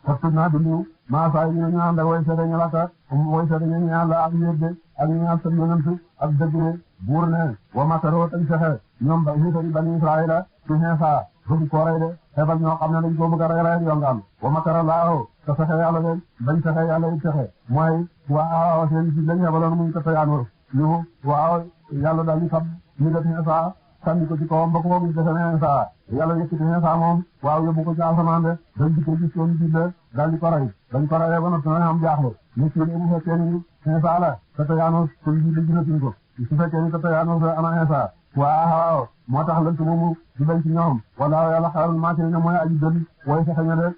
fottu naa dundu maa saa yi ñu ànd ak way seede ñalaka way seede ñu yàlla ak yédde ak ñu ñaan sa yonentu ak dëggre buur ne wa makaro tañ fexe ñoom ba xiitari bani Israila ci Isa bëgg ko rey de xebal ñoo xam ne dañ ko bëgg a rey yongaan wa makara laahu te fexe yàlla de bañ fexe yàlla it fexe mooy waaw seen ci lañ xebaloon muñ ko tayaanoo ñu waaw yàlla daal di fab ñu def Iisaa sànni ko ci kawam ba ko gis defe ne Iisaa yàlla yëkkati Iisaa moom waaw yóbbu ko ci asamaan de dañ di ko gis woon jiit la daal di ko rey dañ ko reyee ba noppi am jaaxle nit ki bu fekkee ni Iisaa la Tatayanos ko jiit la ginatuñ ko su fekkee ni Tatayanos la ana Iisaa waaw moo tax lënt moomu di bañ ci ñoom wala yàlla xaarul maakiriina mooy aji gën way fexeña de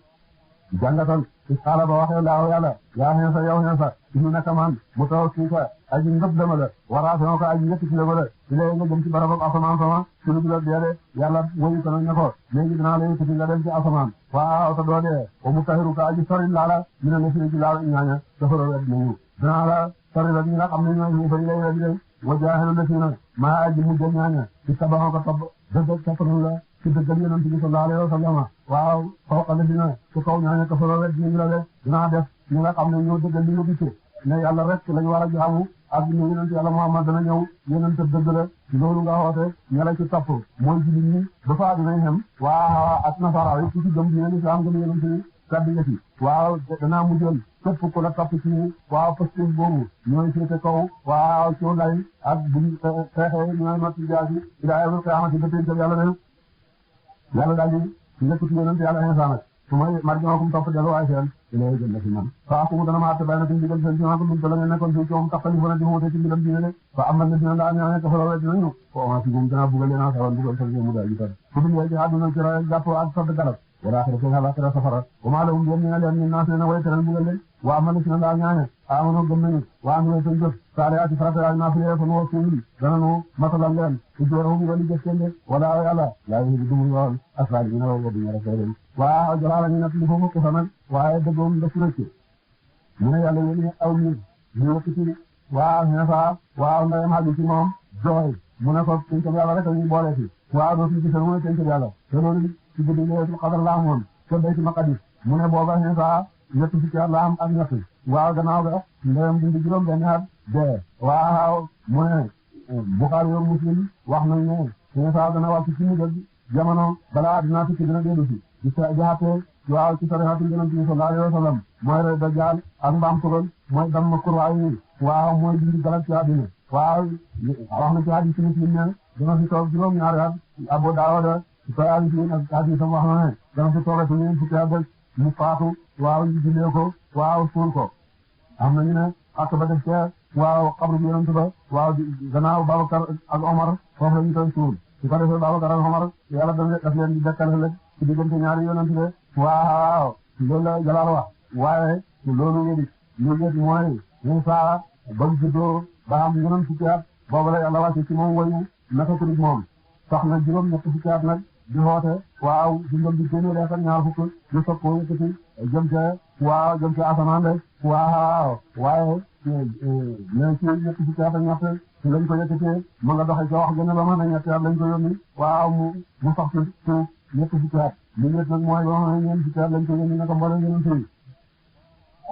jàngatal xaala ba waxee laaw yàlla yaa Iisaa yow Iisaa inu naka man mu taw suuka aji ngëp dama la waraasoo ko aji yëkkati la ba la ci lay nga jëm ci barabam asamaan sama suñu bi la deede yàlla woyu ko nag ne ko léegi dinaa la yëkkati nga dem ci asamaan waaw te doo dee wa mu tahiru ka aji sori laala mi ne la fi ci laala ñaaña dafara wet nañu dinaa la sori la ñi nga xam ne ñooy ñu fay lay wet de wa jaahilu la fi na maa aji mu jëm ñaaña ci tabaxoo ko topp dëgg toppanu la ci dëggal yonent bi sallallahu alayhi wa sallam waaw fawqa la fi na ci kaw ñaaña dafara wet nañu la de dinaa def ñi nga xam ne ñoo dëggal li nga gisee ne yàlla rek lañu war a jaamu ak ñu yonent yàlla Muhammad dana ñëw yonent dëgg la loolu nga xoote ña la ci topp mooy jullit ñi dafa dinañ xem waaw ak nasara yi ku ci gëm diine islam gëm yonent yi kaddu yëfi waaw danaa mujjal képp ku la topp ci waaw postif boobu ñooy féete kaw waaw ci lay ak buñ xeexee ñooy not ci jaasi ila yawmil qiyaamati ba tey yàlla ne yàlla daal di nekk ci yonent yàlla insaan su may marjookum topp dellu waay seen ilay gën na fi man fa akumu dana ma atte bay na fi ndigal seen simaako dum tala ngeen nekkoon fi coom taxali fana di wute ci mbiram diine de fa amal na dina laa ñaane kafara dinañu ko ma ci gum dana bugal leen sawan bugal sa mu daal itam fu dum ci àdduna ci ra jàpp ak sodd garab wala xira seen alaxira safara wa ma lahum yéen ñi nga leen ñu naas na way teral bugal leen wa amal na dina laa ñaane amano gëm nañu wa amino seen jëf saalihaati farata yaa naafile fa nu suul dana nu matalal leen ujoorahum wali jëf seen de wala yàlla laa yuhibbu dumul yool asali ñu wa duñu rafetlu waaw jalaala ñu nekk li foofu ko fa nag waaye dëggoom dafa rëcc mu ne yàlla yéen aw ñu yëkkati waaw Iisaa waaw ndeyam xaju ci moom jooy mu ne ko tënkal yàlla rek ñu boole fi waaw doo fi gisal mu ne tënkal yàlla te loolu ci guddi Laylatul Qadr la amoon te Baytul Maqdis mu ne booba Iisaa ñett fukki at la am ak ñett waaw gannaaw ga ndeyam dindi juróom benn at dee waaw mu ne Buxaari yow Muslim wax nañ ne Iisaa dana wàcc ci mujj jamono balaa dinaa tukki dina dellu si di jaxate waaw ci sarihatul yonent bi sallallahu alayhi wa sallam mooy rey dajjaal ak mbaam tugal mooy damm kurwaay yi waaw mooy dindi galak ci àddina waaw wax na ci hadis ci Muslim ne dana fi toog juróom-ñaari at Abu Daawuda ci hadis ak hadisam wax na ne dana fi toogati ñeent fukki at mu faatu waaw ñu jullee ko waaw suul ko am nañu ne ak ba def ca waaw xabru bi yonent ba waaw gannaaw Babacar ak Omar foofu la ñu koy suul su ko defee Babacar ak Omar yàlla daf leen di dekkal ëllëg ci diggante ñaari yonent de waaw loolu la Jalaal wax waaye loolu yëpp lu yëpp mooy Iisaa ba mu juddoo ba am ñeneen fukki at boobu la yàlla wàcce ci moom woyu naka tudd moom sax na juróom ñett fukki at nag di xoote waaw dundam di génne lees ak ñaar fukk ñu soog koo yëkkati jëm ca asamaan de waaw waaye mais ci ñett fukki at ak ñett lañ ko yëkkatee ma nga doxee ca wax gën a ba mën a ñetti at lañ ko yónni waaw mu sax ci suuf ñett fukki at li ñett nag mooy ba mën a ñeent fukki at lañ ko yónni naka mboolem yeneen tey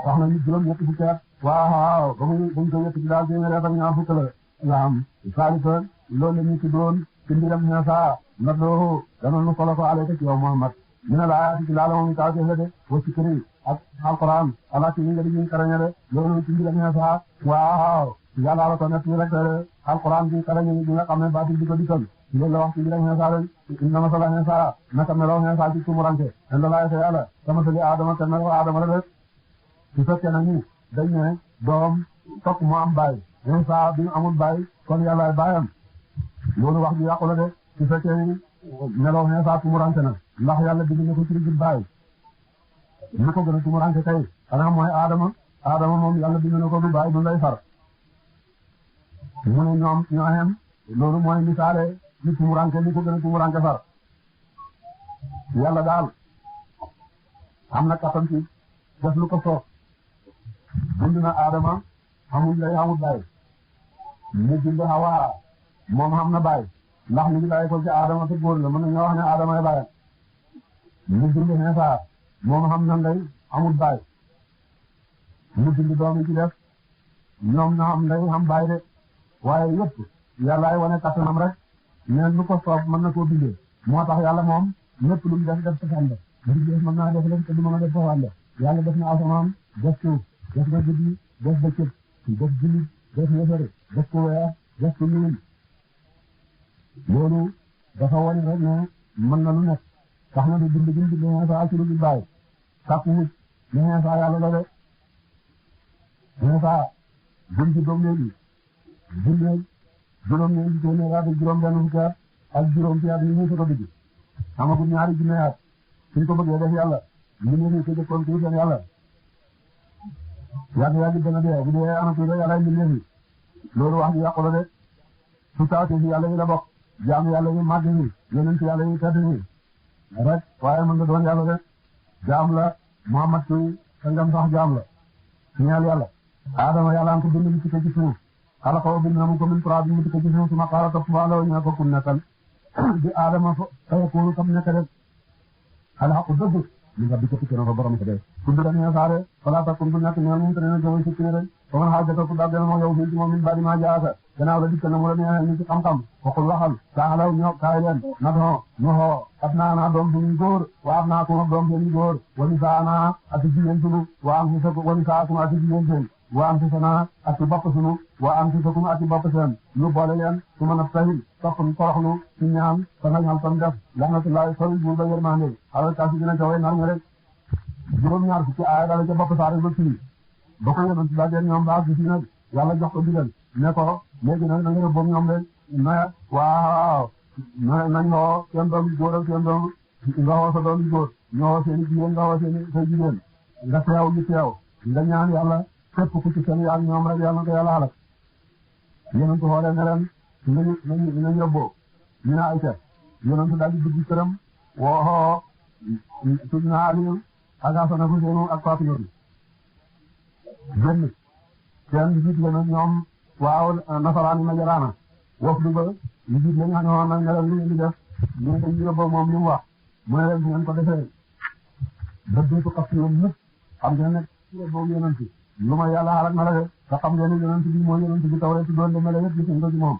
wax nañu juróom ñett fukki at waaw ba muy dañ ko yëkkati daal téeméer ak ñaar fukk la am salisa loolu la ñu tuddoon ci mbiram Iisaa ndax loolu dana nu solo ko alayka ci yow Muhammad ñu ne laa ci laala moom taw de wa sikri ak alquran ala ci nga di ñu karañale loolu ci mbiram Iisaa waaw yàlla la ko nekk rek alquran bi karañe bi nga xam ne baatil di ko dikkal loolu la wax ci mbiram Iisaa rek inna masala Iisaa naka meloo Iisaa ci tumuranke inda laa yàlla sama sali Adama te meloo Adama la rek su fekkee na ni dañ ne doom fokk mu am baay Iisaa bi amul baay kon yàlla baayam loolu wax bi yàqu la de su fekkee ni meloo Iisaa tumuranke na ndax yàlla digg na ko ci rigid baay ñu ko gën a tumuranke kay xanaa mooy Adama moom yàlla digg na ko du baay du lay far mu ne ñoom ñoo xem loolu mooy misaale li tumuranke li ko gën a tumuranke far yàlla daal am na kattan ci def lu ko soob bind na Adama amul lay amul baay mu bind Hawa moom xam na baay ndax mi ngi bàyyi ko ci Adama te góor la mën nañoo wax ne Adama ay baay mu bind Iisaa moom xam na ndey amul baay mu bind doom yi ci def ñoom ñoo xam ndey xam baay de waaye yëpp yàlla ay wane kattanam rek neen lu ko soob mën na koo bindee moo tax yàlla moom lépp lu mu def safaan la liggéey mën naa def leen te du mën a def safaan la yàlla def na asamaan def suuf def na guddi def bëccëg def jullit def yëfër def ko weer def ko ñuul loolu dafa wane rek ne mën na lu nekk tax na di bind bind Iisaa ci lu dul bàyyi sàkku ne Iisaa yàlla la de Iisaa buñ ci doom léegi dundee juróom-ñeenti téeméer ak juróom-benn fukki at ak juróom ci at yi ñu soog a dugg amagul ñaari junne at suñ ko bëggee def yàlla ñu ne ko jëkkoon ci seen yàlla yàgg dana dee bu dee anatu rek yàlla indi leen loolu wax ji yàqu la de su taatee ci yàlla yi la bokk jaam yàlla yi màgg yi yeneen ci yàlla yi tedd yi rek waaye mën nga doon yàlla de jaam la Muhammad ci sangam sax jaam la ñeel yàlla Adama yàlla an ko bind mu ci suuf xalaqahu bind na mu ko min turaabin mu ci suuf suma qaala topp ma law ñaa ko kun nekkal di Adama fa fayakunu kam nekk rek alxaqu dëgg li nga bi ko tukkee na fa borom ko dee kundu dañu saare fala takun bu nekk ñoom ñu tane jëw ci rek fa man xaajata ku daal mo yow fi moom min badi ma jaaka gannaaw la dikk na mu la neexee ni ci xam-xam waxul waxal taalaw ñoo kaay leen na doo ñoo ab naa doom suñu góor wa ab naa ko doom suñu góor wani saana ak jigéen sunu wa am fi wani saa sunu ak jigéen seen wa am fi sana ak bopp sunu wa am fi sunu ak bopp seen ñu boole leen su mën a sahil topp toroxlu ci ñaan fa nga ñal tam def laxnatullahi sori bu ba yërmande xalal kaasi dina jawee nar nga rek juróom-ñaar fukki aaya dala ca bopp saa rek ba fii ba ko yonent ba den ñoom baa gisi nag yàlla jox ko digal ne ko léegi nag na nga rëbboog ñoom de na waaw nañ xoo seen doom góor ak seen doom nga xoo sa doom góor ñoo seeni jigéen nga xoo seeni sa jigéen nga teew ñu teew nga ñaan yàlla képp ku ci seen yaag ñoom rek yàlla na ko yàlla xalak yonent xoolee ne leen nañ rëbboo ñu ne ay te yonent daal di dugg këram woo tudd naa Aliou ak Asana ko seenu ak Fatima bi génn seen jiit la nag ñoom waaw nasaraan yi ma jaraana woof du ba ñu jiit la ñu xam ne leen li ngeen di def ñu ne dañuy yóbboo moom li mu wax mu ne leen su ngeen ko defee dëgg ko xas ñoom ñëpp xam ngeen ne yóbboo yonent lu ma yàlla xaaral na la de te xam ngeen ne yonent bi mooy yonent bi taw rek ci doon demee la yëpp gis ngeen ko ci moom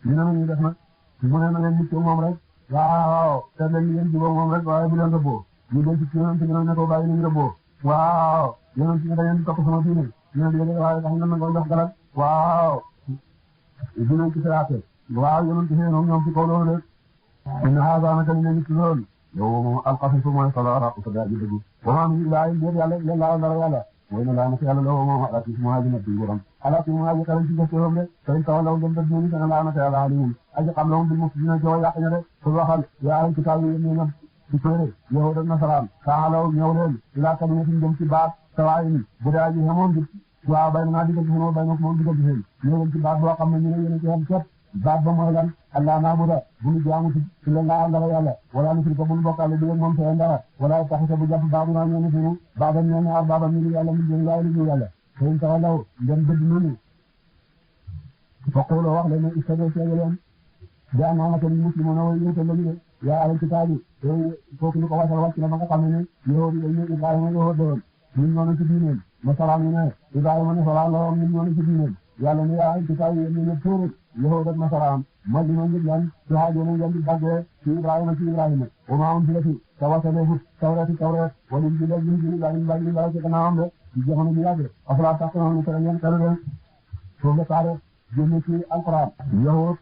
ñu ne nañuy def nag mu ne na leen mucc moom rek waaw te leen ngeen jubóo moom rek waaye bu leen rëbboo ñu dem ci yonent bi nag ne ko bàyyi nañu rëbboo waaw yonent bi da ngeen di topp sama diine ñu ne léegi waaye tax na nga jox galak waaw dinañ ci siraate waaw yonent bi ñoom ci kaw loolu rek inna haza naka ñu ngi ci loolu yow moom alqasasu mooy sala ko da ji dëgg wa ma min ilahin déet yàlla illa laa dara yàlla way na laa naka yàlla loo moom ala ci mooy na ci borom ala ci mooy karam ci gëstu de tay taw law dem dëgg ni dana laa naka yàlla alimum aji xam la moom bil mufsidina joo yàq ña de ko waxal yaa ay kitaab yi ñu na ci téere yow ak nasaraan taalaw ñëw leen ila kalimatin jëm ci baat sawaa'in bu daa ji xamoon bi waaw bay naa digal ci xamoo bay na moom digal ci xëy ñëw leen ci baat boo xam ne ñu ne yéen ci xam képp baat ba mooy lan allah naabuda bu ñu jaamu ci la nga àndal yàlla wala nu ko bu ñu bokkaale di moom seen dara wala taxita bu jàpp baabu naa ñeeni sunu baabam ñeeni ar baabam ñu yàlla mu jël laay liggéey yàlla seen taxalaw ngeen dëgg noonu foquloo wax leen istado seega leen bi annaamaka ni muslimuna way yéetal lañu de yaa alal kitaabi kooku ñu ko wasal wàcc na ba nga xam ne ni yahudi dañu Ibrahima yahud doon ñun ñoo ci diineen nasaraan yi ne Ibrahima nasaraan la woon ñun ñoo ci diineen yàlla ne yaa alal kitaabi yéen ñu ne tuuru yahud ak nasaraan ma li ma ngir lan ci xaajo na ngeen di daggee ci Ibrahima wa maa unzilati tawasalefu tawreeti tawreet wala ñu jëlee ñu jëlee daal ñu bàyyi ñu bàyyi ci gannaawam de ci jamono ji yàgg afalaa taqiluun ñu tere ngeen xelu de foofu la taare génne ci alquran yahud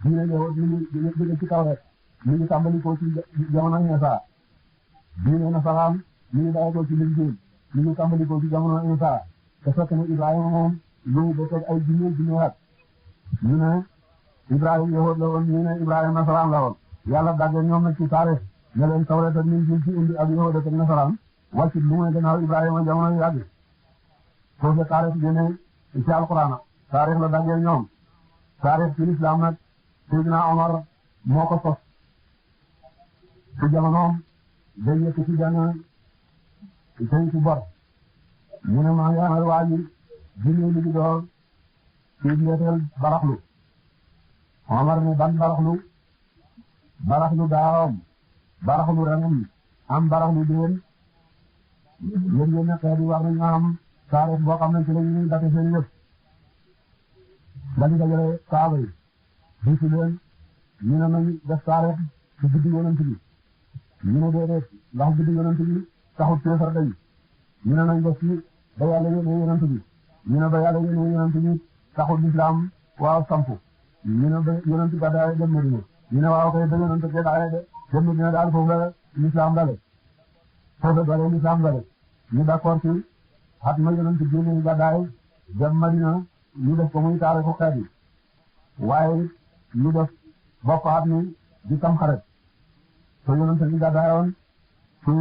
diine yahud ñu jóge ci tawreet ñu ngi tàmbali ko ci jamono Iisaa diine nasaraan ñu ngi bàyyi ko ci Linjiil ñu ngi tàmbali ko ci jamono Iisaa te fekk na Ibrahima moom lu ba teg ay junne at ñu ne Ibrahima yahud la woon ñu ne Ibrahima nasaraan la woon yàlla dagge ñoom nag ci taarix ne leen tawreet ak Linjiil ci indi ak yahud ak nasaraan wàcc lu muy gannaaw Ibrahima jamono yàgg foofu la taarix génne ci alquran taarix la dagge ñoom taarix ci lislaam nag Seydina Omar moo ko sos ci jamonoom day yëkk ci benn tey ci bor mu ne maa ngi amal waa ji junne li di door ci ndeeteel baraxlu Omar ne ban baraxlu daawam baraxlu renam am baraxlu déwén yéen yéen xeet yi war nañu am taarix boo xam ne ci la ñuy date seen yëpp dañu dajale saaba yi di ci leen ñu ne nañ def taarix ci guddi yonent bi ñu ne déedéet ndax guddi yonent bi taxut teefar dañ ñu ne nañ def ci ba yàlla yónnee yonent bi ñu ne ba yàlla yónnee yonent bi taxut lislaam waaw sampu ñu ne ba yonent gàddaay dem Madina ñu ne waaw kay dëgg nañ ko gàddaay de dem Madina daal foofu la l'islam dale foofu dale l'islam dale ñu d'accord ci at ma yonent génne gàddaay dem Madina ñu def ko muy taare ko xeet yi waaye ñu def bopp at mi di Tamxarit te yonent bi gàddaayoon ci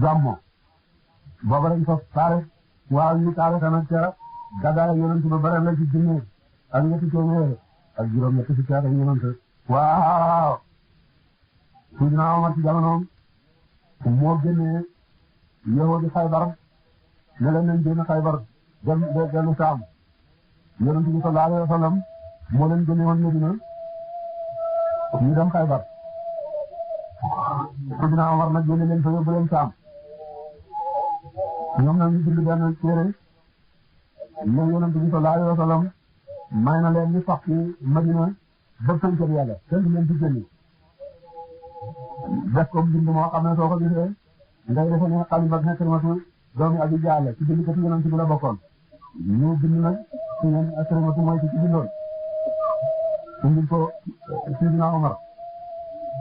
Gammo booba lañ ko taare waaw ñu taare tamit ca gàddaay yonent ba bare la ci junne ak ñetti téeméer ak juróom ñetti fukki at ak yonent waaw Sidina Omar ci jamonoom moo génnee yahudi Xaybar ne leen nañ génn Xaybar dem dellu Saam yonent bi sallallahu alayhi wa sallam moo leen génne woon Medina ñu dem Xaybar Sidina Omar nag génne leen fa yóbbu leen Saam ñoom nag ñu bind benn téere ne yonent bi sallallahu alayhi wa sallam may na leen ñu sax ci Madina ba pëncëb yàlla kenn du leen di génne def ko bind moo xam ne soo ko gisee ngay defe ne Xaalid ak Ikrimatu doomi Abi Jahl ci bind ko ci yonent bi la bokkoon ñu bind nag ci ngeen Ikrimatu mooy ci bindoon indil ko Sidina Omar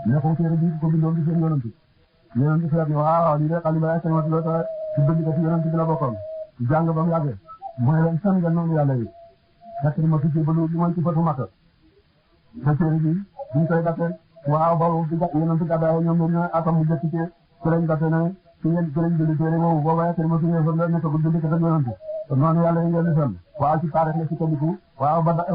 ne ko téere bi ko bindoon di seen yonent yonent bi seet ne waaw lii de Xaalid ak Ikrimatu la ta ci bind ko ci yonent bi la bokkoon jàng ba mu yàgg mu ne leen seen nga noonu yàlla yi Ikrimatu ci balu li mooy ci fatu Makka te téere bi duñ koy datte waaw boobu di yonent gàddaay ñoom ñoo atam mu jëkk ci lañ datte ne ci ngeen ci lañ bind téere boobu booba Ikrimatu ñëw fa la nekk bu bind ko ak yonent noonu yàlla yi ngeen di sonn waaw ci taarix la ci tëddiku waaw ba daq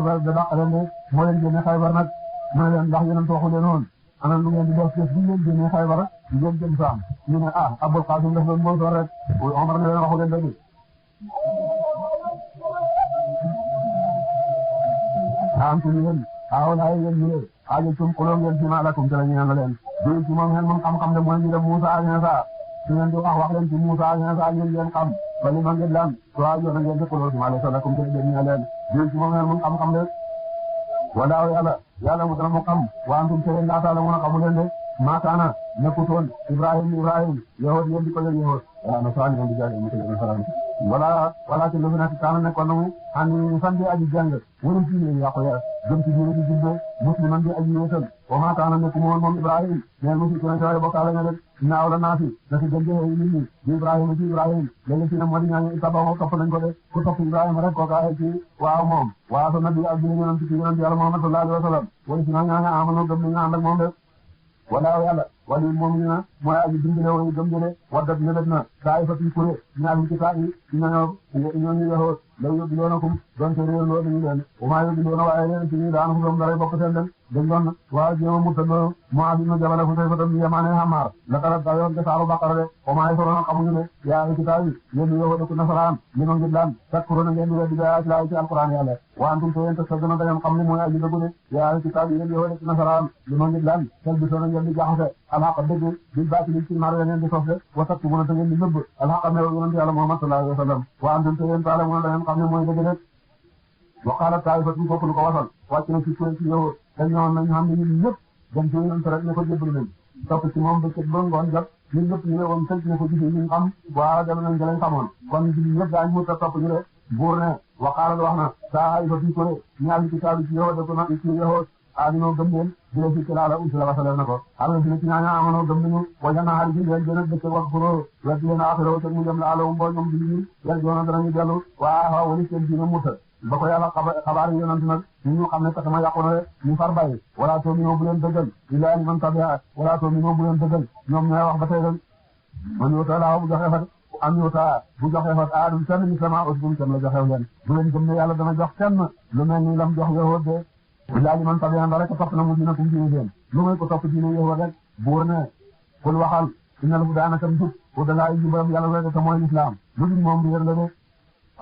leen ne moo leen génne Xaybar nag mu ne leen ndax yonent waxu leen woon ana lu ngeen di def bu ñu leen génne Xaybar ngeen jëm Saam ñu ne Abul Qaasim def doon mbooloo rek Omar ne leen waxu leen dëgg am ci yéen laay yéen ñu ne aajatum xuloo ngeen ci maalakum te la ñu yàlla leen di ci moom ngeen moom xam-xam de mooy ñu dem Muusa ak Iisaa su ngeen di wax leen ci Muusa ak Iisaa ngeen xam ba li ma ngeen lan waaw yoon ngeen di xuloo ci maalakum te la ñu leen di ci moom ngeen moom xam-xam de wala yàlla mu dana mu xam wa antum te leen laata la mën a xamu leen de maakaana nekkutoon Ibrahim yahud yéen di ko yëg yahud wala nasaraan ngeen di jaay mu ko nasaraan wala ci lu fi nekk kaana nekkoon na mu ani fan di aji jàng wala ci ne yàqu ya jëm ci diine di jubbe musliman di aji wéetal wa maa kaana nekku moom Ibrahim mais musi ko ne bokkaale nga rek naaw la naasi da ci gën jëee nit ñi di Ibrahim léegi ci na moo di ñaan tabaxoo topp nañ ko de ku topp Ibrahima rek kooka ay ci waaw moom waaw sa nabi ak dina yonent ci yonent yàlla Muhammad sallallahu alayhi wa sallam wala ci na ñaaña amano gëm nañu ànd ak moom de wala yàlla wali moom ñu na mooy aji dimbale way gëm jële waddat nebet na saay fa fi kuré ñaari ci saa yi ñooñu yaxoot law yóbbu loonakum doon te réer loo dañu leen umaa yóbbu loona waaye leen ci ñi daana fu doom daray bokk seen den dañ doon waaw jéema murtadoo moo ibnu jabala fu say fa tam yemaane xamaar la tarat da yoon ke saaru baqara de umaa yi soroona xamuñu ne yaa ngi ci taa yi yéen yaxoot ku nasaraan li ma ngir laan sak kurona ngeen di weddi gaa laa ci alquran yàlla wa antum te yéen te sa gëna dañam xam ne mooy aji dëggu de yaa ngi ci taa yi yéen yaxoot ku nasaraan li ma ngir laan sel bi soona ngeen di jaxase alxaqa dëgg bil baatili ci mar ngeen di sos de wa taktumuuna te ngeen di nëbb alxaqa ne yonent yàlla Muhammad sallallahu alayhi wa sallam wa antum te yéen taalamuuna da ngeen xam ne mooy dëgg rek wa qaala taa'ifatun kooku lu ko wasal wàcc na ci kuréel ci yow te ñëwoon nañ xam ne ñun ñëpp dem ci yonent rek ne ko jébbalu nañ topp ci moom bëccëg ba ngoon jot ñun ñëpp ñu ne woon tëj ne ko gisee ñu xam waaw dem nañ lañ xamoon kon ñun ñëpp daañu mu topp ñu de buur ne wa qaala wax na taa'ifatun kuréel ñaari kitaabi ci yow de ko na ci yow aadinoo gëm leen di leen fi laala usi la wasaleel na ko am na si ne ci ñaaña amanoo gëm nañu wajan na xaali ci leen gën a dëkk wax furo wet leen axiroo te mu jëm la ala mboo ñoom julli yel joona danañu dellu waaw wali seen diine murta ba ko yàlla xabaar yi yonent nag ñu xam ne katama yàqu na ñu far bàyyi wala tu'minu bu leen dëggal illaa liman tabi'a wala tu'minu bu leen dëggal ñoom ñooy wax ba tey rek man yoota laaw bu joxe fat am yoota bu joxe fat aadum kenn ni sama us bumu kenn la joxew leen bu leen gëm ne yàlla dana jox kenn lu mel ni lam jox yahood de illaa liman tabi'a rek topp na mu dina kum diine seen lu may ko topp diine yahood rek buur ne kul waxal innal hudaa naka njub hudaa yi jubam yàlla rek te mooy lislaam lu dul moom réer la de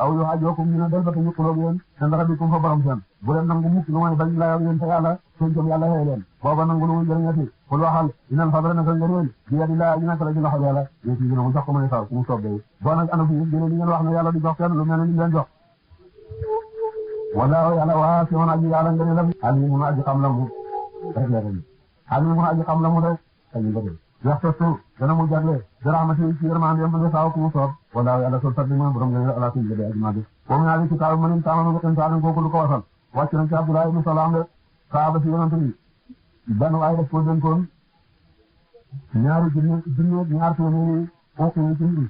aw yu hajookum ñu ne del ba te ñu xulóog yéen seen rabbikum fa borom seen bu leen nangu mukk lu mooy bañ la yéen te yàlla seen jëm yàlla xëy leen booba nangu lu muy jëriñati kul waxal inal fadla naka ngëneel bi yadillah ñu nekk la ci loxo yàlla yéen ci gëna mu jox ko may saw ku mu soob day boo nag ana fu gëne li ngeen wax ne yàlla di jox kenn lu mel ne li leen jox wala yàlla waa si woon aji yàlla ngëne lam alimun aji xam la mu rek la ren alimun aji xam la mu rek kañu bëgg yaxtasu dana mu jagle rahmati ci yërmande yam nga saaw ku mu soob wala yàlla sol tabbi mooy borom nga ala kulli bi ajma bi moom ñaari kitaab man tamanu ko tan kooku lu ko wasal wàcc na ci Abdullah ibn Salam de saaba si yonent bi benn waaye daf ko dénkoon ñaari junne ñaar téeméeri fukki yi ci mbir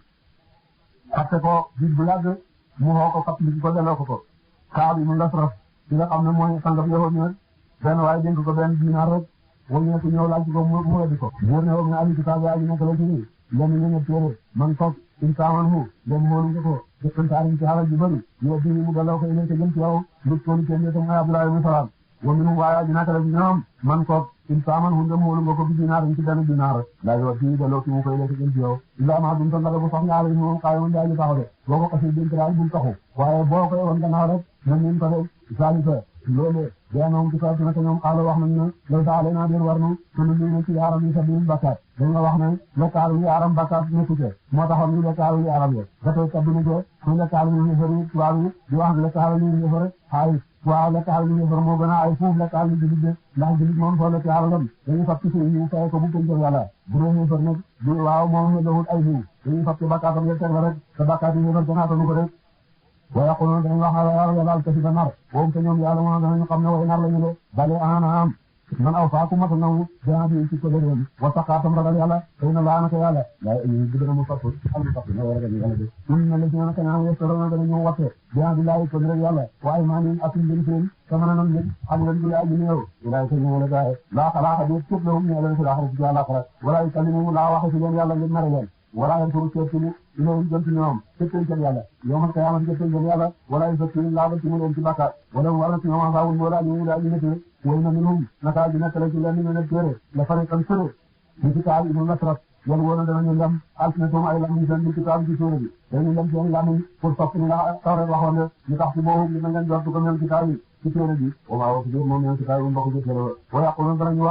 fàtte ko bis bu yàgg mu xoo ko fàttali ko delloo ko Kaab ibn Lasraf ci nga xam ne mooy sangam yowoon ñëw benn waaye dénk ko benn dinaar rek wëññeeku ñëw laaj ko mu weddi ko buur ne woog ne ali kitaab yaa ngi nekk la ci nii lenn ñu ñëpp téere man foog insaaman mu dem xoolu nga ko dëkkantaariñ ci xalal ju bëri yow bi mu delloo ko ilayka jëm ci yow lu toolu kenn yëtam mooy Abdullah ibn Salam wa minhum waaye ji nekk la ci ñoom man foog insaaman mu dem xoolu nga ko bi dinaariñ ci benn dinaar laa yow bi delloo ki mu ko ilayka jëm ci yow illa ma dum tan la bu sax ñaari moom xaay moom daal di taxaw de boo ko xasee dénk daal bul taxu waaye boo koy woon gannaaw rek na ngeen ko de salisa loolu ñoom ci kaw ci naka ñoom xaaral wax nañu ne loolu daal naa leen war nu sunu lii ci yaaram yi sa biir bakkaat dañ la wax ne lekkaalu yaaram bakkaat nekku ci moo taxoon ñu lekkaalu yaaram yi ba tey kabinu ko su lekkaalu ñu ñëfari tubaab yi di wax ne lekkaalu ñu ñëfari xaalis waaw lekkaalu ñu ñëfari moo gën a ay fuuf lekkaalu ñu jullit ndax jullit moom soo lekk alalam dañuy fab ci suuf ñu fay ko bu ko yàlla bu dee ñëfar nag du waaw moom ne lawul ay fuuf dañuy fab ci bakkaatam ya teg la rek te bakkaat yi ñëfar gënaatanu ko rek wa yaquluna dañuy wax yàlla daal kasi ba nar boobu te ñoom yàlla moo danañu xam ne way nar lañu de bale anaam man aw faaku mata nawu dana bi ci ko déen wa saqaatam ragal yàlla xëy na laanaka yàlla yaa bi dana mu fapp am fapp na war a ragal yàlla de ñun na la ci naka ñaan yestorona danañu watte dana bi laay ko rek yàlla waaye maa ngi atum ngeen seen sama nanon ngeen xam ngeen bi ay ñëw ilaay ko ñëw la gaay la xalaaxa de képp la ñu leen ci la xarit ci yàlla xarit wala kalimu la wax ci leen yàlla ngeen mara leen wala yan turu ceeb ci ñoom jëm ci ñoom fekk ci yàlla yowmal qiyaamati fekk ci yàlla wala yusakkiru laa ba ci mu leen ci bakkaar wala wala ci ñoom asaawul wala ñu la ñu nekk way na minhum naka ji nekk la ci leen ñu nekk téere la fariqan suru ci kitaab ibn Lasraf yàlla woon danañu lam alsinatum ay lam ñu seen kitaab ci suura bi dañu lam seen lam pour sopp ni la tawre waxoon ne ñu tax ci boobu ñu ngeen jortu ko mel kitaab yi ci téere bi wa maa wa moom ñeen kitaab mbokk ci téere wa yaqulun danañu